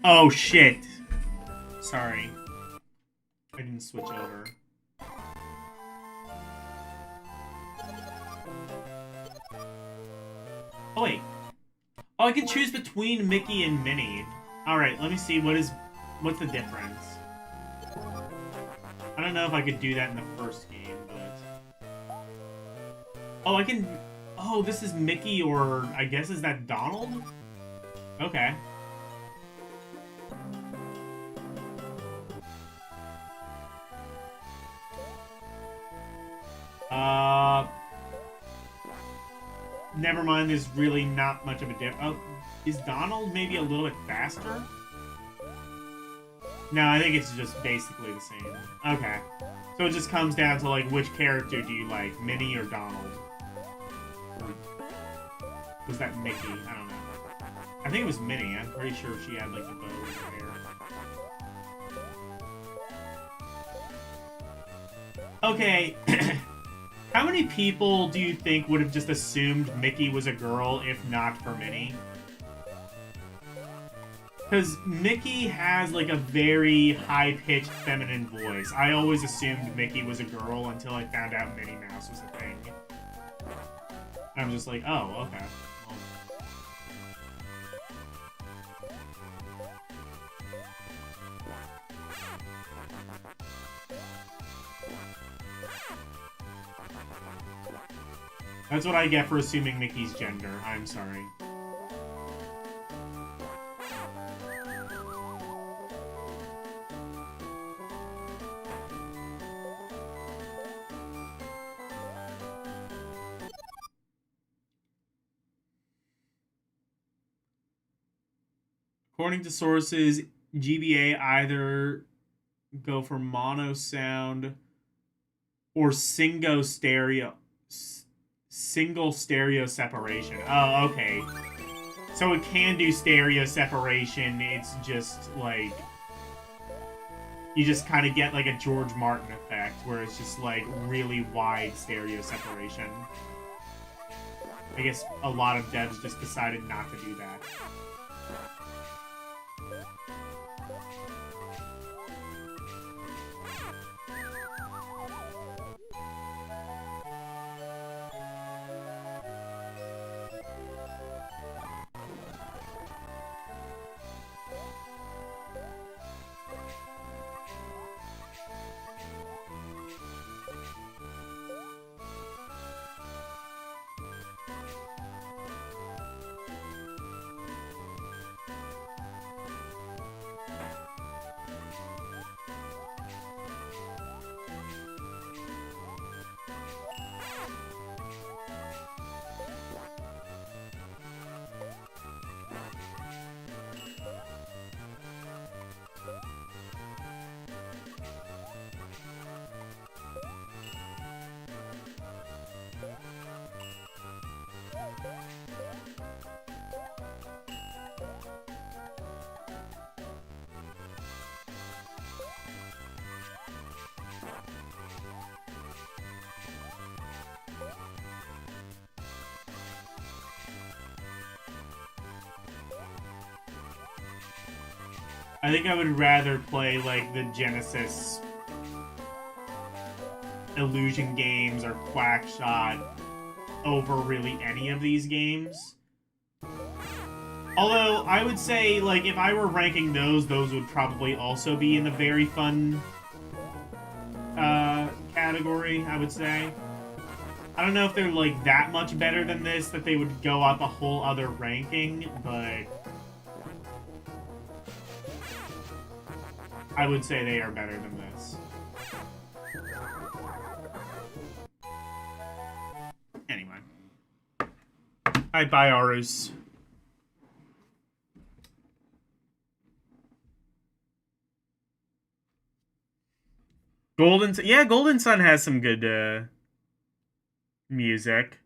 Oh, shit. Sorry. I didn't switch over. Oh, wait. Oh, I can choose between Mickey and Minnie. Alright, let me see. What's the difference? I don't know if I could do that in the first game, but... Oh, I can... Oh, this is Mickey or... I guess, is that Donald? Okay. Never mind, there's really not much of a difference. Oh, is Donald maybe a little bit faster? No, I think it's just basically the same. Okay. So it just comes down to, like, which character do you like, Minnie or Donald? Or was that Mickey? I don't know. I think it was Minnie. I'm pretty sure she had, like, the bow in her hair. Okay, how many people do you think would have just assumed Mickey was a girl if not for Minnie? Because Mickey has, like, a very high-pitched feminine voice. I always assumed Mickey was a girl until I found out Minnie Mouse was a thing. And I'm just like, oh, okay. Well. That's what I get for assuming Mickey's gender. I'm sorry. According to sources, GBA either go for mono sound or single stereo separation. Oh, okay. So it can do stereo separation. It's just like you just kind of get like a George Martin effect where it's just like really wide stereo separation. I guess a lot of devs just decided not to do that. I think I would rather play, like, the Genesis Illusion games or Quackshot over really any of these games. Although, I would say, like, if I were ranking those would probably also be in the very fun category, I would say. I don't know if they're, like, that much better than this that they would go up a whole other ranking, but I would say they are better than this. Anyway. Hi, bye, Arus. Golden Sun has some good music.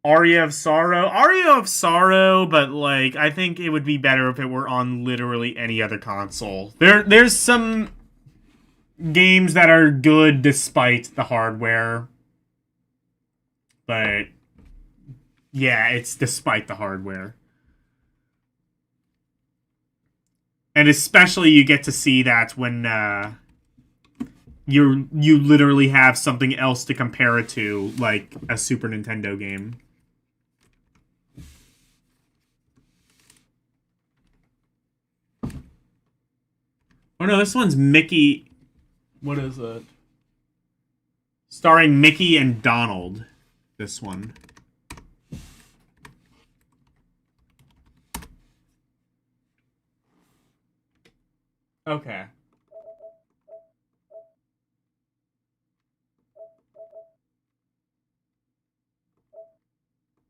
Aria of Sorrow, but like I think it would be better if it were on literally any other console. There's some games that are good despite the hardware. But yeah, it's despite the hardware. And especially you get to see that when you literally have something else to compare it to, like a Super Nintendo game. Oh no, this one's Mickey. What is it? Starring Mickey and Donald. This one. Okay.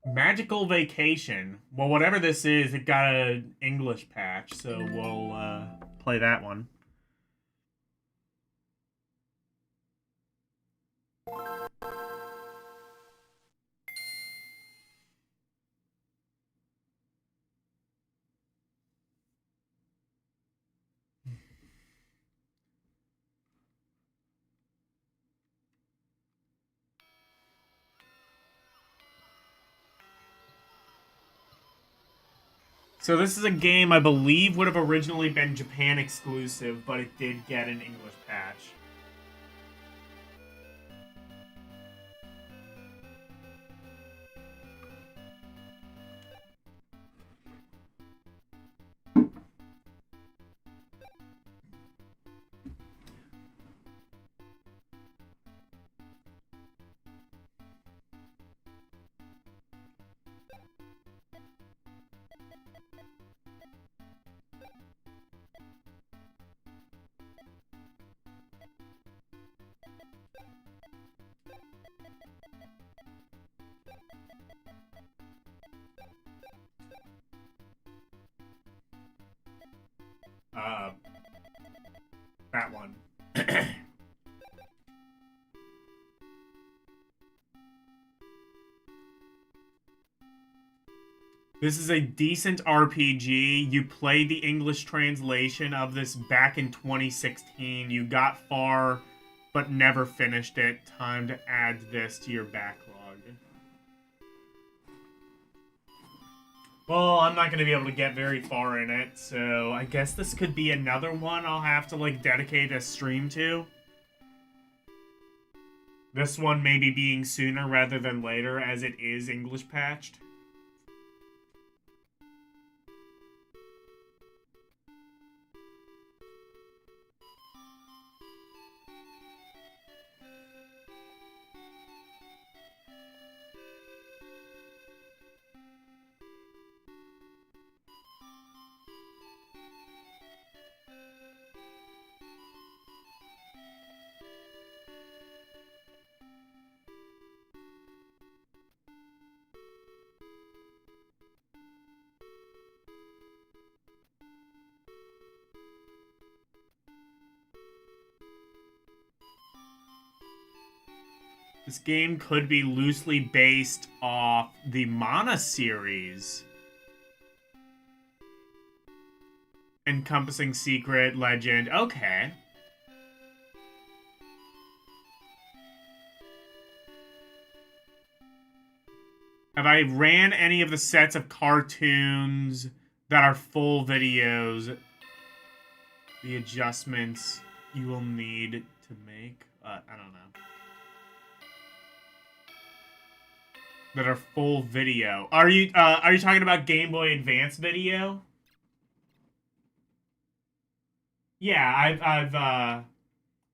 Magical Vacation. Well, whatever this is, it got an English patch, so we'll play that one. So this is a game I believe would have originally been Japan exclusive, but it did get an English patch. That one. This is a decent RPG. You played the English translation of this back in 2016. You got far, but never finished it. Time to add this to your backlog. Well, I'm not going to be able to get very far in it, so I guess this could be another one I'll have to, like, dedicate a stream to. This one maybe being sooner rather than later, as it is English patched. This game could be loosely based off the Mana series. Encompassing Secret, Legend. Okay. Have I ran any of the sets of cartoons that are full videos? The adjustments you will need to make? I don't know. That are full video. Are you talking about Game Boy Advance video? Yeah,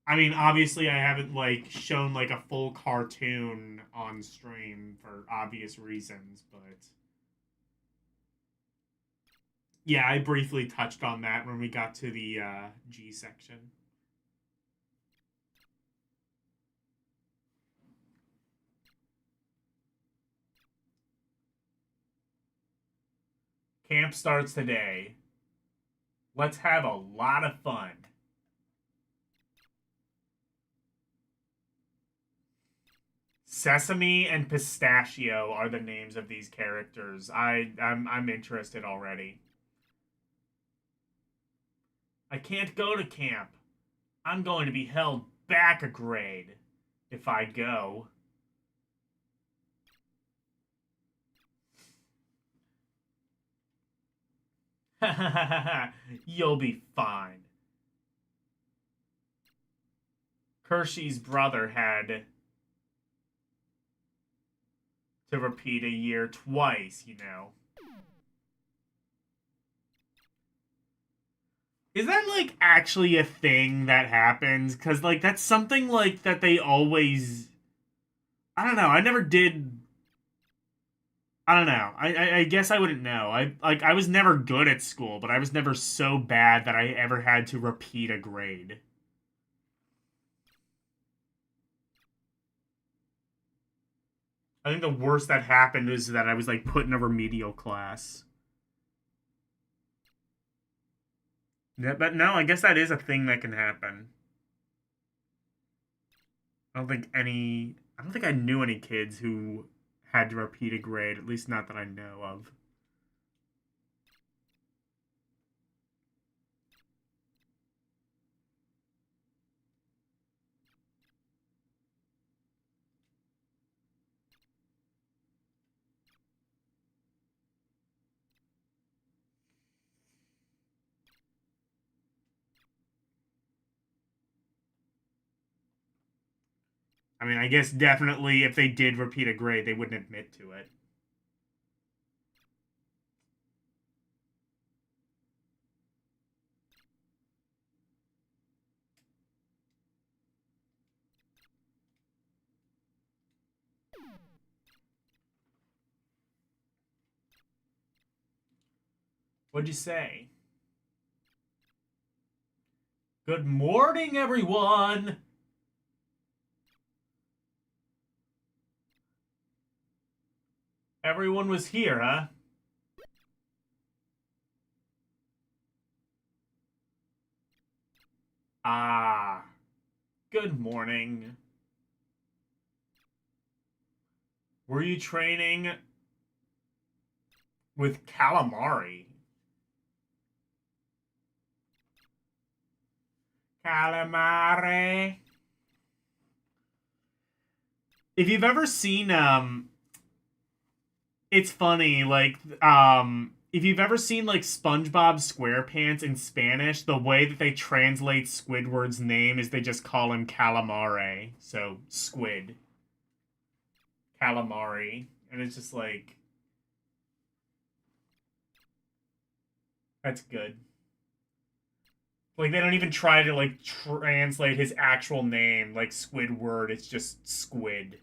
I mean, obviously I haven't, like, shown, like, a full cartoon on stream for obvious reasons, but... Yeah, I briefly touched on that when we got to the, G section. Camp starts today. Let's have a lot of fun. Sesame and Pistachio are the names of these characters. I'm interested already. I can't go to camp. I'm going to be held back a grade if I go. You'll be fine. Kershey's brother had to repeat a year twice, you know. Is that, like, actually a thing that happens? Because, like, that's something, like, that they always... I don't know. I never did... I don't know. I guess I wouldn't know. I was never good at school, but I was never so bad that I ever had to repeat a grade. I think the worst that happened is that I was, like, put in a remedial class. Yeah, but no, I guess that is a thing that can happen. I don't think I knew any kids who had to repeat a grade, at least not that I know of. I mean, I guess definitely if they did repeat a grade, they wouldn't admit to it. What'd you say? Good morning, everyone! Everyone was here, huh? Ah, good morning. Were you training with calamari? Calamari. If you've ever seen it's funny, like if you've ever seen like SpongeBob SquarePants in Spanish, the way that they translate Squidward's name is they just call him calamare. So squid. Calamari. And it's just like that's good. Like they don't even try to like translate his actual name like Squidward, it's just squid.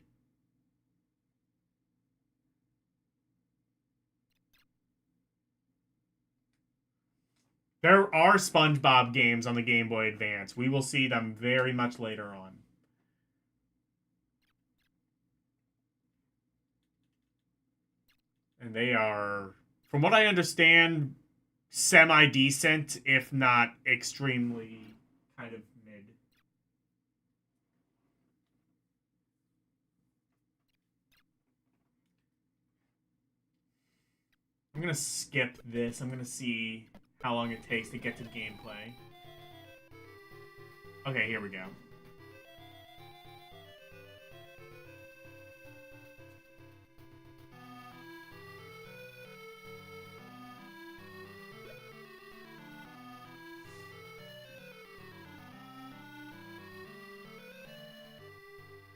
There are SpongeBob games on the Game Boy Advance. We will see them very much later on. And they are, from what I understand, semi-decent, if not extremely kind of mid. I'm gonna skip this. I'm gonna see how long it takes to get to the gameplay. Okay, here we go.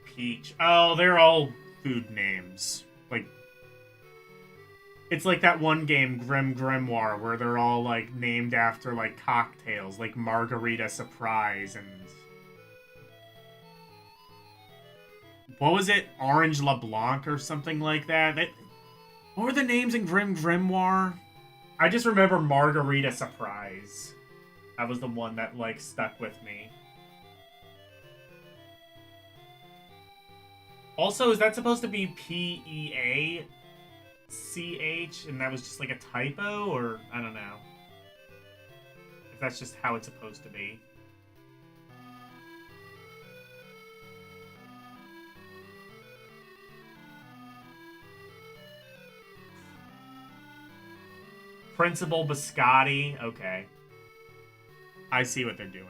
Peach. Oh, they're all food names. Like, it's like that one game, Grim Grimoire, where they're all, like, named after, like, cocktails, like Margarita Surprise and... What was it? Orange LeBlanc or something like that? What were the names in Grim Grimoire? I just remember Margarita Surprise. That was the one that, like, stuck with me. Also, is that supposed to be Peach? And that was just like a typo? Or, I don't know. If that's just how it's supposed to be. Principal Biscotti. Okay. I see what they're doing.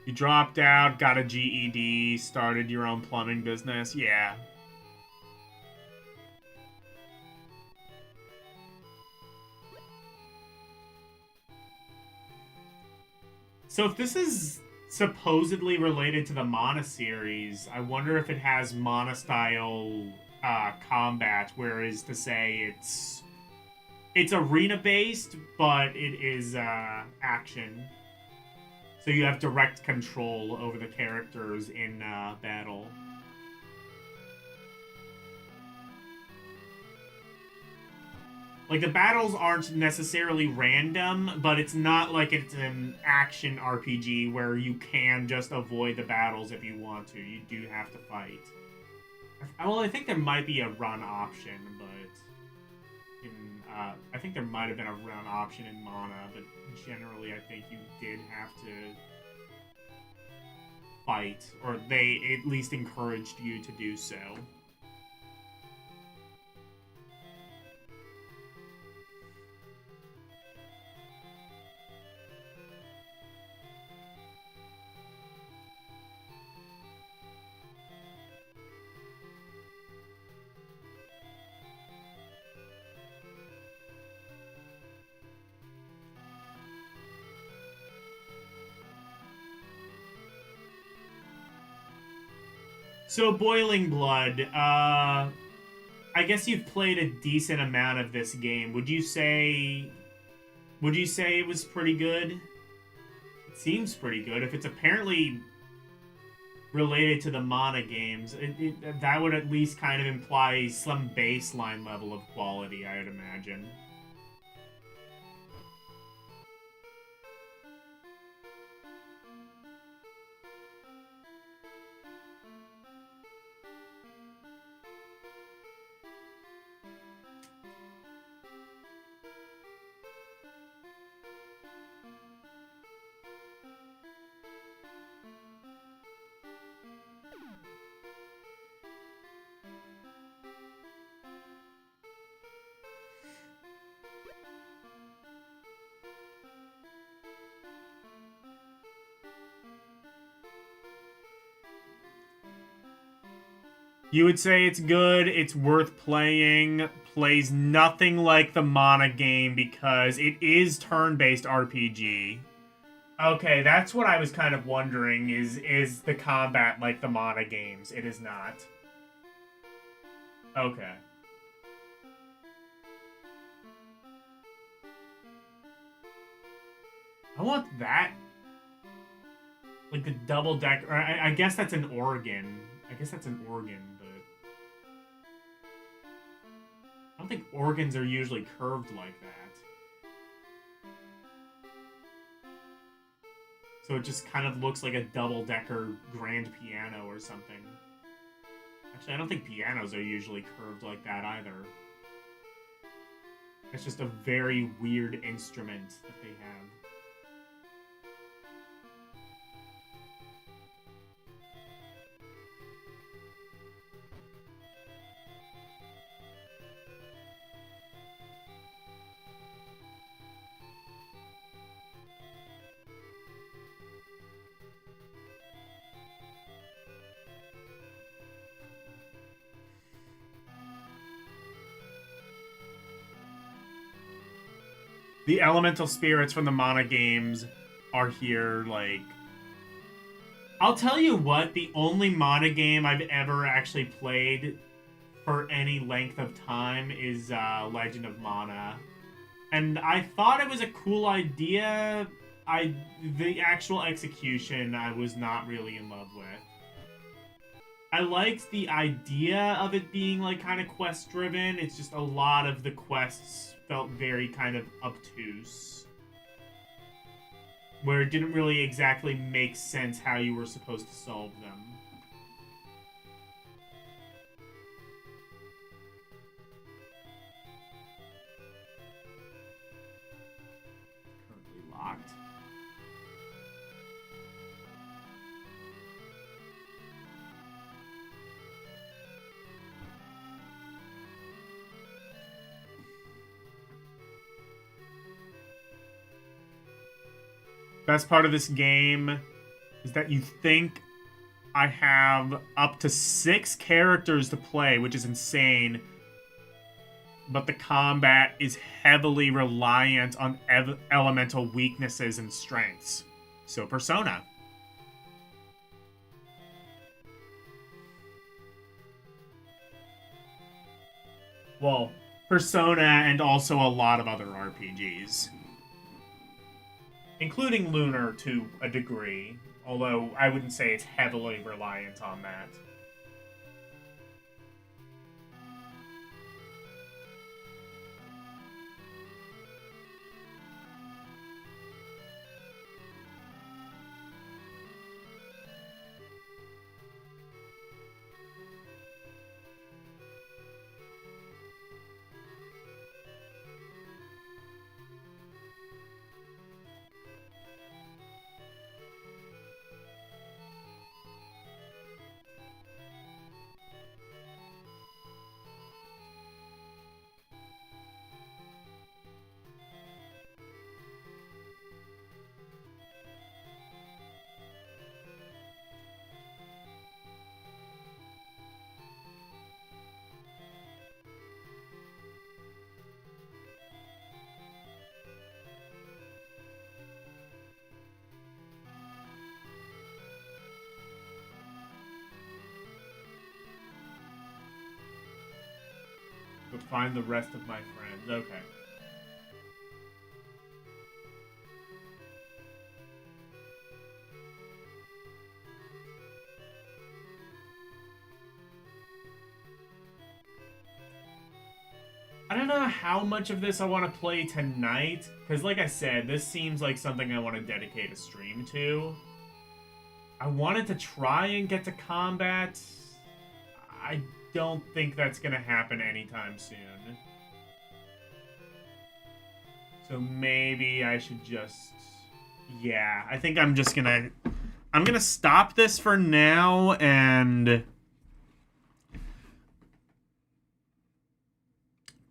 You dropped out, got a GED, started your own plumbing business. Yeah. So if this is supposedly related to the Mana series, I wonder if it has Mana style combat, whereas to say it's arena based, but it is action. So you have direct control over the characters in battle. Like, the battles aren't necessarily random, but it's not like it's an action RPG where you can just avoid the battles if you want to. You do have to fight. Well, I think there might be a run option, but... I think there might have been a run option in Mana, but generally I think you did have to fight, or they at least encouraged you to do so. So Boiling Blood, I guess you've played a decent amount of this game. Would you say it was pretty good? It seems pretty good. If it's apparently related to the Mana games, that would at least kind of imply some baseline level of quality, I would imagine. You would say it's good, it's worth playing, plays nothing like the Mana game because it is turn-based RPG. Okay, that's what I was kind of wondering, is the combat like the Mana games? It is not. Okay. I want that. Like the double deck, or I guess that's an organ. I guess that's an organ, but I don't think organs are usually curved like that. So it just kind of looks like a double-decker grand piano or something. Actually, I don't think pianos are usually curved like that either. It's just a very weird instrument that they have. The elemental spirits from the Mana games are here, like... I'll tell you what, the only Mana game I've ever actually played for any length of time is Legend of Mana. And I thought it was a cool idea. The actual execution I was not really in love with. I liked the idea of it being like kind of quest driven. It's just a lot of the quests felt very kind of obtuse. Where it didn't really exactly make sense how you were supposed to solve them. Currently locked. Best part of this game is that you think I have up to 6 characters to play, which is insane. But the combat is heavily reliant on elemental weaknesses and strengths. So Persona. Well, Persona and also a lot of other RPGs. Including Lunar to a degree, although I wouldn't say it's heavily reliant on that. but find the rest of my friends. Okay. I don't know how much of this I want to play tonight, because like I said, this seems like something I want to dedicate a stream to. I wanted to try and get to combat. I don't think that's going to happen anytime soon. So maybe I should just... Yeah, I think I'm just gonna... I'm gonna stop this for now, and...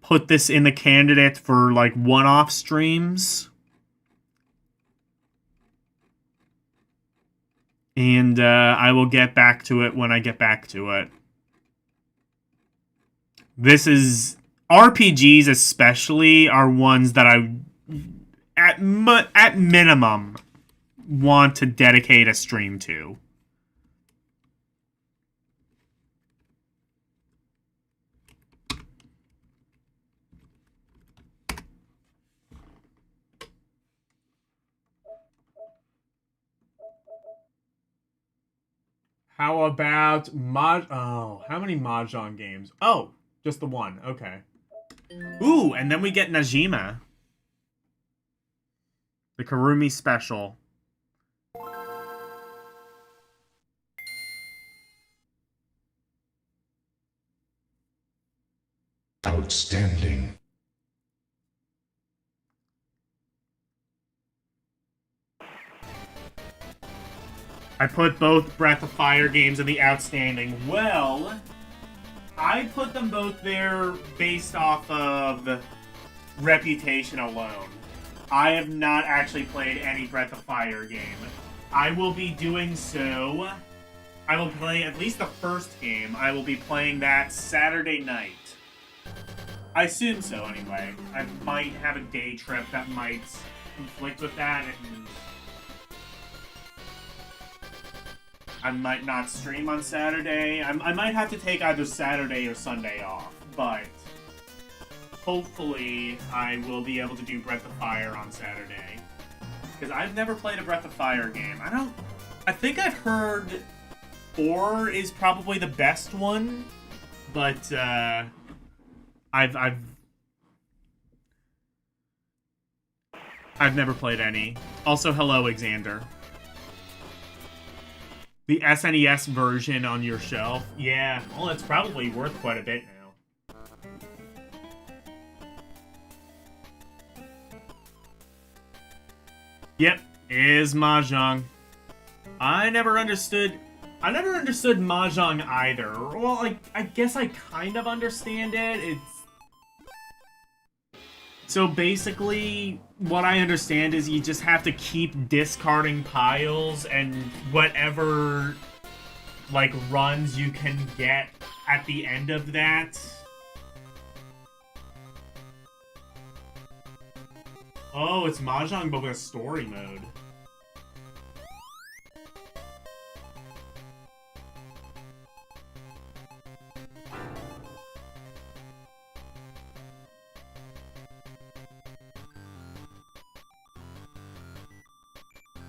put this in the candidate for, like, one-off streams. And I will get back to it when I get back to it. This is... RPGs especially are ones that I, at minimum, want to dedicate a stream to. How about how many Mahjong games? Oh, just the one. Okay. Ooh, and then we get Najima. The Karumi special. Outstanding. I put both Breath of Fire games in the outstanding. Well, I put them both there based off of reputation alone. I have not actually played any Breath of Fire game. I will be doing so. I will play at least the first game. I will be playing that Saturday night. I assume so, anyway. I might have a day trip that might conflict with that, and I might not stream on Saturday. I might have to take either Saturday or Sunday off, but hopefully I will be able to do Breath of Fire on Saturday. Because I've never played a Breath of Fire game. I think I've heard 4 is probably the best one, but I've never played any. Also, hello, Xander. The SNES version on your shelf? Yeah, well, it's probably worth quite a bit now. Yep, is Mahjong. I never understood Mahjong either. Well, I guess I kind of understand it. So basically, what I understand is you just have to keep discarding piles, and whatever, like, runs you can get at the end of that. Oh, it's Mahjong, but with a story mode.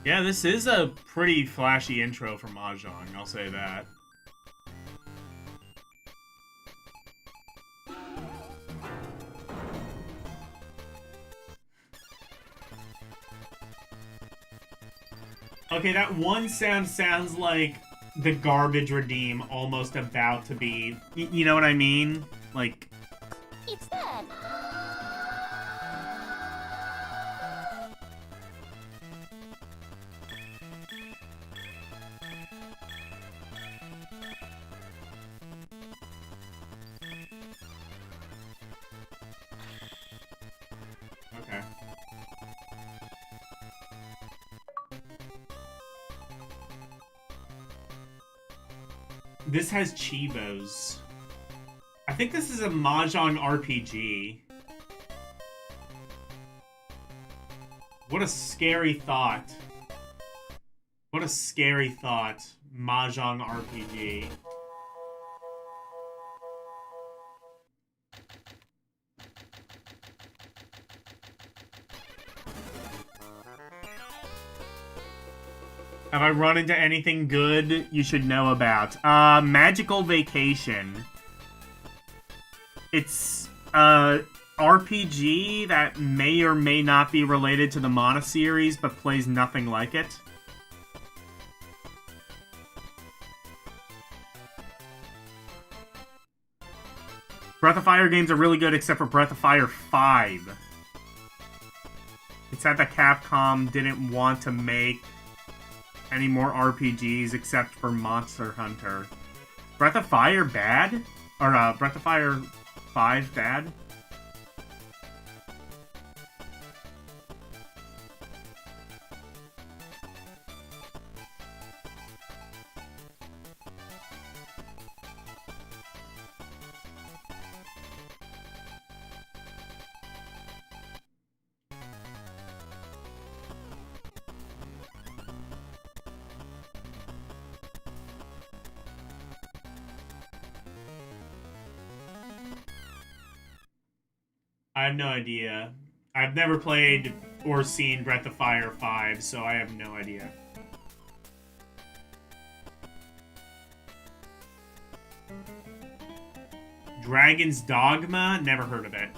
Yeah, this is a pretty flashy intro for Mahjong, I'll say that. Okay, that one sound sounds like the garbage redeem almost about to be... you know what I mean? Like... It's dead. Okay. This has Chivos. I think this is a Mahjong RPG. What a scary thought. What a scary thought. Mahjong RPG. Have I run into anything good you should know about? Magical Vacation. It's a RPG that may or may not be related to the Mana series, but plays nothing like it. Breath of Fire games are really good except for Breath of Fire 5. It's sad that Capcom didn't want to make any more RPGs except for Monster Hunter. Breath of Fire bad? Or, Breath of Fire 5 bad? I have no idea. I've never played or seen Breath of Fire 5, so I have no idea. Dragon's Dogma? Never heard of it.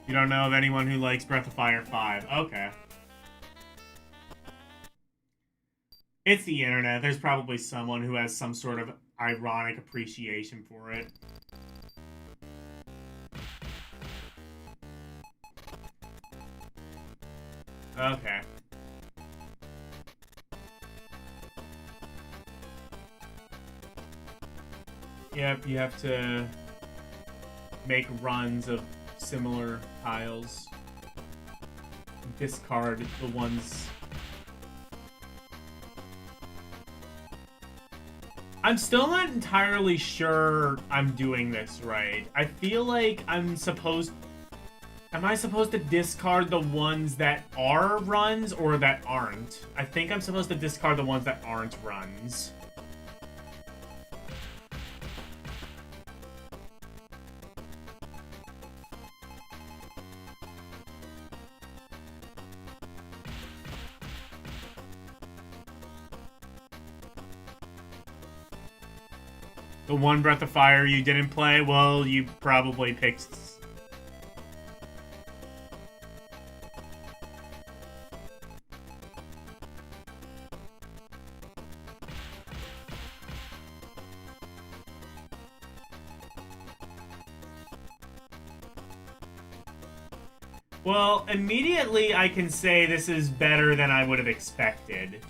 You don't know of anyone who likes Breath of Fire 5. Okay. It's the internet. There's probably someone who has some sort of ironic appreciation for it. Okay. Yep, you have to make runs of similar tiles. Discard the ones... I'm still not entirely sure I'm doing this right. I feel like I'm supposed... Am I supposed to discard the ones that are runs or that aren't? I think I'm supposed to discard the ones that aren't runs. The one Breath of Fire you didn't play? Well, you probably picked... Well, immediately I can say this is better than I would have expected.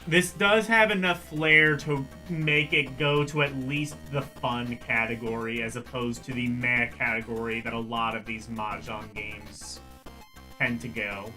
This does have enough flair to make it go to at least the fun category as opposed to the meh category that a lot of these Mahjong games tend to go.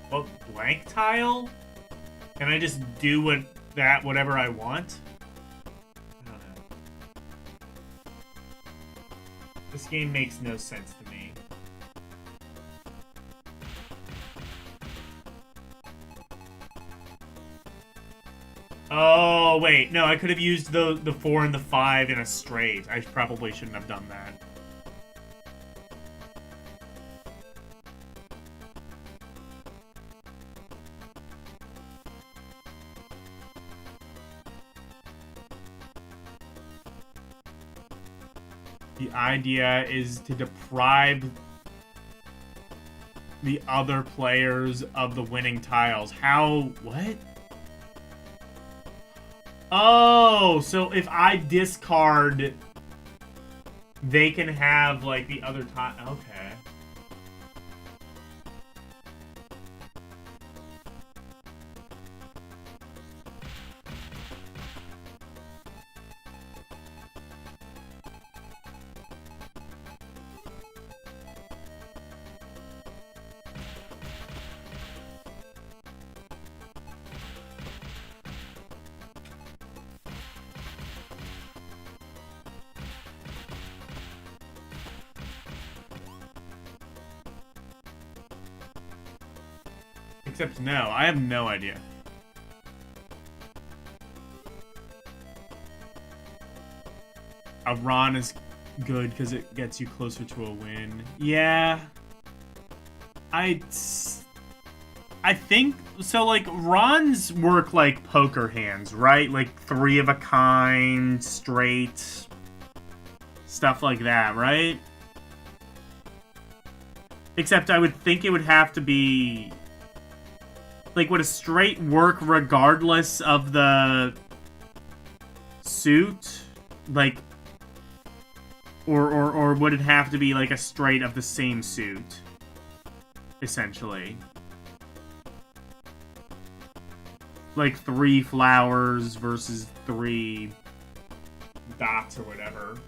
Well, blank tile? Can I just do whatever I want? I don't know. This game makes no sense to me. Oh, wait. No, I could have used the 4 and the 5 in a straight. I probably shouldn't have done that. The idea is to deprive... the other players of the winning tiles. How... what? Oh, so if I discard, they can have, like, the other tile. Okay. Except no, I have no idea. A Ron is good because it gets you closer to a win. Yeah. I think so. Like, Rons work like poker hands, right? Like 3 of a kind, straight, stuff like that, right? Except I would think it would have to be... like, would a straight work regardless of the suit? Like, or would it have to be like a straight of the same suit? Essentially. Like 3 flowers versus 3 dots or whatever.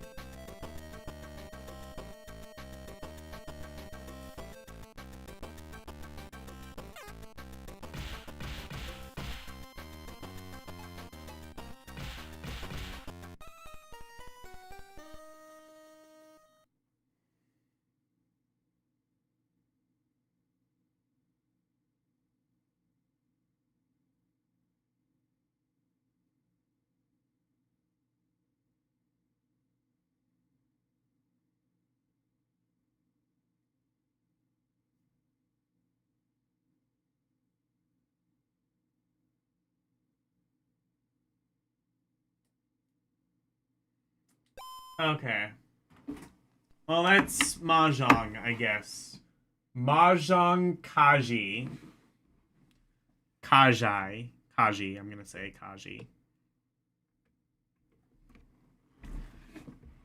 Okay. Well, that's Mahjong, I guess. Mahjong Kaji. Kaji, I'm gonna say Kaji.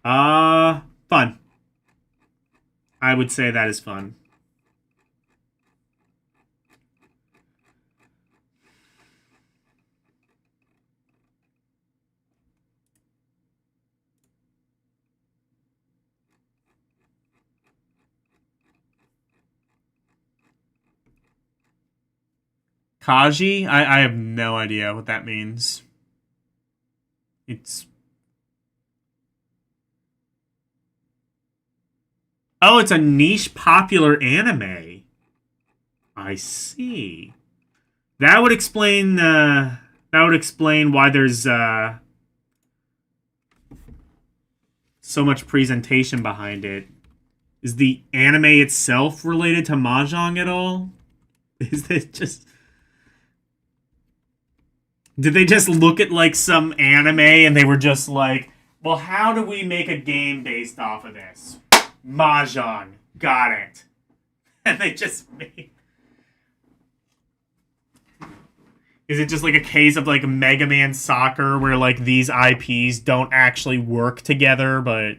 Fun. I would say that is fun. Kaji? I have no idea what that means. It's... oh, it's a niche popular anime. I see. That would explain why there's so much presentation behind it. Is the anime itself related to Mahjong at all? Is it just... did they just look at, like, some anime and they were just like, well, how do we make a game based off of this? Mahjong. Got it. And they just made... is it just like a case of, like, Mega Man Soccer where, like, these IPs don't actually work together, but...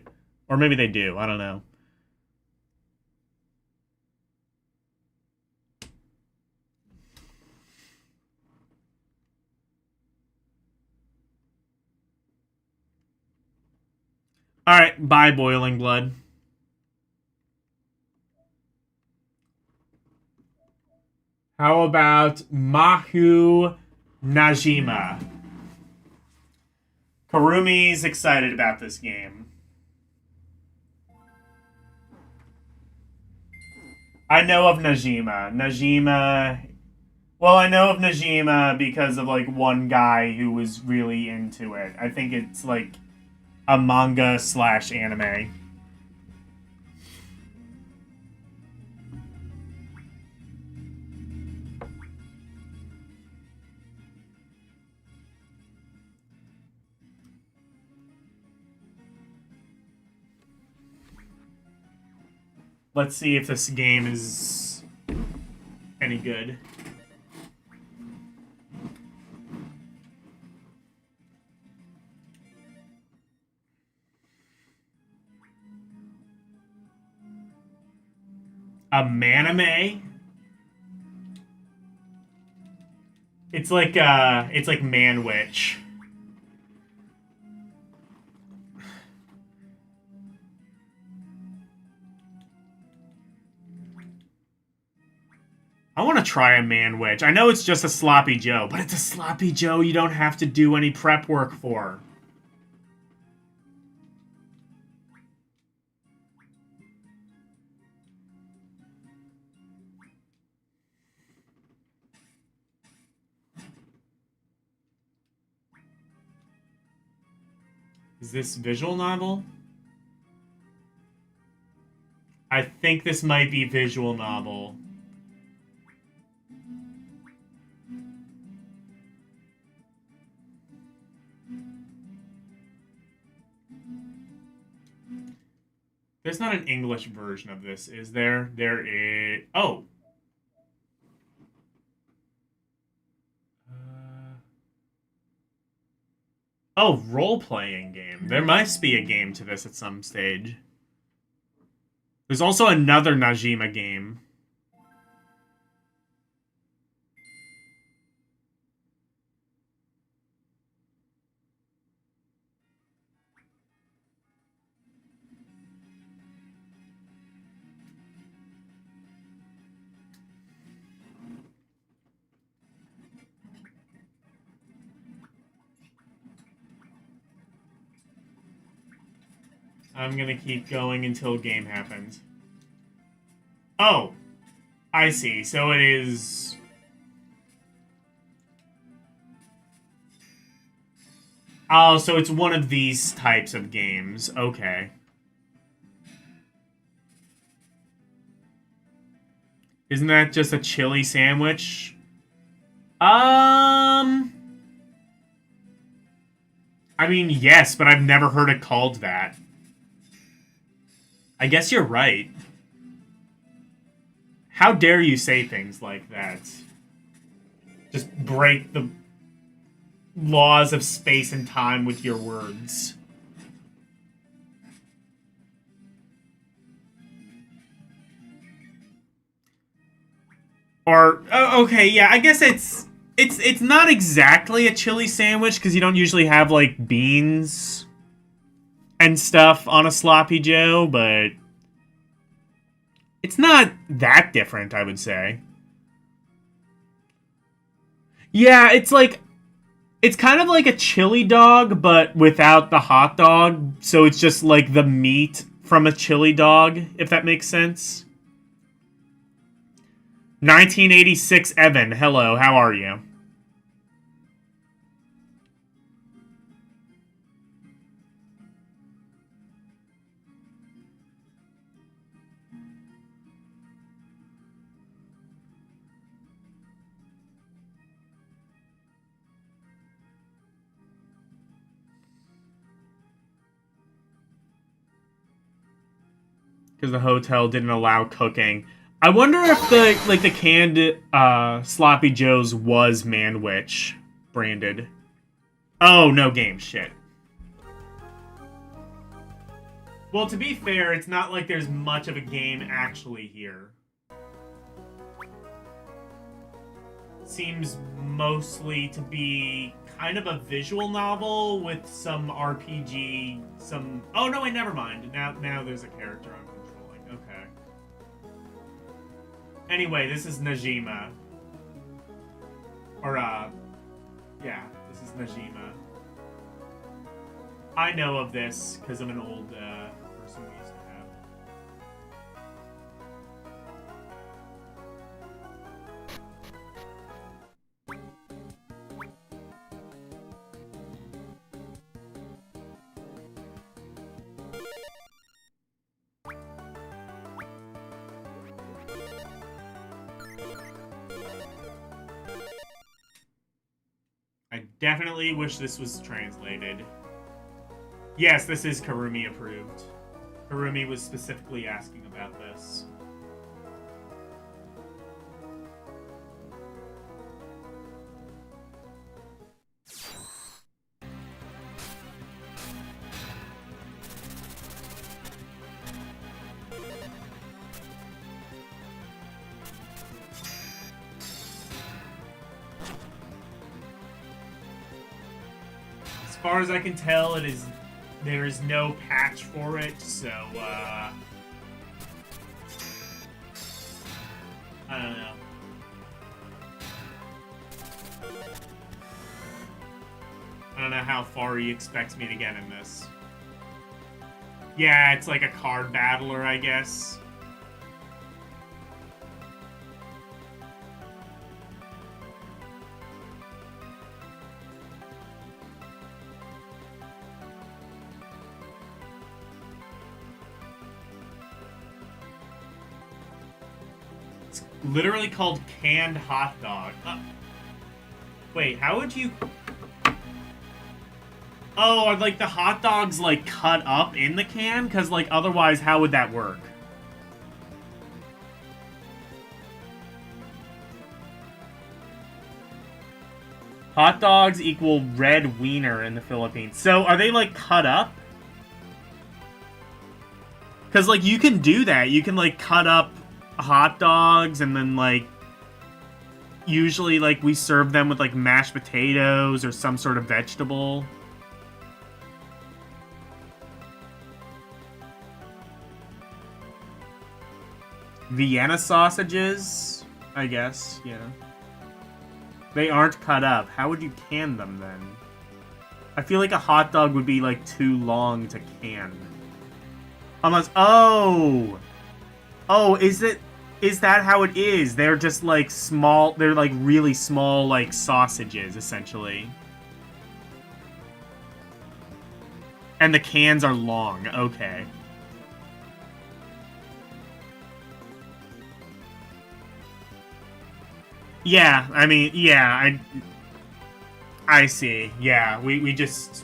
or maybe they do. I don't know. Alright, bye, Boiling Blood. How about Mahu Najima? Karumi's excited about this game. I know of Najima. Well, I know of Najima because of, like, one guy who was really into it. I think it's, like, a manga / anime. Let's see if this game is any good. A manime? It's like Manwich. I want to try a Manwich. I know it's just a sloppy Joe, but it's a sloppy Joe you don't have to do any prep work for. Is this visual novel? I think this might be visual novel. There's not an English version of this, is there? There is... Oh! Oh, role-playing game. There must be a game to this at some stage. There's also another Najima game. I'm gonna keep going until game happens. Oh! I see. So it is... Oh, so it's one of these types of games. Okay. Isn't that just a chili sandwich? I mean, yes, but I've never heard it called that. I guess you're right. How dare you say things like that? Just break the laws of space and time with your words. Or, oh, okay, yeah, I guess it's not exactly a chili sandwich because you don't usually have like beans and stuff on a sloppy Joe, but it's not that different, I would say. Yeah, it's kind of like a chili dog, but without the hot dog, so it's just like the meat from a chili dog, if that makes sense. 1986 Evan, hello, how are you? Because the hotel didn't allow cooking. I wonder if the canned sloppy joes was Manwich branded. Oh, no game, shit. Well, to be fair, it's not like there's much of a game actually here. Seems mostly to be kind of a visual novel with some RPG, some... Oh, no, wait, never mind. Now there's a character I'm controlling. Okay. Anyway, this is Najima. Or, yeah, this is Najima. I know of this because I'm an old person we used to have. I definitely wish this was translated. Yes, this is Karumi approved. Karumi was specifically asking about this. far as I can tell, there is no patch for it, so I don't know. I don't know how far he expects me to get in this. Yeah, it's like a card battler, I guess. It's literally called canned hot dog. Wait, how would you... Oh, are like the hot dogs like cut up in the can? Because like otherwise, how would that work? Hot dogs equal red wiener in the Philippines. So are they like cut up? Because like you can do that. You can like cut up hot dogs and then like usually like we serve them with like mashed potatoes or some sort of vegetable. Vienna sausages, I guess, yeah. They aren't cut up. How would you can them, then? I feel like a hot dog would be, like, too long to can. Unless... Oh! Oh, is that how it is? They're just, like, small... They're, like, really small, like, sausages, essentially. And the cans are long. Okay. Yeah, I mean, yeah, I see. Yeah, we just...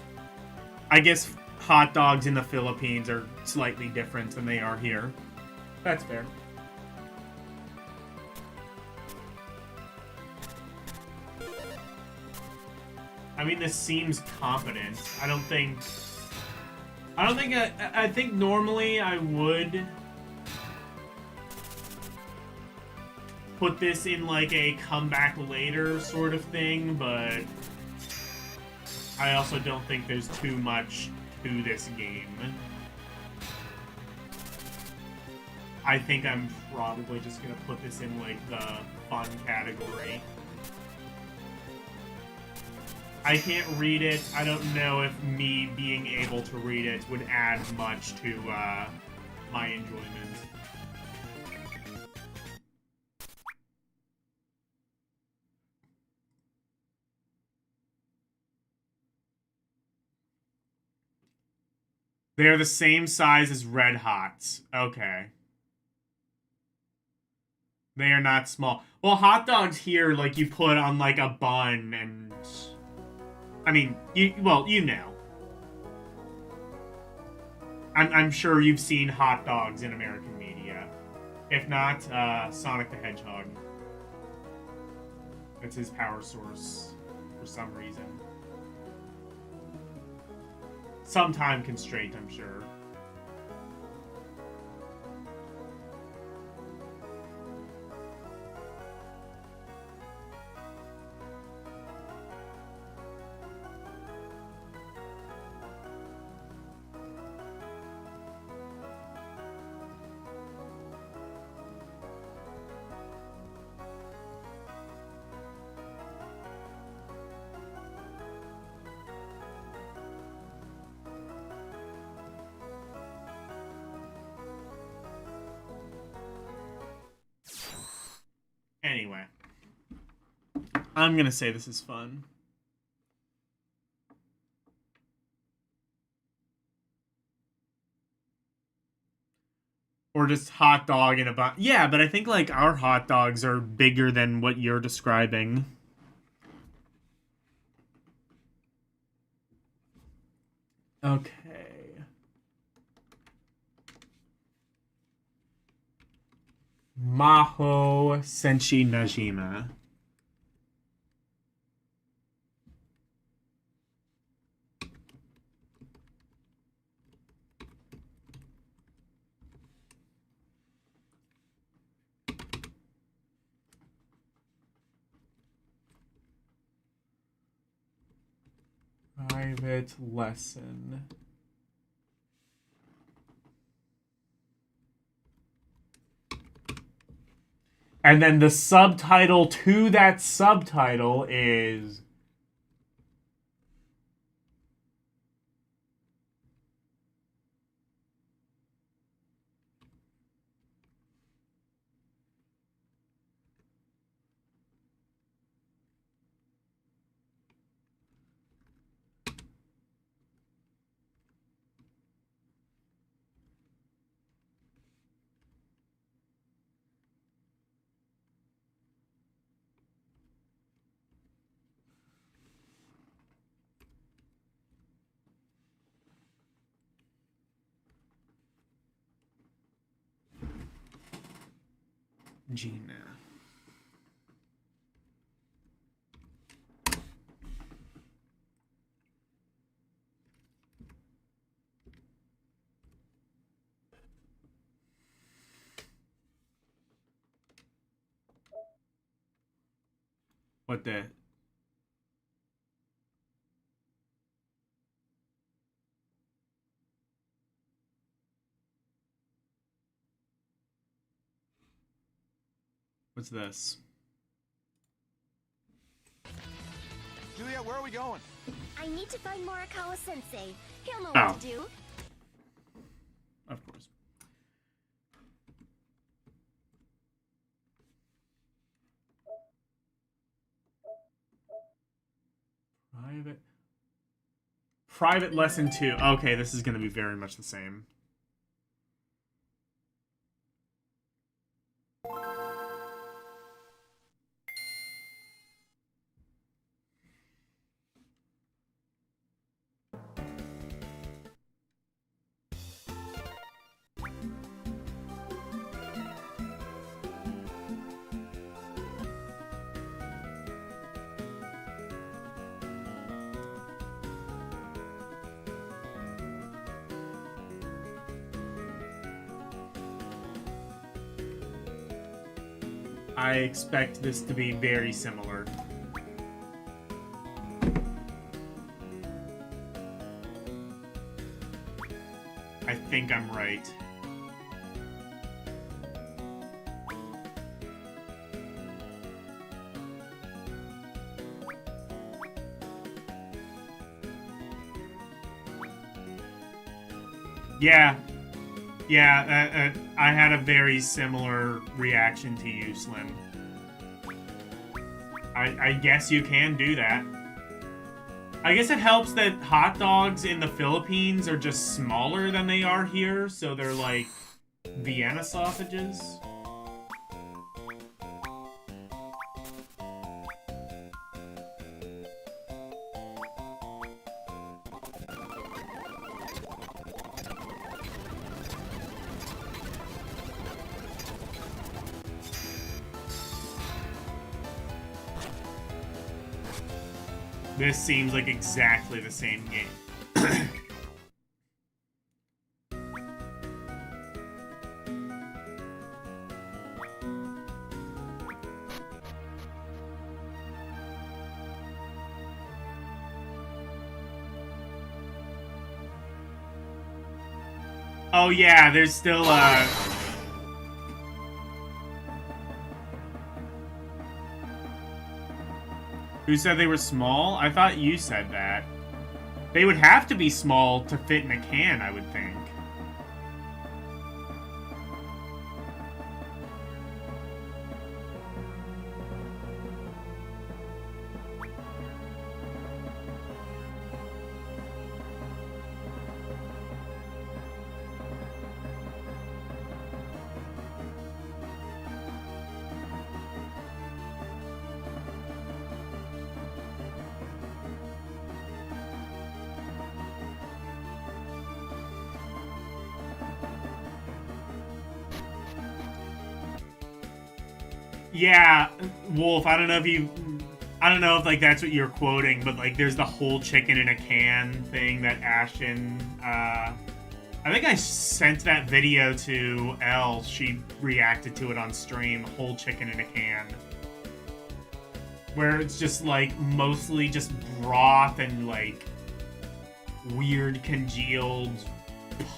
I guess hot dogs in the Philippines are slightly different than they are here. That's fair. I mean, this seems competent. I think normally I would put this in like a comeback later sort of thing, but I also don't think there's too much to this game. I think I'm probably just gonna put this in like the fun category. I can't read it. I don't know if me being able to read it would add much to my enjoyment. They're the same size as Red Hots. Okay. They are not small. Well, hot dogs here, like, you put on, like, a bun and... I mean, you know. I'm sure you've seen hot dogs in American media. If not, Sonic the Hedgehog. That's his power source for some reason. Some time constraint, I'm sure. Anyway. I'm gonna say this is fun. Or just hot dog in a bun. Yeah, but I think, like, our hot dogs are bigger than what you're describing. Okay. Maho Senshi Najima. Private lesson. And then the subtitle to that subtitle is... Gina. What the... What's this? Juliet, where are we going? I need to find Morikawa-sensei. He'll know Oh. what to do. Of course. Private lesson 2. Okay, this is going to be very much the same. I expect this to be very similar. I think I'm right. Yeah. Yeah, I had a very similar reaction to you, Slim. I guess you can do that. I guess it helps that hot dogs in the Philippines are just smaller than they are here, so they're like Vienna sausages. This seems like exactly the same game. Oh yeah, there's still Who said they were small? I thought you said that. They would have to be small to fit in a can, I would think. Yeah, Wolf, I don't know if like that's what you're quoting, but like there's the whole chicken in a can thing that Ashton, I think I sent that video to Elle. She reacted to it on stream, whole chicken in a can. Where it's just like mostly just broth and like weird congealed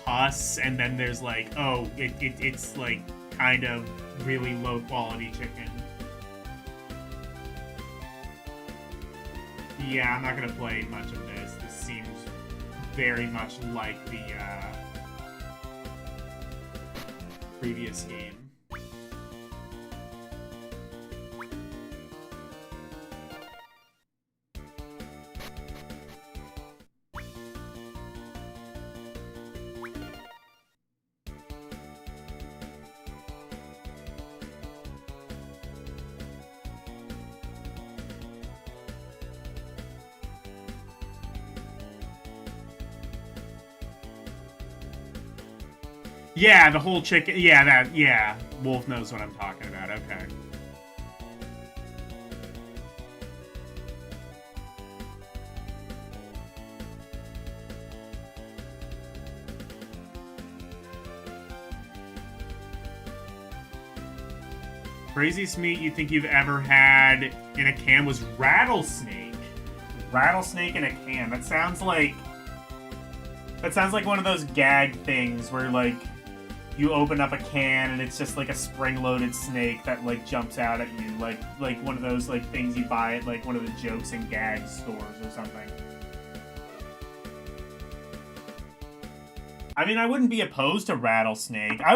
pus, and then there's like, oh, it's like kind of really low quality chicken. Yeah, I'm not gonna play much of this. This seems very much like the previous game. Yeah, the whole chicken. Yeah. Wolf knows what I'm talking about. Okay. Craziest meat you think you've ever had in a can was rattlesnake. Rattlesnake in a can. That sounds like one of those gag things where like you open up a can and it's just like a spring-loaded snake that like jumps out at you, like one of those like things you buy at like one of the jokes and gags stores or something. I mean, I wouldn't be opposed to rattlesnake. I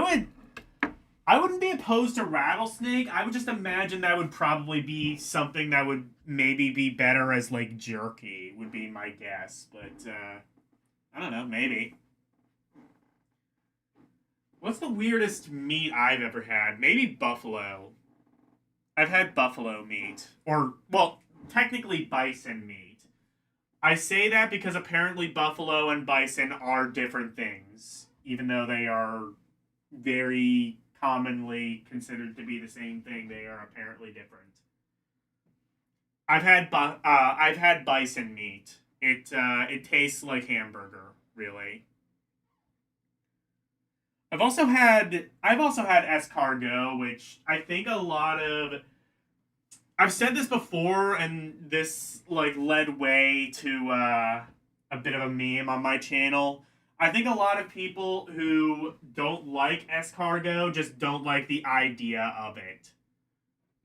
wouldn't be opposed to rattlesnake. I would just imagine that would probably be something that would maybe be better as like jerky, would be my guess. But I don't know, maybe. What's the weirdest meat I've ever had? Maybe buffalo. I've had buffalo meat. Or, well, technically bison meat. I say that because apparently buffalo and bison are different things. Even though they are very commonly considered to be the same thing, they are apparently different. I've had bison meat. It tastes like hamburger, really. I've also had escargot, which I think a lot of... I've said this before, and this like led way to a bit of a meme on my channel. I think a lot of people who don't like escargot just don't like the idea of it.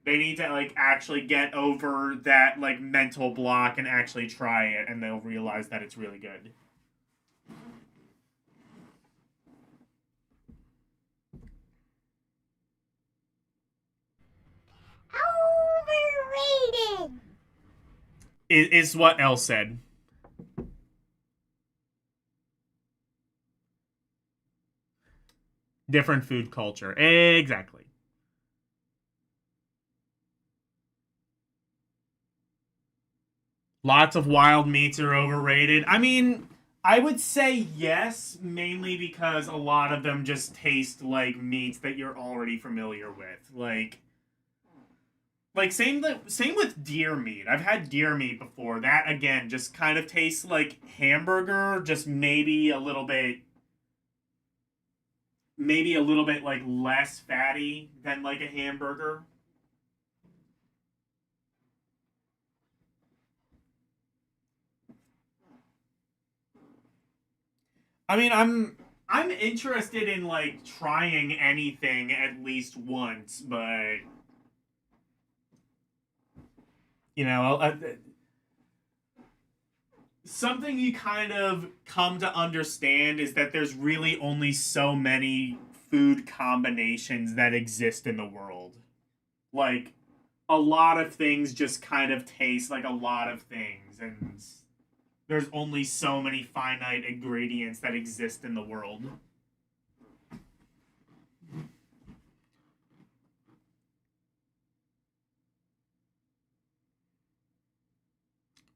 They need to like actually get over that like mental block and actually try it, and they'll realize that it's really good. Overrated. Is what Elle said. Different food culture. Exactly. Lots of wild meats are overrated. I mean, I would say yes, mainly because a lot of them just taste like meats that you're already familiar with. Like same with deer meat. I've had deer meat before. That again just kind of tastes like hamburger, just maybe a little bit like less fatty than like a hamburger. I mean, I'm interested in like trying anything at least once, but you know, something you kind of come to understand is that there's really only so many food combinations that exist in the world. Like, a lot of things just kind of taste like a lot of things, and there's only so many finite ingredients that exist in the world.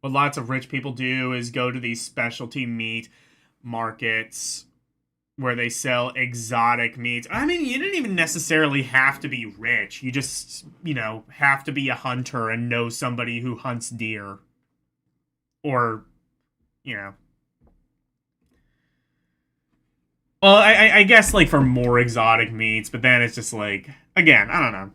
What lots of rich people do is go to these specialty meat markets where they sell exotic meats. I mean, you didn't even necessarily have to be rich. You just, have to be a hunter and know somebody who hunts deer. Or, Well, I guess, like, for more exotic meats, but then it's just, like, again, I don't know.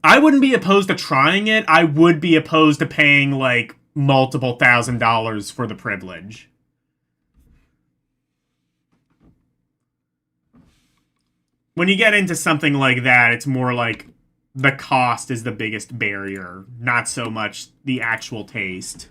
I wouldn't be opposed to trying it. I would be opposed to paying, like, multiple $1,000s for the privilege. When you get into something like that, it's more like the cost is the biggest barrier, not so much the actual taste.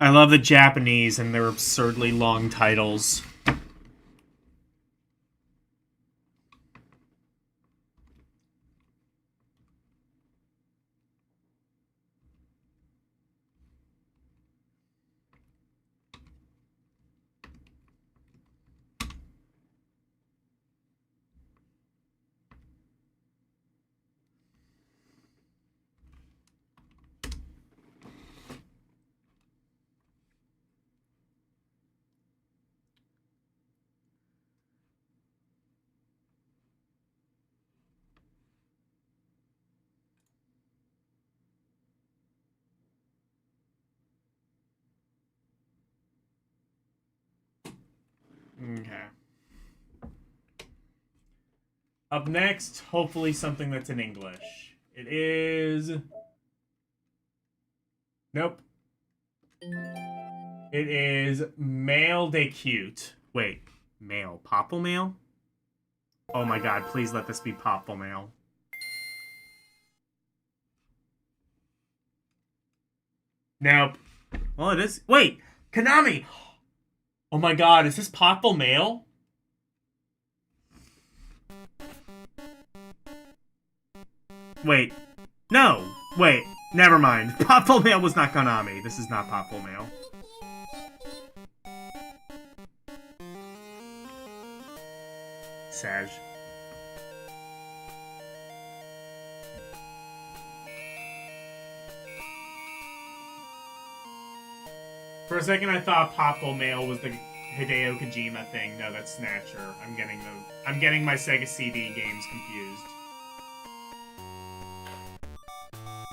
I love the Japanese and their absurdly long titles. Okay. Up next, hopefully something that's in English. It is... Nope. It is Male de Cute. Wait, male. Popple Mail? Oh my god, please let this be Popple Mail. Nope. Well, it is. Wait, Konami! Oh my god, is this Popple Mail? Wait. No. Wait. Never mind. Popple Mail was not Konami. This is not Popple Mail. Sag. For a second, I thought Popple Mail was the Hideo Kojima thing. No, that's Snatcher. I'm getting my Sega CD games confused.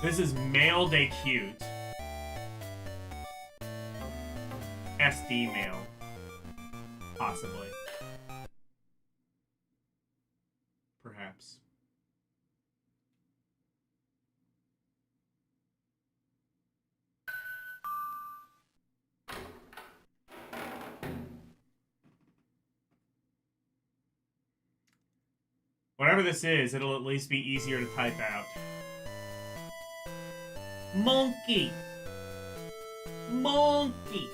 This is Mail de Cute. SD Mail. Possibly. Perhaps. Whatever this is, it'll at least be easier to type out. Monkey! Monkey!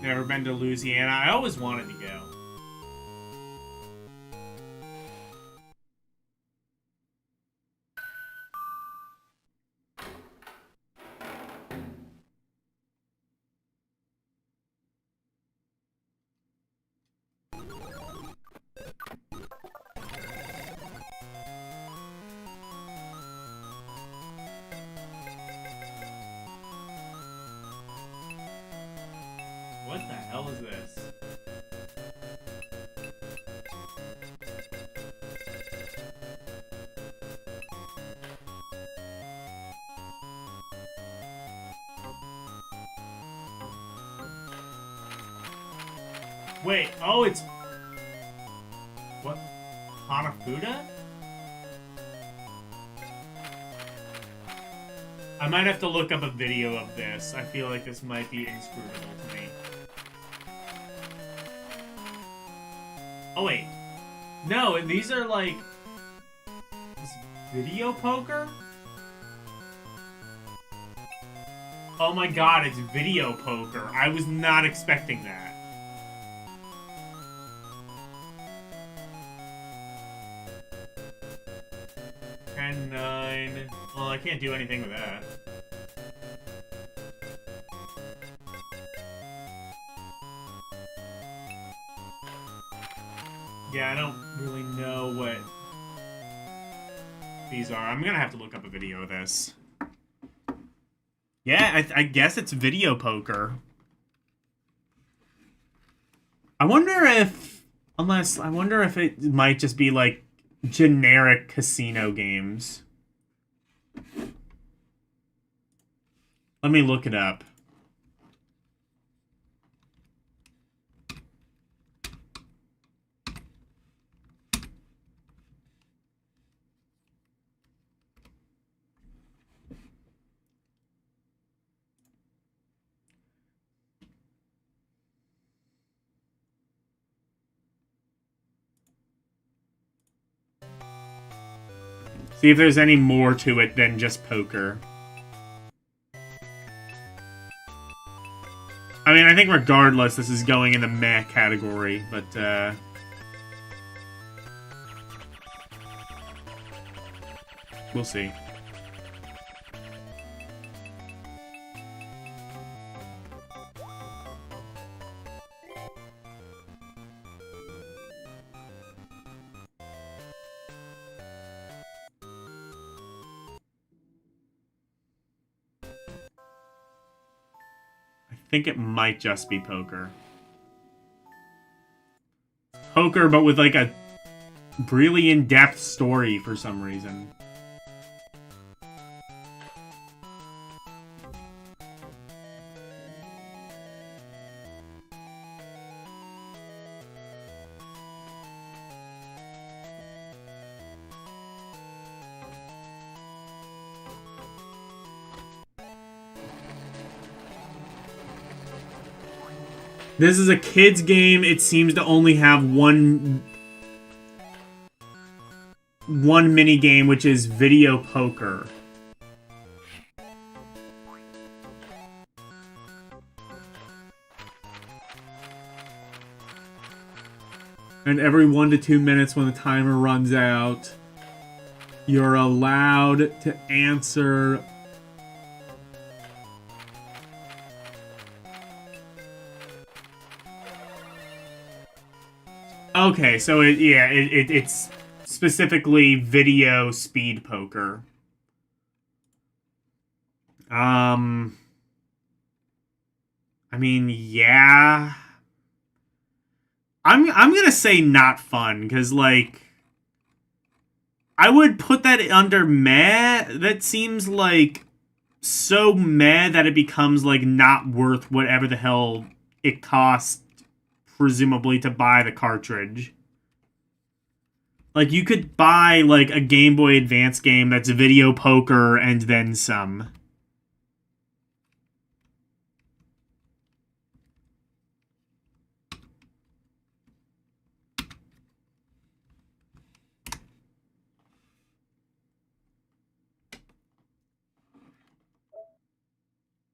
Never been to Louisiana. I always wanted to go. What the hell Wait, oh, it's... What? Hanafuda? I might have to look up a video of this. I feel like this might be inscrutable to me. Oh, wait. No, these are like... This video poker? Oh my god, it's video poker. I was not expecting that. And 9. Well, I can't do anything with that. Yeah, I don't really know what these are. I'm gonna have to look up a video of this. Yeah, I guess it's video poker. I wonder if... I wonder if it might just be, like, generic casino games. Let me look it up. See if there's any more to it than just poker. I mean, I think regardless, this is going in the meh category, but, we'll see. I think it might just be poker. Poker, but with like a really in-depth story for some reason. This is a kid's game. It seems to only have one mini game, which is video poker. And every 1 to 2 minutes when the timer runs out, you're allowed to answer okay, so it's specifically video speed poker. I mean, yeah. I'm gonna say not fun, because, like, I would put that under meh. That seems like so meh that it becomes, like, not worth whatever the hell it costs, presumably, to buy the cartridge. Like, you could buy, like, a Game Boy Advance game that's video poker and then some.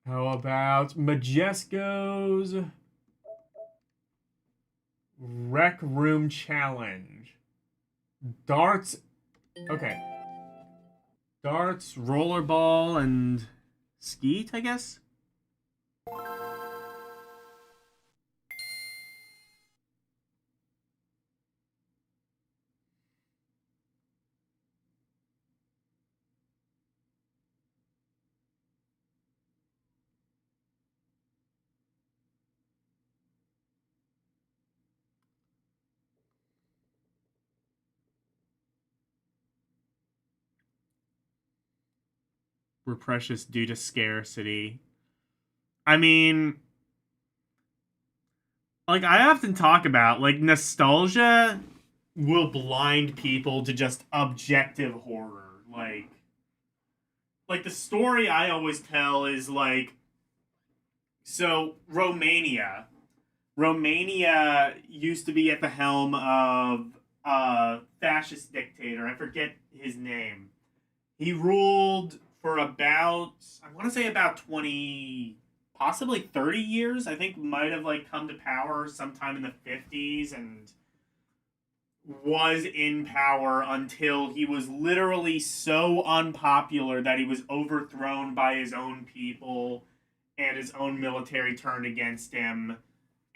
How about Majesco's Rec Room Challenge? Darts. Okay. Darts, rollerball, and skeet, I guess? Were precious due to scarcity. I mean, like I often talk about, like nostalgia will blind people to just objective horror. Like the story I always tell is like, so Romania used to be at the helm of a fascist dictator. I forget his name. He ruled for about, I want to say about 20, possibly 30 years. I think might have like come to power sometime in the 50s and was in power until he was literally so unpopular that he was overthrown by his own people and his own military turned against him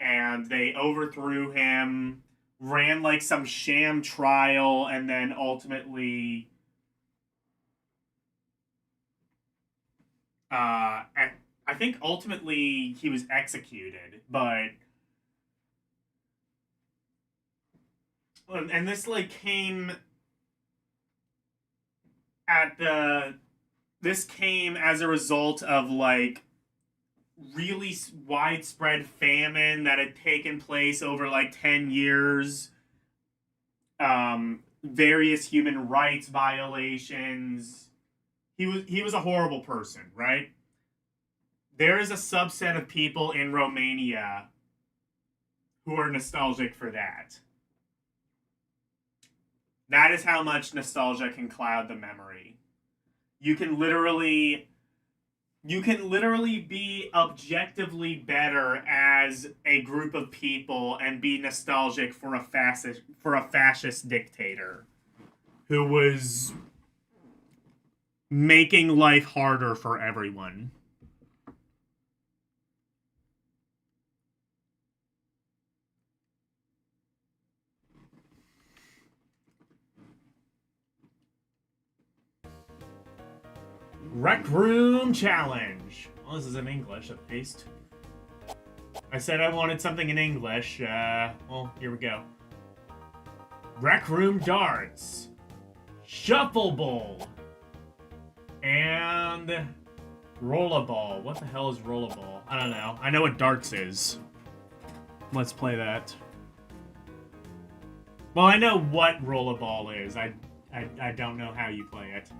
and they overthrew him, ran like some sham trial, and then ultimately I think ultimately he was executed, but and this like came at the this came as a result of like really widespread famine that had taken place over like 10 years, various human rights violations. He was a horrible person, right? There is a subset of people in Romania who are nostalgic for that. That is how much nostalgia can cloud the memory. You can literally be objectively better as a group of people and be nostalgic for a fascist dictator who was making life harder for everyone. Rec Room Challenge. Well, this is in English, at least. I said I wanted something in English. Well, here we go. Rec Room Darts. Shuffle Bowl. And Rollerball. What the hell is Rollerball? I don't know. I know what darts is. Let's play that. Well, I know what Rollerball is. I don't know how you play it.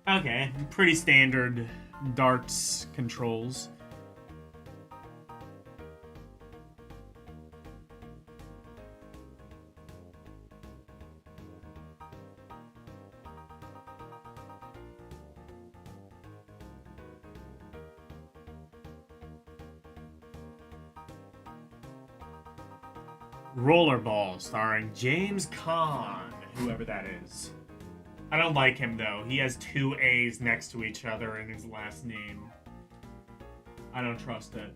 Okay, pretty standard darts controls. Rollerball, starring James Caan, whoever that is. I don't like him, though. He has two A's next to each other in his last name. I don't trust it.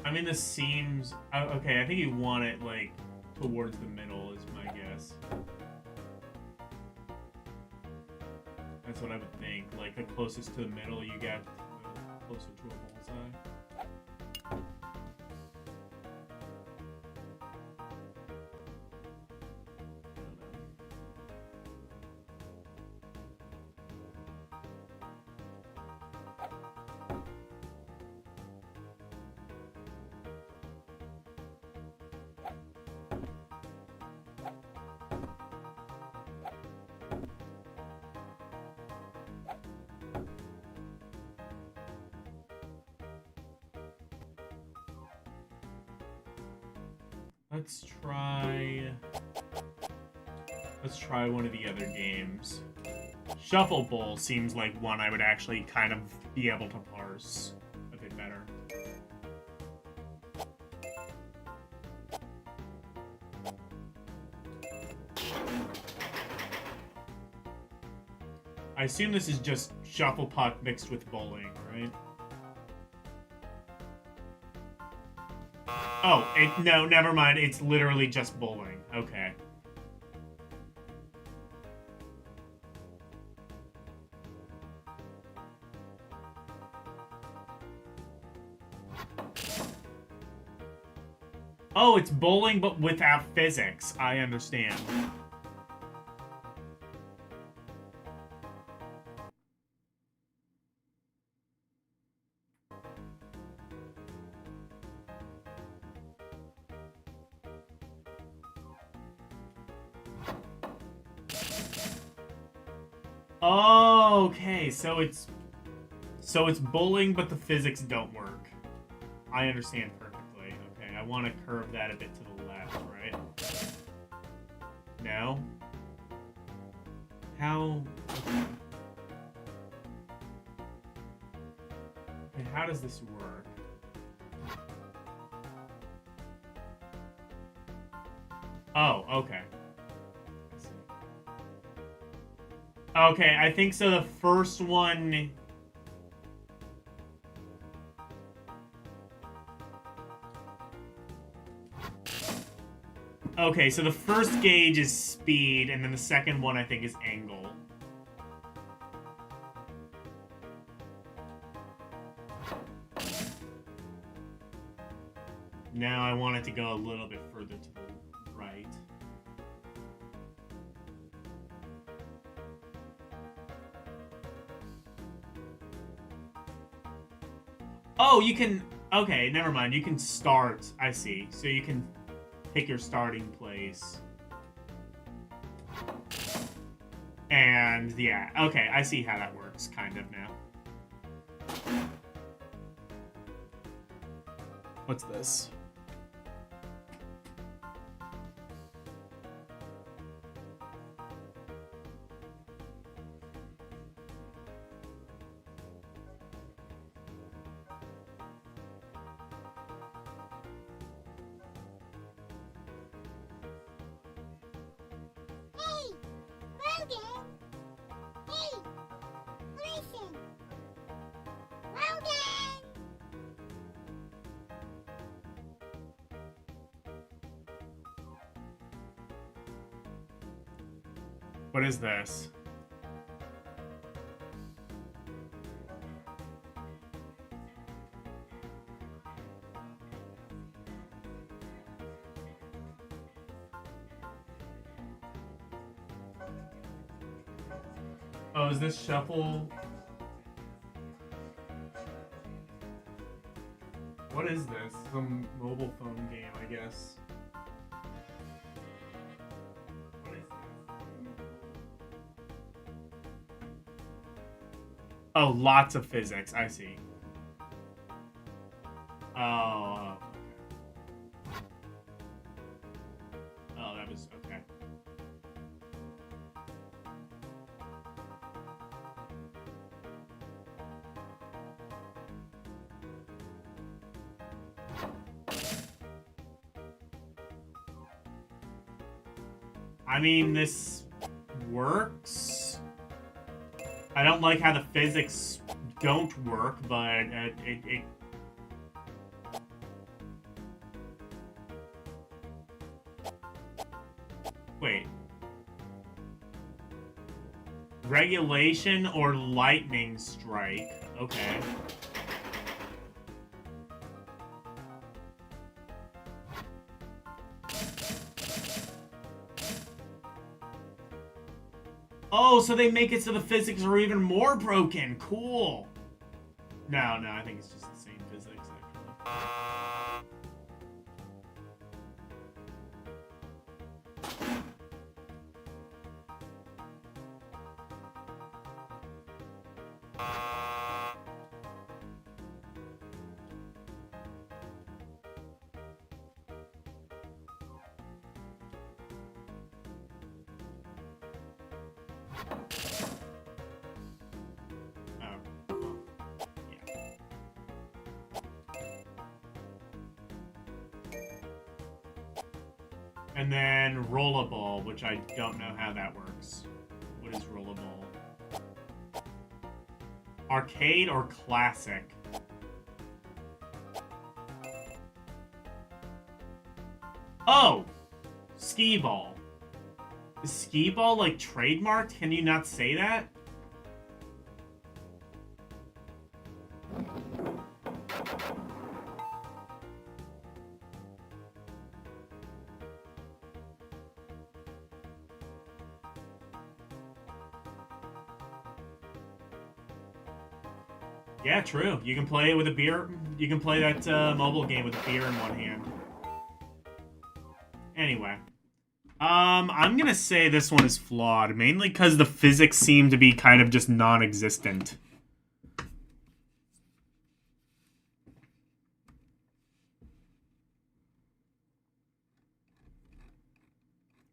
I mean, this seems... Okay, I think you want it, like, towards the middle, is my guess. That's what I would think. Like, the closest to the middle you get, the closer to a bullseye. Let's try one of the other games. Shuffle Bowl seems like one I would actually kind of be able to parse a bit better. I assume this is just shuffle puck mixed with bowling, right? Oh, no, never mind. It's literally just bowling. Okay. Oh, it's bowling but without physics. I understand. Oh, okay, so it's bowling, but the physics don't work. I understand perfectly. Okay, I want to curve that a bit to the left, right? No? How? Okay. And how does this work? Oh, okay. Okay, I think so. The first one. Okay, so the first gauge is speed, and then the second one I think is angle. Now I want it to go a little bit further to the right. Oh, you can... Okay, never mind. You can start. I see. So you can pick your starting place. And, yeah. Okay, I see how that works, kind of, now. What's this? Hey, Logan. Hey, listen. Logan. What is this? Oh, is this shuffle? What is this? Some mobile phone game, I guess. What is this? Oh, lots of physics. I see. Oh. Okay. Oh, that was okay. I mean, this works. I don't like how the physics don't work, but it Wait. Regulation or lightning strike? Okay. Oh, so they make it so the physics are even more broken. Cool. No, I think it's just the same physics, actually. And then roll a ball, which I don't know how that works. What is roll a ball? Arcade or classic? Oh! Skee ball. Is skee ball like trademarked? Can you not say that? Yeah, true. You can play it with a beer. You can play that mobile game with a beer in one hand. Anyway. I'm gonna say this one is flawed, mainly because the physics seem to be kind of just non-existent.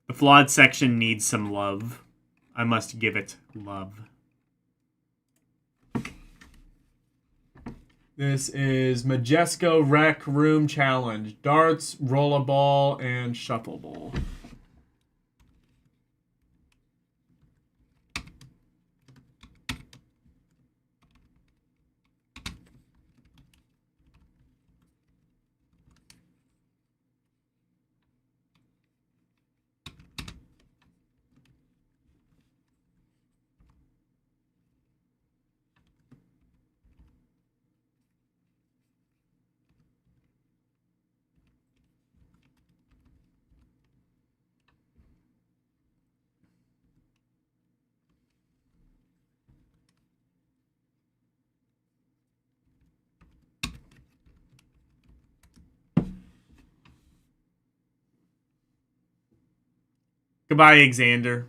The flawed section needs some love. I must give it love. This is Majesco Rec Room Challenge. Darts, rollerball, and shuffleball. Goodbye, Xander.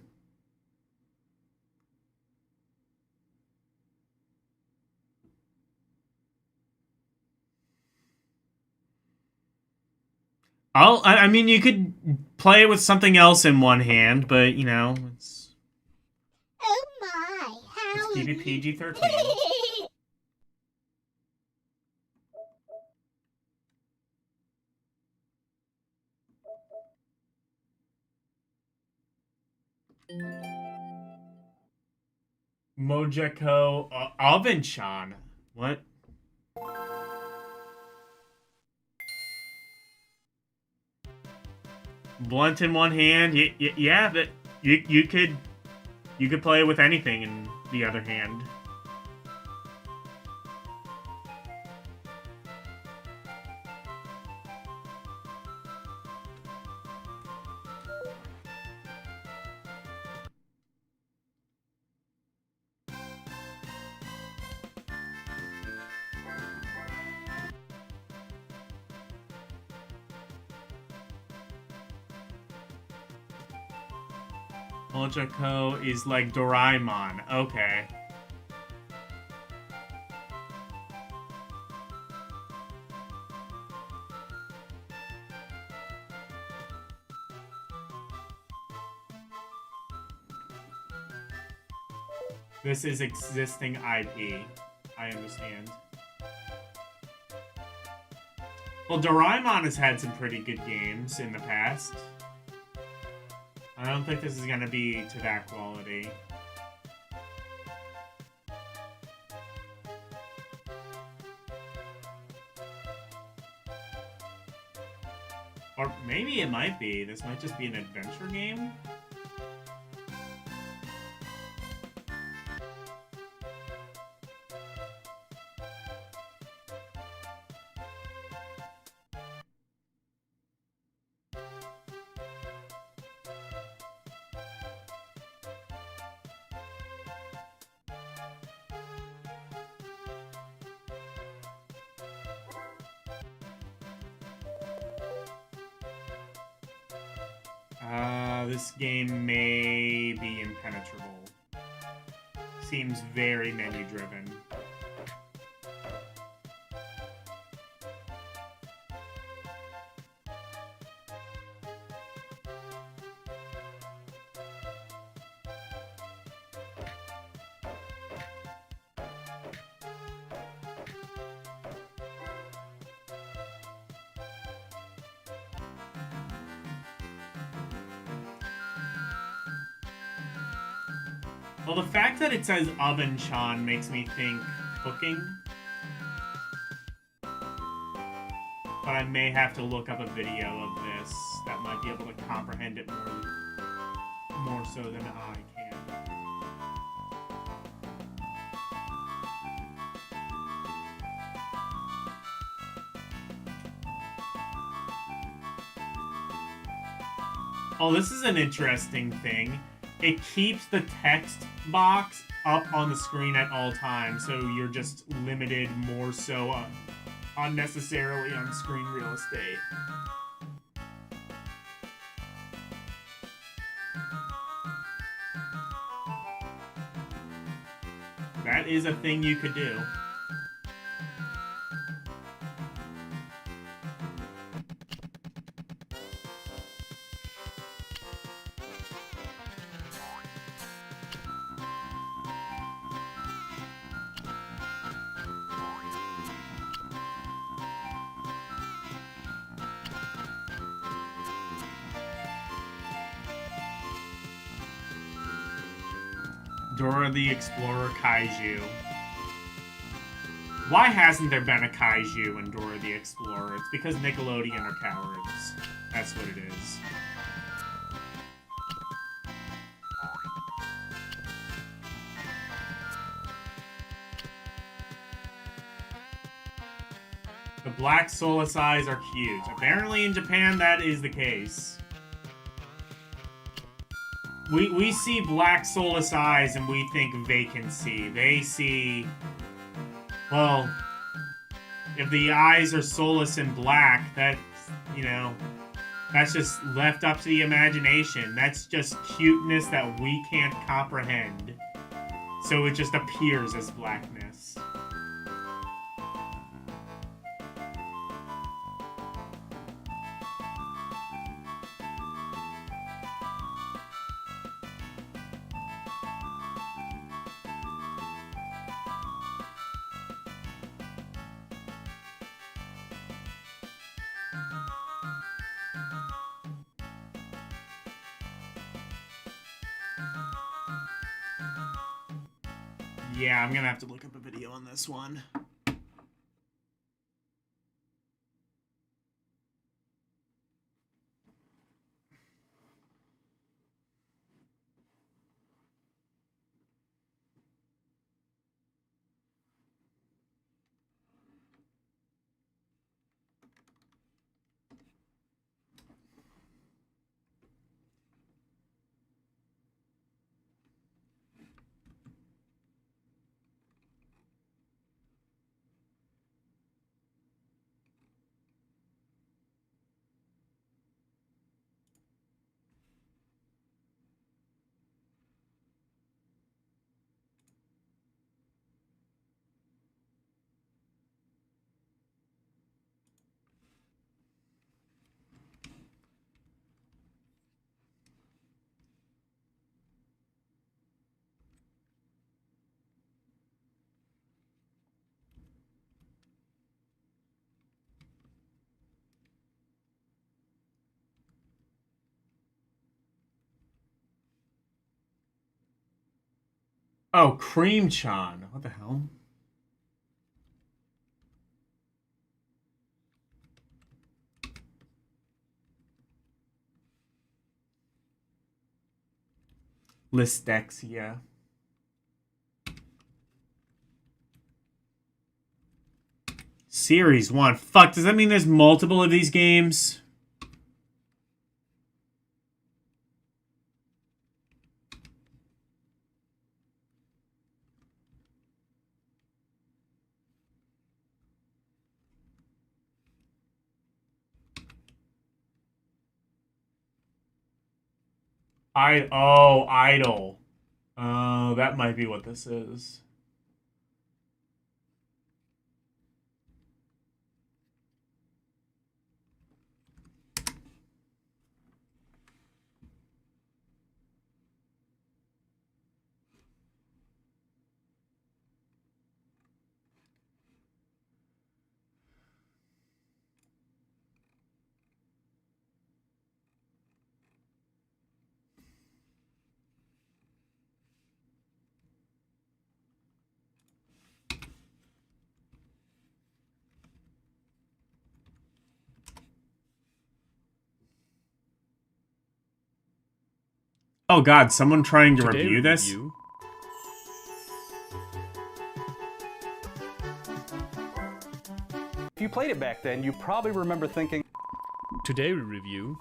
I mean, you could play it with something else in one hand, but, you know, let's Oh my, how keep it PG-13. Mojeko Ovenchan. What? Blunt in one hand. Yeah, but you could play it with anything in the other hand. Mojeko is like Doraemon. Okay. This is existing IP. I understand. Well, Doraemon has had some pretty good games in the past. I don't think this is gonna be to that quality. Or maybe it might be. This might just be an adventure game. This game may be impenetrable. Seems very menu-driven. Well, the fact that it says oven chan makes me think cooking. But I may have to look up a video of this that might be able to comprehend it more so than I can. Oh, this is an interesting thing. It keeps the text box up on the screen at all times, so you're just limited more so unnecessarily on screen real estate. That is a thing you could do. Dora the Explorer Kaiju. Why hasn't there been a Kaiju in Dora the Explorer? It's because Nickelodeon are cowards. That's what it is. The black Solus eyes are cute. Apparently in Japan that is the case. We see black soulless eyes and we think vacancy. They see... Well, if the eyes are soulless and black, that's, you know, that's just left up to the imagination. That's just cuteness that we can't comprehend. So it just appears as blackness. Yeah, I'm gonna have to look up a video on this one. Oh, Cream Chan. What the hell? Listexia. Series 1. Fuck, does that mean there's multiple of these games? Idol. Oh, that might be what this is. Oh god, someone trying to Today review this? If you played it back then, you probably remember thinking, Today we review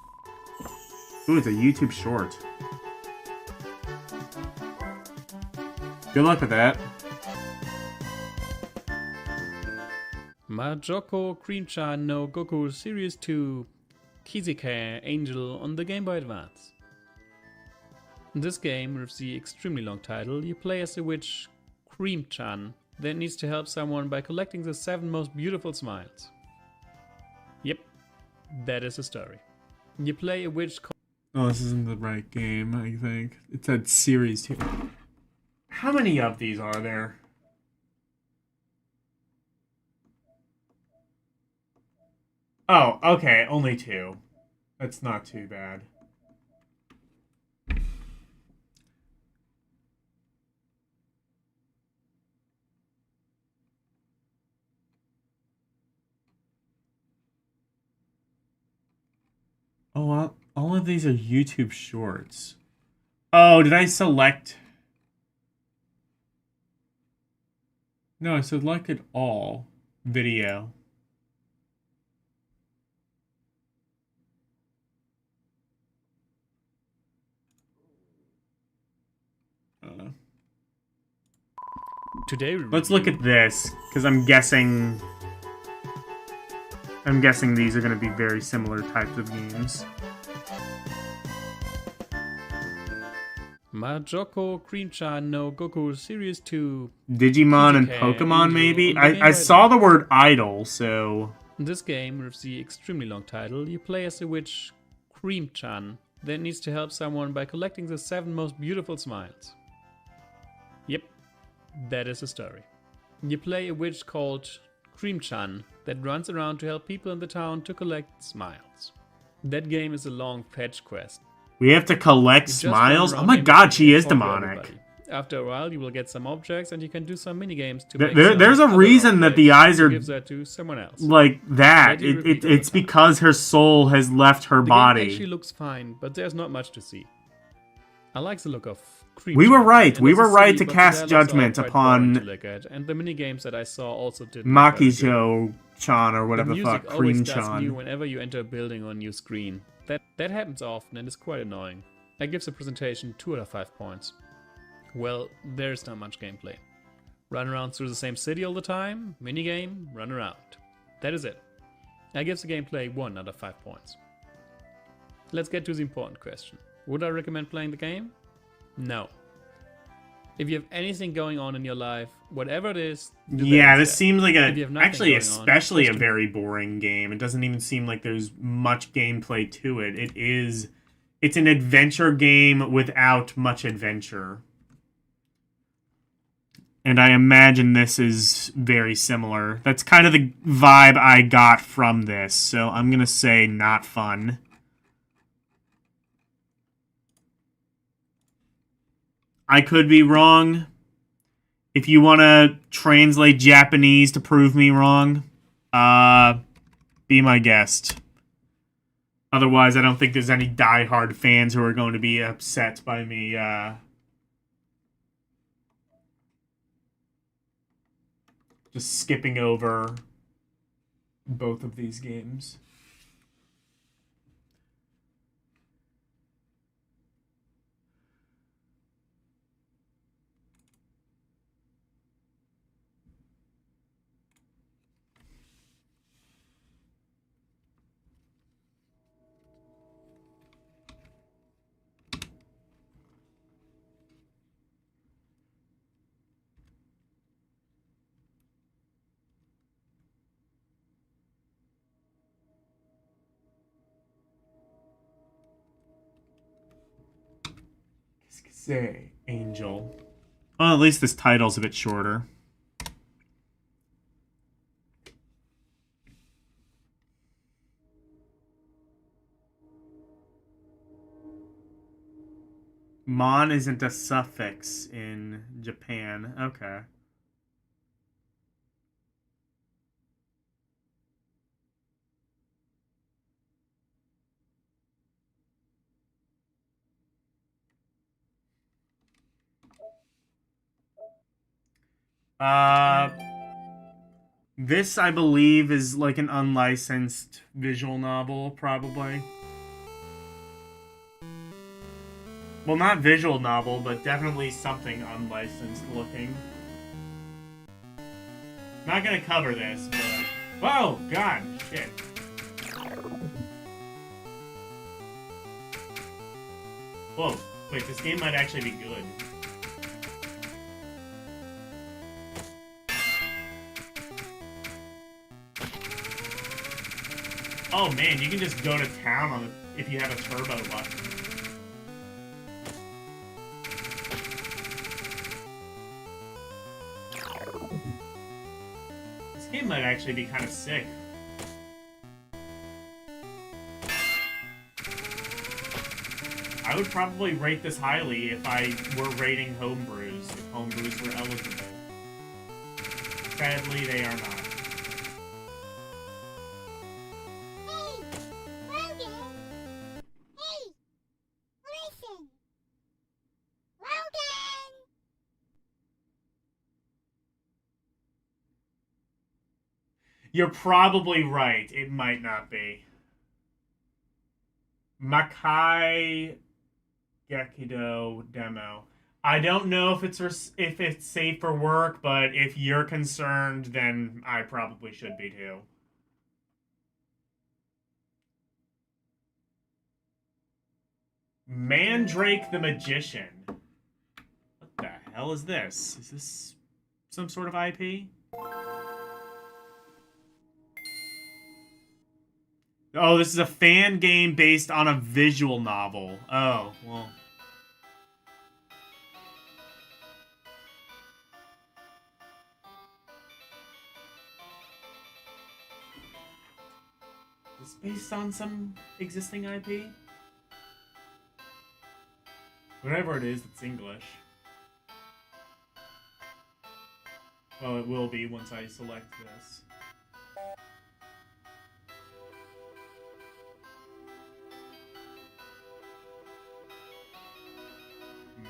Ooh, it's a YouTube short. Good luck with that. Majoko Cream-chan no Goku Series 2 Kizike Angel on the Game Boy Advance. In this game, with the extremely long title, you play as a witch Cream-chan that needs to help someone by collecting the 7 most beautiful smiles. Yep, that is the story. You play a witch called... Oh, this isn't the right game, I think. It said Series 2. How many of these are there? Oh, okay, only 2. That's not too bad. Oh, all of these are YouTube shorts. Oh, did I select? No, I selected all video. Today we Let's look at this, because I'm guessing these are going to be very similar types of games. Majoko Cream-chan no Goku Series 2 Digimon and Kizike Pokemon, Angel maybe? on the Game I Boy saw the Advance. word idol, so... In this game, with the extremely long title, you play as a witch Cream-chan that needs to help someone by collecting the 7 most beautiful smiles. Yep, that is the story. You play a witch called Cream-chan that runs around to help people in the town to collect smiles. That game is a long fetch quest. We have to collect You just run smiles? Oh around my aiming god, to she is talk to demonic. everybody. After a while, you will get some objects and you can do some minigames to There- make some there's a other reason that the objects eyes to are give that to someone else. like that. Lady repeat all the It's time. because her soul has left her The body. game actually looks fine, but there's not much to see. I like the look of Cream. We were right. And We as a were right city, to but the cast dialogues are judgment quite upon boring to look at, and the minigames that I saw also didn't look very good. Makisho-chan or whatever the fuck, music always starts new Cream-chan. whenever you enter a building or a new screen. That happens often and is quite annoying. I give the presentation 2 out of 5 points. Well, there's not much gameplay. Run around through the same city all the time, minigame, run around. That is it. I give the gameplay 1 out of 5 points. Let's get to the important question. Would I recommend playing the game? No. If you have anything going on in your life, whatever it is, do that Yeah, this instead. seems like If you have nothing actually going on, especially a just do- very boring game. It doesn't even seem like there's much gameplay to it. It's an adventure game without much adventure. And I imagine this is very similar. That's kind of the vibe I got from this, so I'm gonna say not fun. I could be wrong. If you want to translate Japanese to prove me wrong, be my guest. Otherwise, I don't think there's any diehard fans who are going to be upset by me, just skipping over both of these games. Say Angel. Well, at least this title's a bit shorter. Mon isn't a suffix in Japan. Okay. This, I believe, is like an unlicensed visual novel, probably. Well, not visual novel, but definitely something unlicensed looking. Not gonna cover this, but... Whoa! God! Shit. Whoa. Wait, this game might actually be good. Oh man, you can just go to town on it if you have a turbo button. This game might actually be kind of sick. I would probably rate this highly if I were rating homebrews, if homebrews were eligible. Sadly, they are not. Hey, Logan. Hey, listen. Logan. You're probably right. It might not be. Makai Gekido demo. I don't know if it's safe for work, but if you're concerned, then I probably should be too. Mandrake the Magician. What the hell is this? Is this some sort of IP? Oh, this is a fan game based on a visual novel. Oh, well. Is this based on some existing IP? Whatever it is, it's English. Well, it will be once I select this.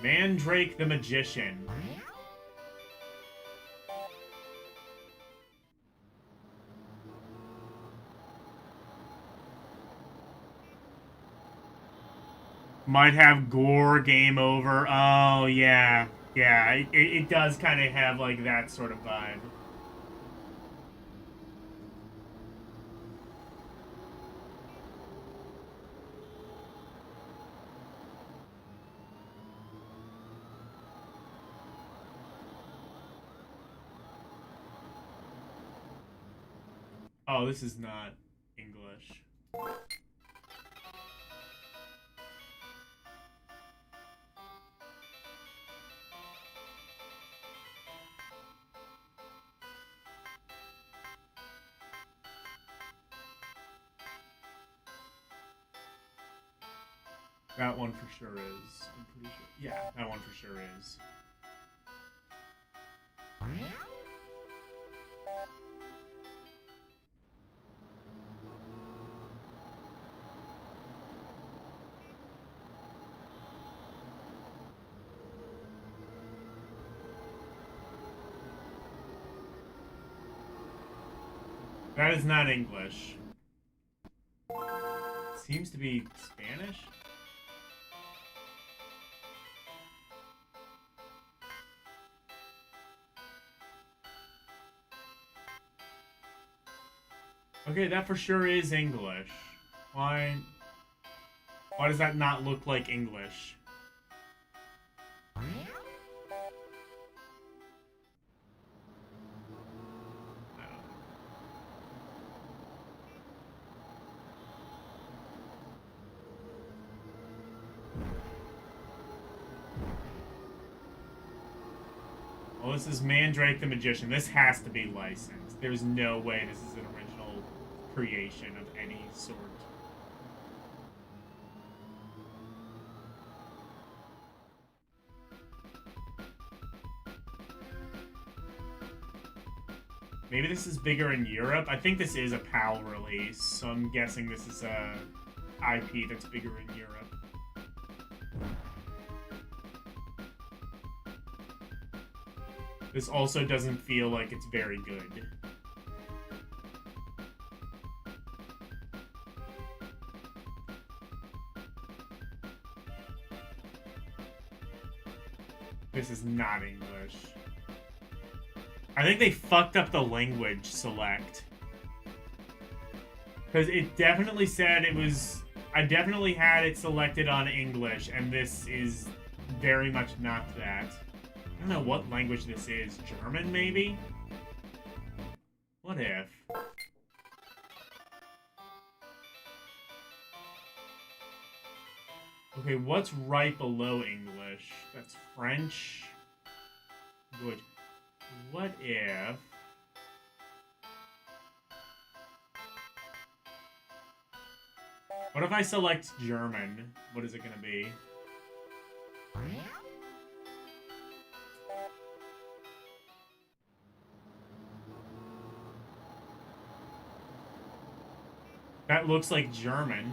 Mandrake the Magician. Might have gore, game over. Oh, yeah. Yeah, it does kind of have, like, that sort of vibe. Oh, this is not English. That one for sure is. I'm pretty sure. Yeah, that one for sure is. That is not English. Seems to be Spanish? Okay, that for sure is English. Why does that not look like English? Well, this is Mandrake the Magician. This has to be licensed. There's no way this is an original creation of any sort. Maybe this is bigger in Europe. I think this is a PAL release, so I'm guessing this is a IP that's bigger in Europe. This also doesn't feel like it's very good. This is not English. I think they fucked up the language select. Because it definitely said it was... I definitely had it selected on English, and this is very much not that. I don't know what language this is. German, maybe? What if? Okay, what's right below English? That's French. Good. What if... What if I select German? What is it gonna be? That looks like German.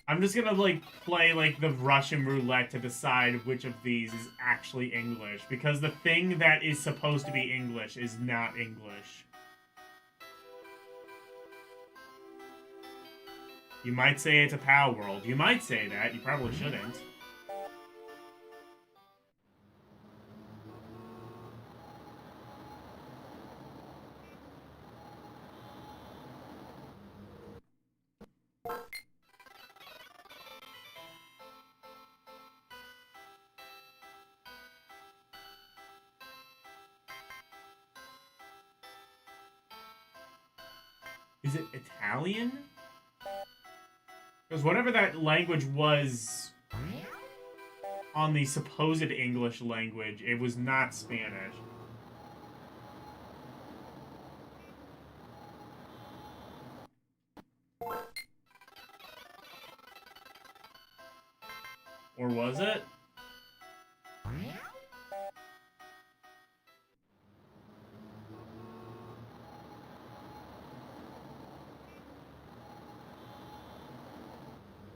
I'm just gonna, like, play, like, the Russian roulette to decide which of these is actually English. Because the thing that is supposed to be English is not English. You might say it's a POW world. You might say that. You probably shouldn't. Is it Italian? Because whatever that language was on the supposed English language, it was not Spanish. Or was it?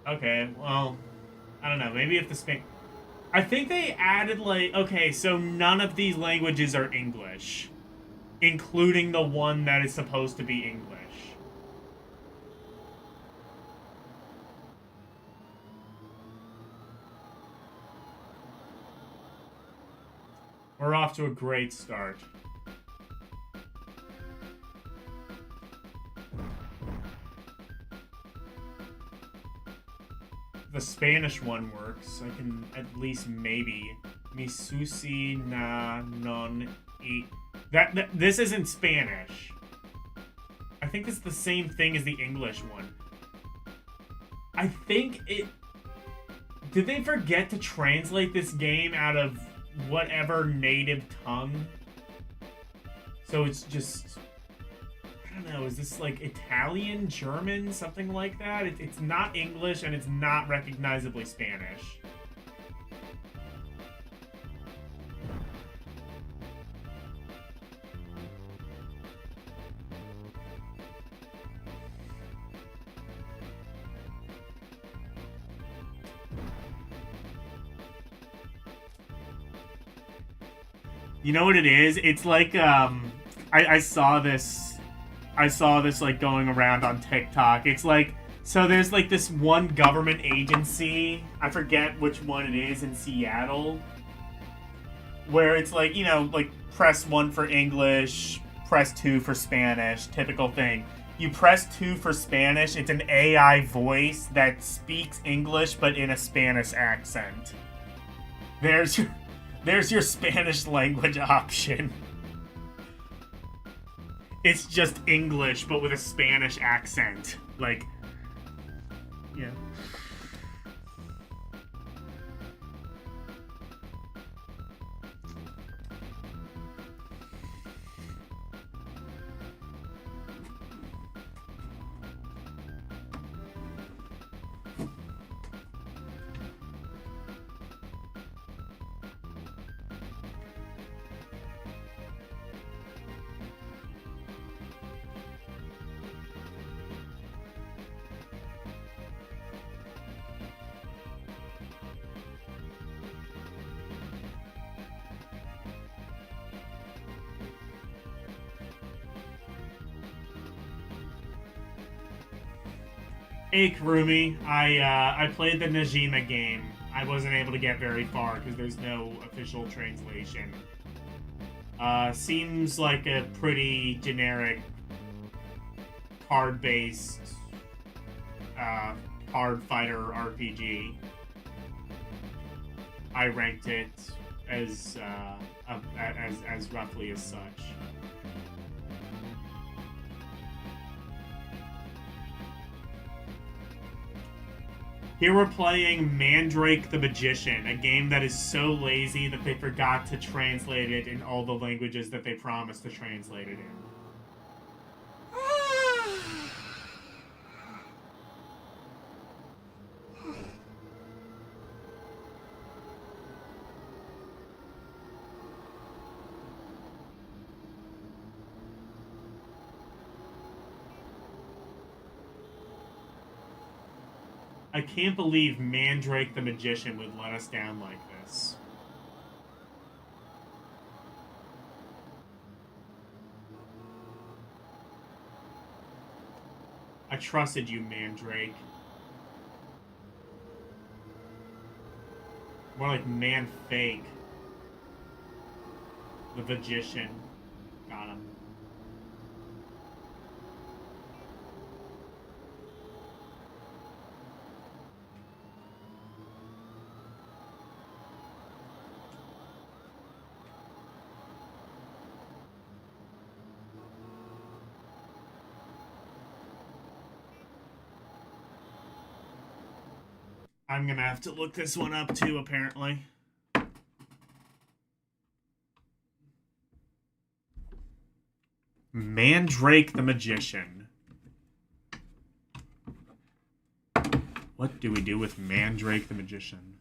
Okay, well, I don't know. Maybe if the Spain... I think they added, like... Okay, so none of these languages are English. Including the one that is supposed to be English. We're off to a great start. The Spanish one works. I can at least maybe. Mi susi na non eat. This isn't Spanish. I think it's the same thing as the English one. I think it... Did they forget to translate this game out of whatever native tongue? So it's just... I don't know, is this like Italian, German, something like that? It's not English and it's not recognizably Spanish. You know what it is? It's like, I saw this like going around on TikTok. It's like, so there's like this one government agency, I forget which one it is in Seattle, where it's like, you know, like press 1 for English, press 2 for Spanish, typical thing. You press 2 for Spanish, it's an AI voice that speaks English but in a Spanish accent. There's your Spanish language option. It's just English, but with a Spanish accent. Like, yeah. Hey Kurumi, I played the Najima game. I wasn't able to get very far because there's no official translation. Seems like a pretty generic card-based card fighter RPG. I ranked it as roughly as such. Here we're playing Mandrake the Magician, a game that is so lazy that they forgot to translate it in all the languages that they promised to translate it in. I can't believe Mandrake the Magician would let us down like this. I trusted you, Mandrake. More like Man-Fake. The Magician. Got him. I'm gonna have to look this one up too, apparently. Mandrake the Magician. What do we do with Mandrake the Magician?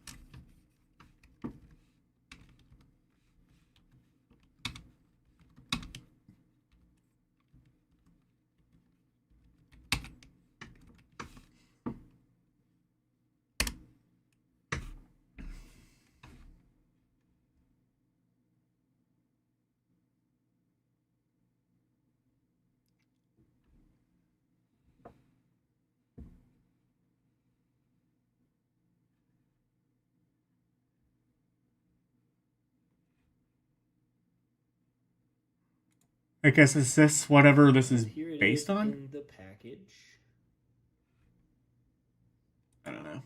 I guess is this whatever this is Here it based is on? in the package. I don't know.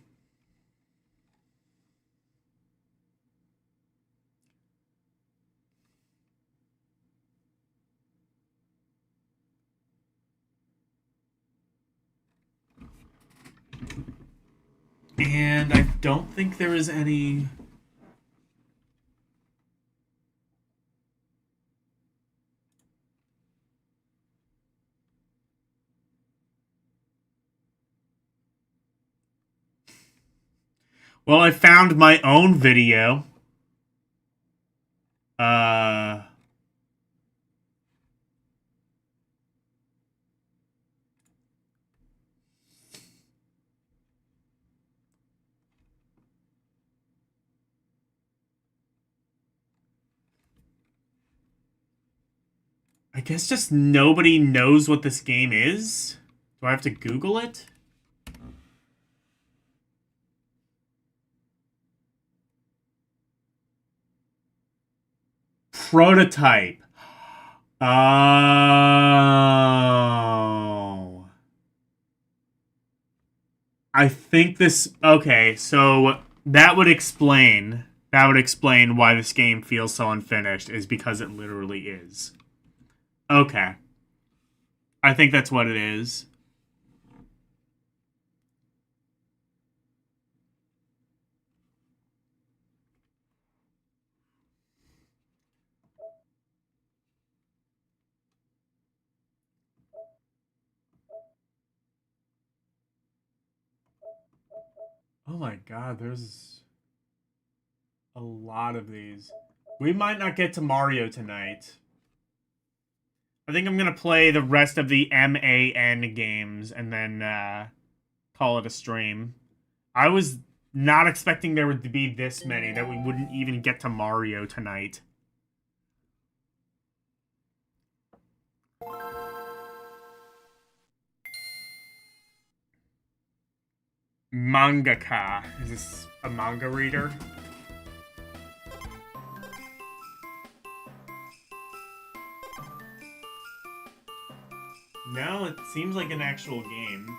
And I don't think there is any... Well, I found my own video. I guess just nobody knows what this game is? Do I have to Google it? Prototype. Oh. I think this... Okay, so that would explain why this game feels so unfinished, is because it literally is. Okay. I think that's what it is. Oh my god, there's a lot of these. We might not get to Mario tonight. I think I'm gonna play the rest of the MAN games and then call it a stream. I was not expecting there would be this many, that we wouldn't even get to Mario tonight. Mangaka. Is this a manga reader? No, it seems like an actual game.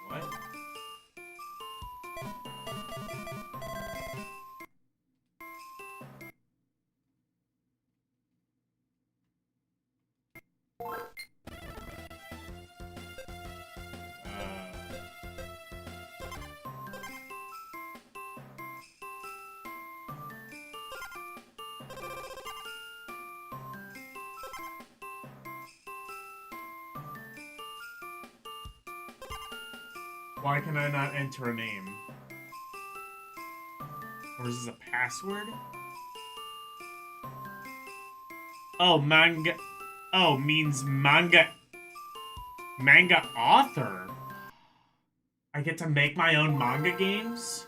What? Why can I not enter a name? Or is this a password? Oh, manga. Oh, means manga. Manga author. I get to make my own manga games?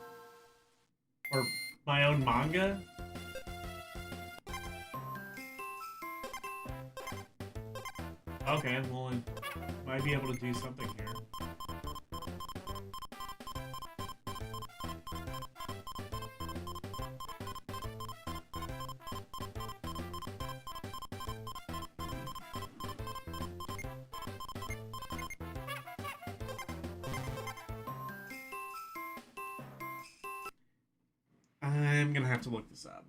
Or my own manga? Okay, well, I might be able to do something here. I'm gonna have to look this up.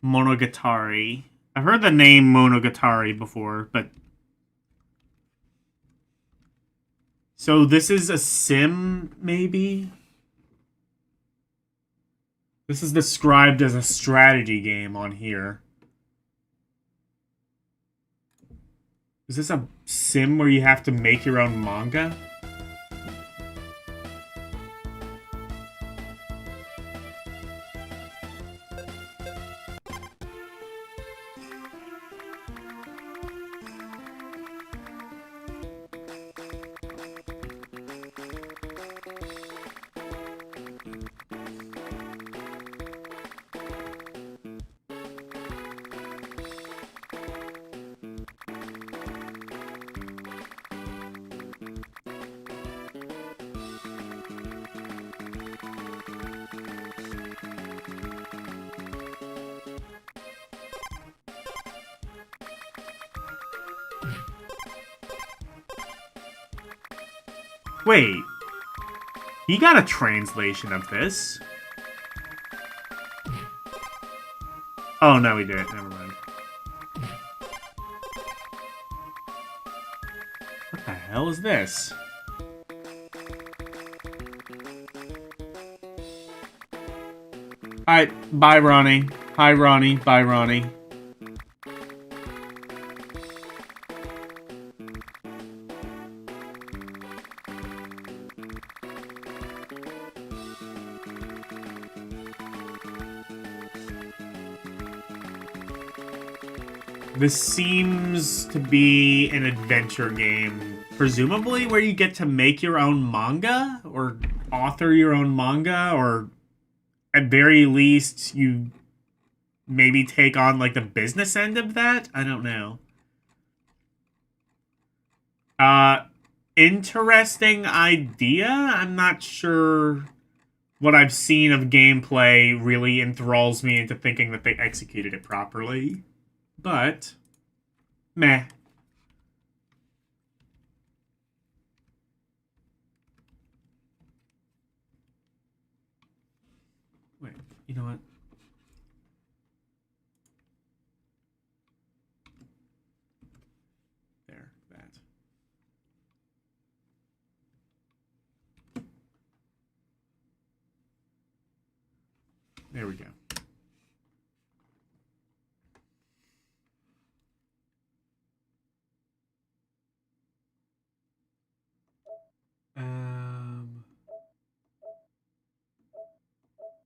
Monogatari. I've heard the name Monogatari before, but... So this is a sim, maybe? This is described as a strategy game on here. Is this a sim where you have to make your own manga? Wait. He got a translation of this. Oh, no, he didn't. Never mind. What the hell is this? Alright, bye, Ronnie. Hi, Ronnie. Bye, Ronnie. This seems to be an adventure game, presumably where you get to make your own manga or author your own manga, or at very least you maybe take on like the business end of that. I don't know. Interesting idea. I'm not sure what I've seen of gameplay really enthralls me into thinking that they executed it properly. But, meh. Wait, you know what? There, that. There we go.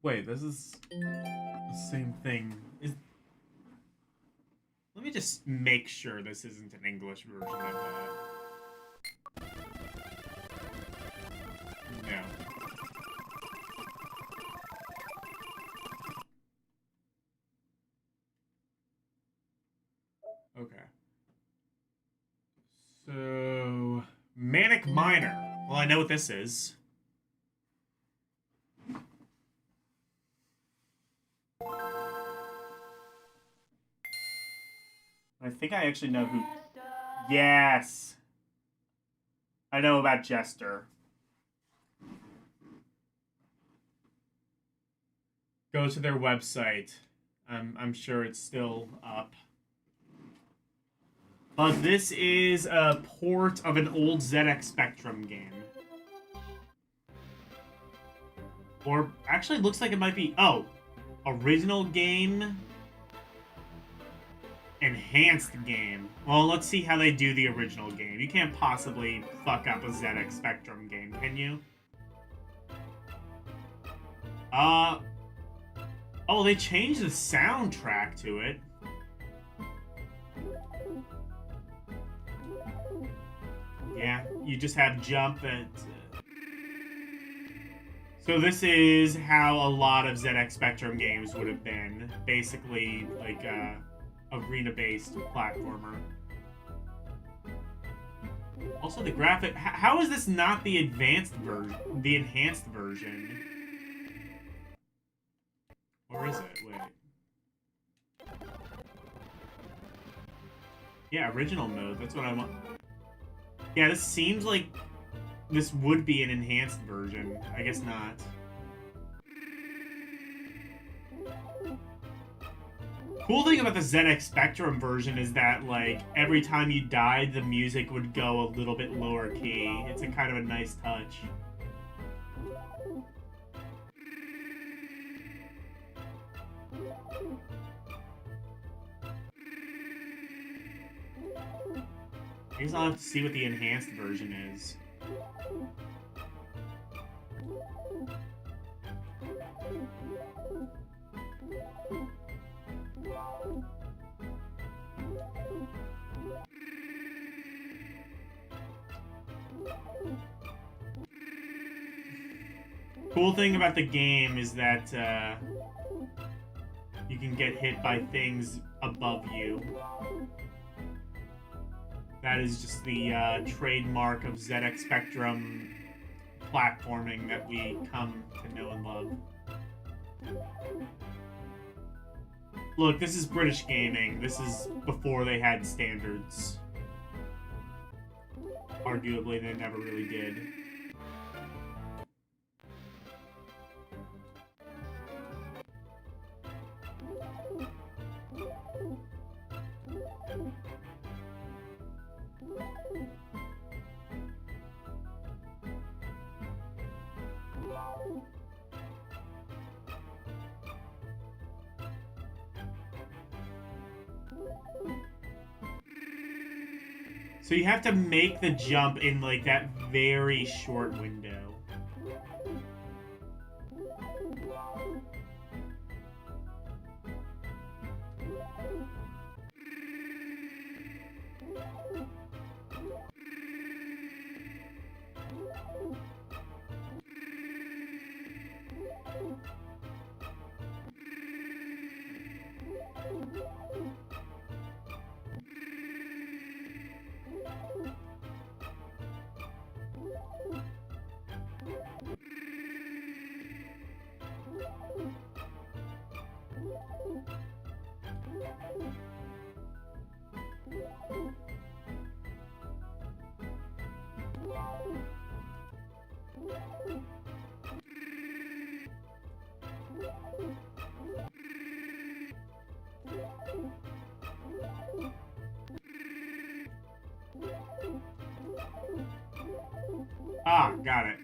Wait, this is the same thing. Let me just make sure this isn't an English version of that. No. Okay. So, Manic Miner. Well, I know what this is. I think I actually know who... Yes! I know about Jester. Go to their website. I'm sure it's still up. But this is a port of an old ZX Spectrum game. Or, actually, looks like it might be... Oh! Original game... Enhanced game. Well, let's see how they do the original game. You can't possibly fuck up a ZX Spectrum game, can you? Oh, they changed the soundtrack to it. Yeah, you just have jump and... So this is how a lot of ZX Spectrum games would have been. Basically, like, arena-based platformer. Also, the graphic... How is this not the advanced version? The enhanced version? Or is it? Wait. Yeah, original mode. That's what I want. Yeah, this seems like this would be an enhanced version. I guess not. Cool thing about the ZX Spectrum version is that, like, every time you died, the music would go a little bit lower key. It's a kind of a nice touch. I guess I'll have to see what the enhanced version is. Cool thing about the game is that you can get hit by things above you. That is just the trademark of ZX Spectrum platforming that we come to know and love. Look, this is British gaming. This is before they had standards. Arguably, they never really did. So you have to make the jump in, like, that very short window. Ah, got it.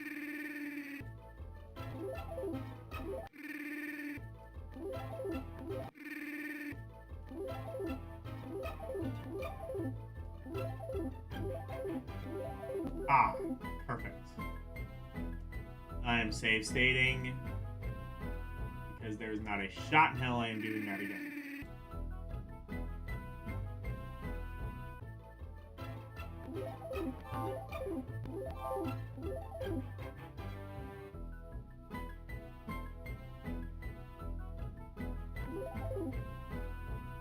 Ah, perfect. I am save stating because there's not a shot in hell I am doing that again.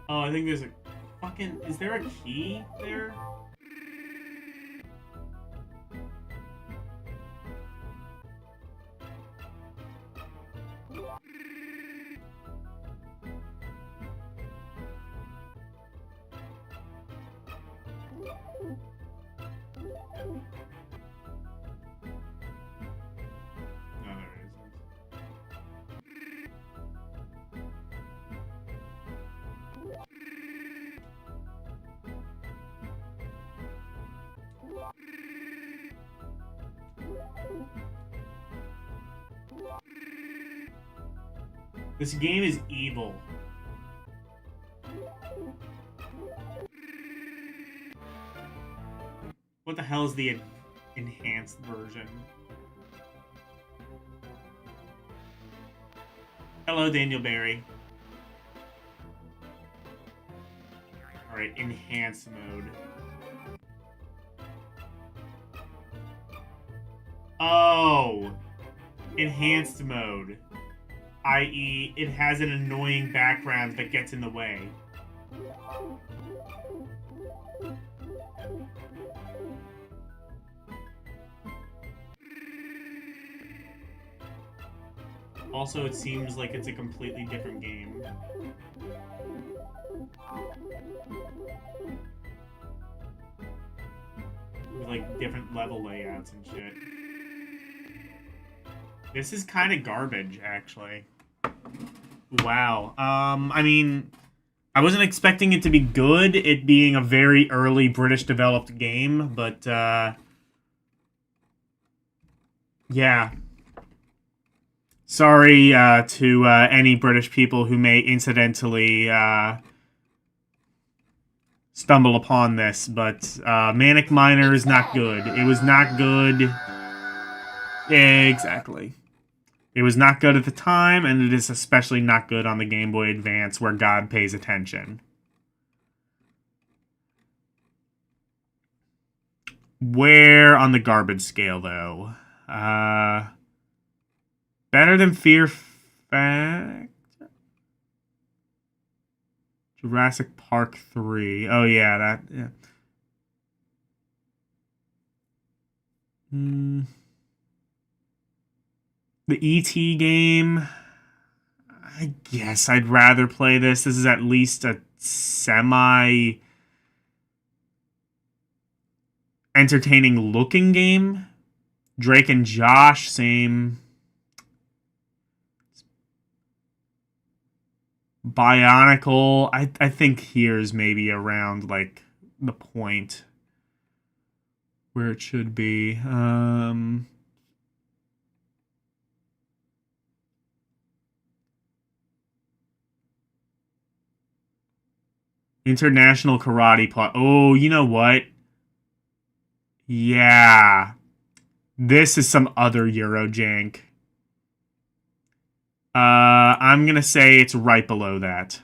Oh, I think there's a fucking... Is there a key there? No, there isn't. This game is evil. What the hell is the enhanced version? Hello, Daniel Barry. Alright, enhanced mode. Oh! Enhanced mode. I.e., it has an annoying background that gets in the way. Also, it seems like it's a completely different game. With, like, different level layouts and shit. This is kind of garbage, actually. Wow. I mean, I wasn't expecting it to be good, it being a very early British-developed game, but, yeah. Sorry to any British people who may incidentally stumble upon this, but Manic Miner is not good. It was not good. Exactly. It was not good at the time, and it is especially not good on the Game Boy Advance, where God pays attention. Where on the garbage scale, though? Better than Fear Factor? Jurassic Park 3. Oh, yeah, that... Yeah. The E.T. game... I guess I'd rather play this. This is at least a semi... entertaining looking game. Drake and Josh, same. Bionicle, I think here's maybe around, like, the point where it should be. International Karate Plot. Oh, you know what? Yeah. This is some other Euro jank. I'm gonna say it's right below that.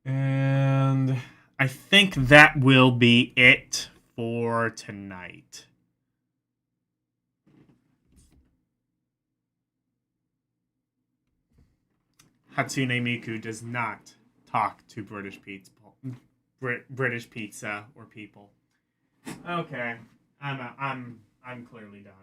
And I think that will be it for tonight. Hatsune Miku does not talk to British pizza or people. Okay, I'm clearly done.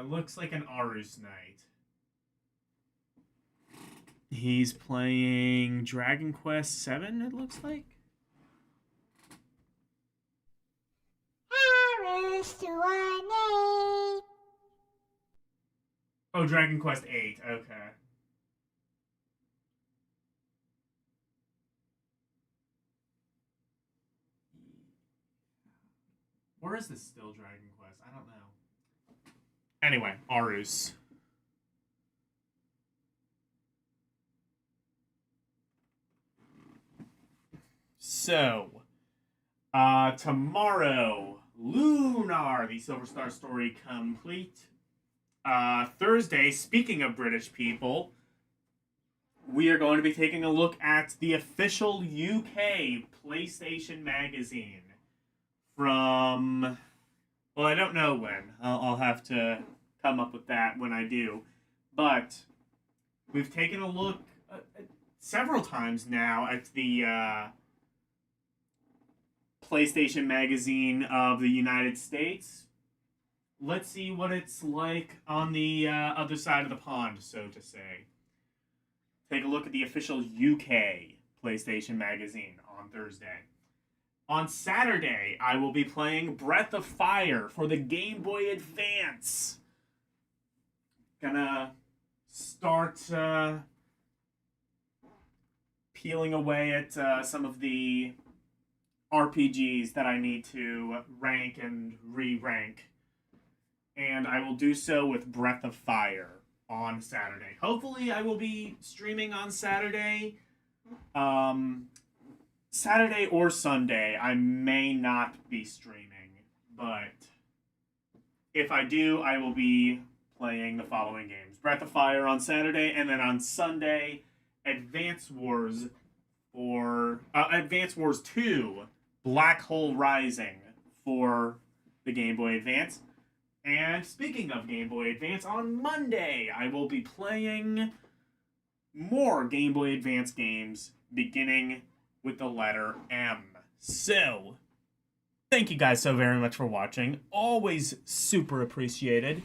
It looks like an Arus Knight. He's playing Dragon Quest VII, it looks like. Oh, Dragon Quest VIII, okay. Or is this still Dragon Quest? I don't know. Anyway, Arus. So, tomorrow, Lunar, the Silver Star story complete. Thursday, speaking of British people, we are going to be taking a look at the official UK PlayStation magazine from, well, I don't know when. I'll have to come up with that when I do. But we've taken a look several times now at the PlayStation magazine of the United States. Let's see what it's like on the other side of the pond, so to say. Take a look at the official UK PlayStation magazine on Thursday. On Saturday, I will be playing Breath of Fire for the Game Boy Advance. Gonna start peeling away at some of the RPGs that I need to rank and re-rank. And I will do so with Breath of Fire on Saturday. Hopefully I will be streaming on Saturday. Saturday or Sunday, I may not be streaming, but if I do, I will be playing the following games. Breath of Fire on Saturday, and then on Sunday, Advance Wars 2, Black Hole Rising for the Game Boy Advance. And speaking of Game Boy Advance, on Monday, I will be playing more Game Boy Advance games, beginning with the letter M. So, thank you guys so very much for watching. Always super appreciated.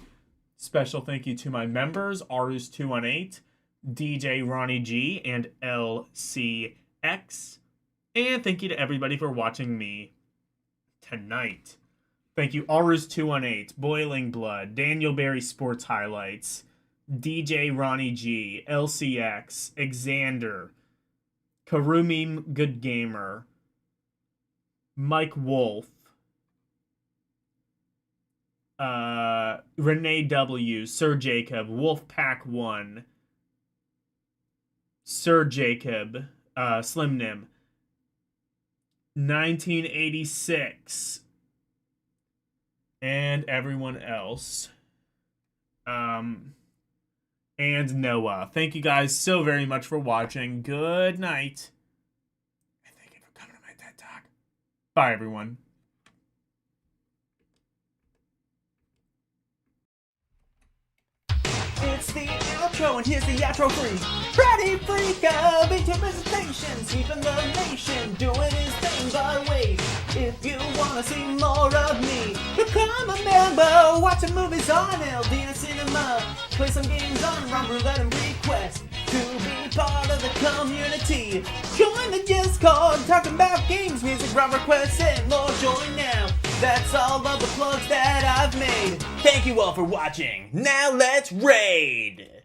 Special thank you to my members, Arus218, DJ Ronnie G, and LCX. And thank you to everybody for watching me tonight. Thank you, Arus218, Boiling Blood, Daniel Berry Sports Highlights, DJ Ronnie G, LCX, Xander, Karumi Good Gamer, Mike Wolf, Renee W, Sir Jacob, Wolfpack1, Sir Jacob, Slim Nim, 1986, and everyone else. And Noah. Thank you guys so very much for watching. Good night. And thank you for coming to my TED Talk. Bye, everyone. It's the outro, and here's the outro free. Freddy Freak of into presentations, keeping the nation doing his thing. But wait, if you wanna see more of me, become a member. Watching movies on Eldina Cinema, play some games on Rum Roulette and Request. To be part of the community, join the Discord, talking about games, music, rum requests, and more. Join now. That's all of the plugs that I've made. Thank you all for watching. Now let's raid!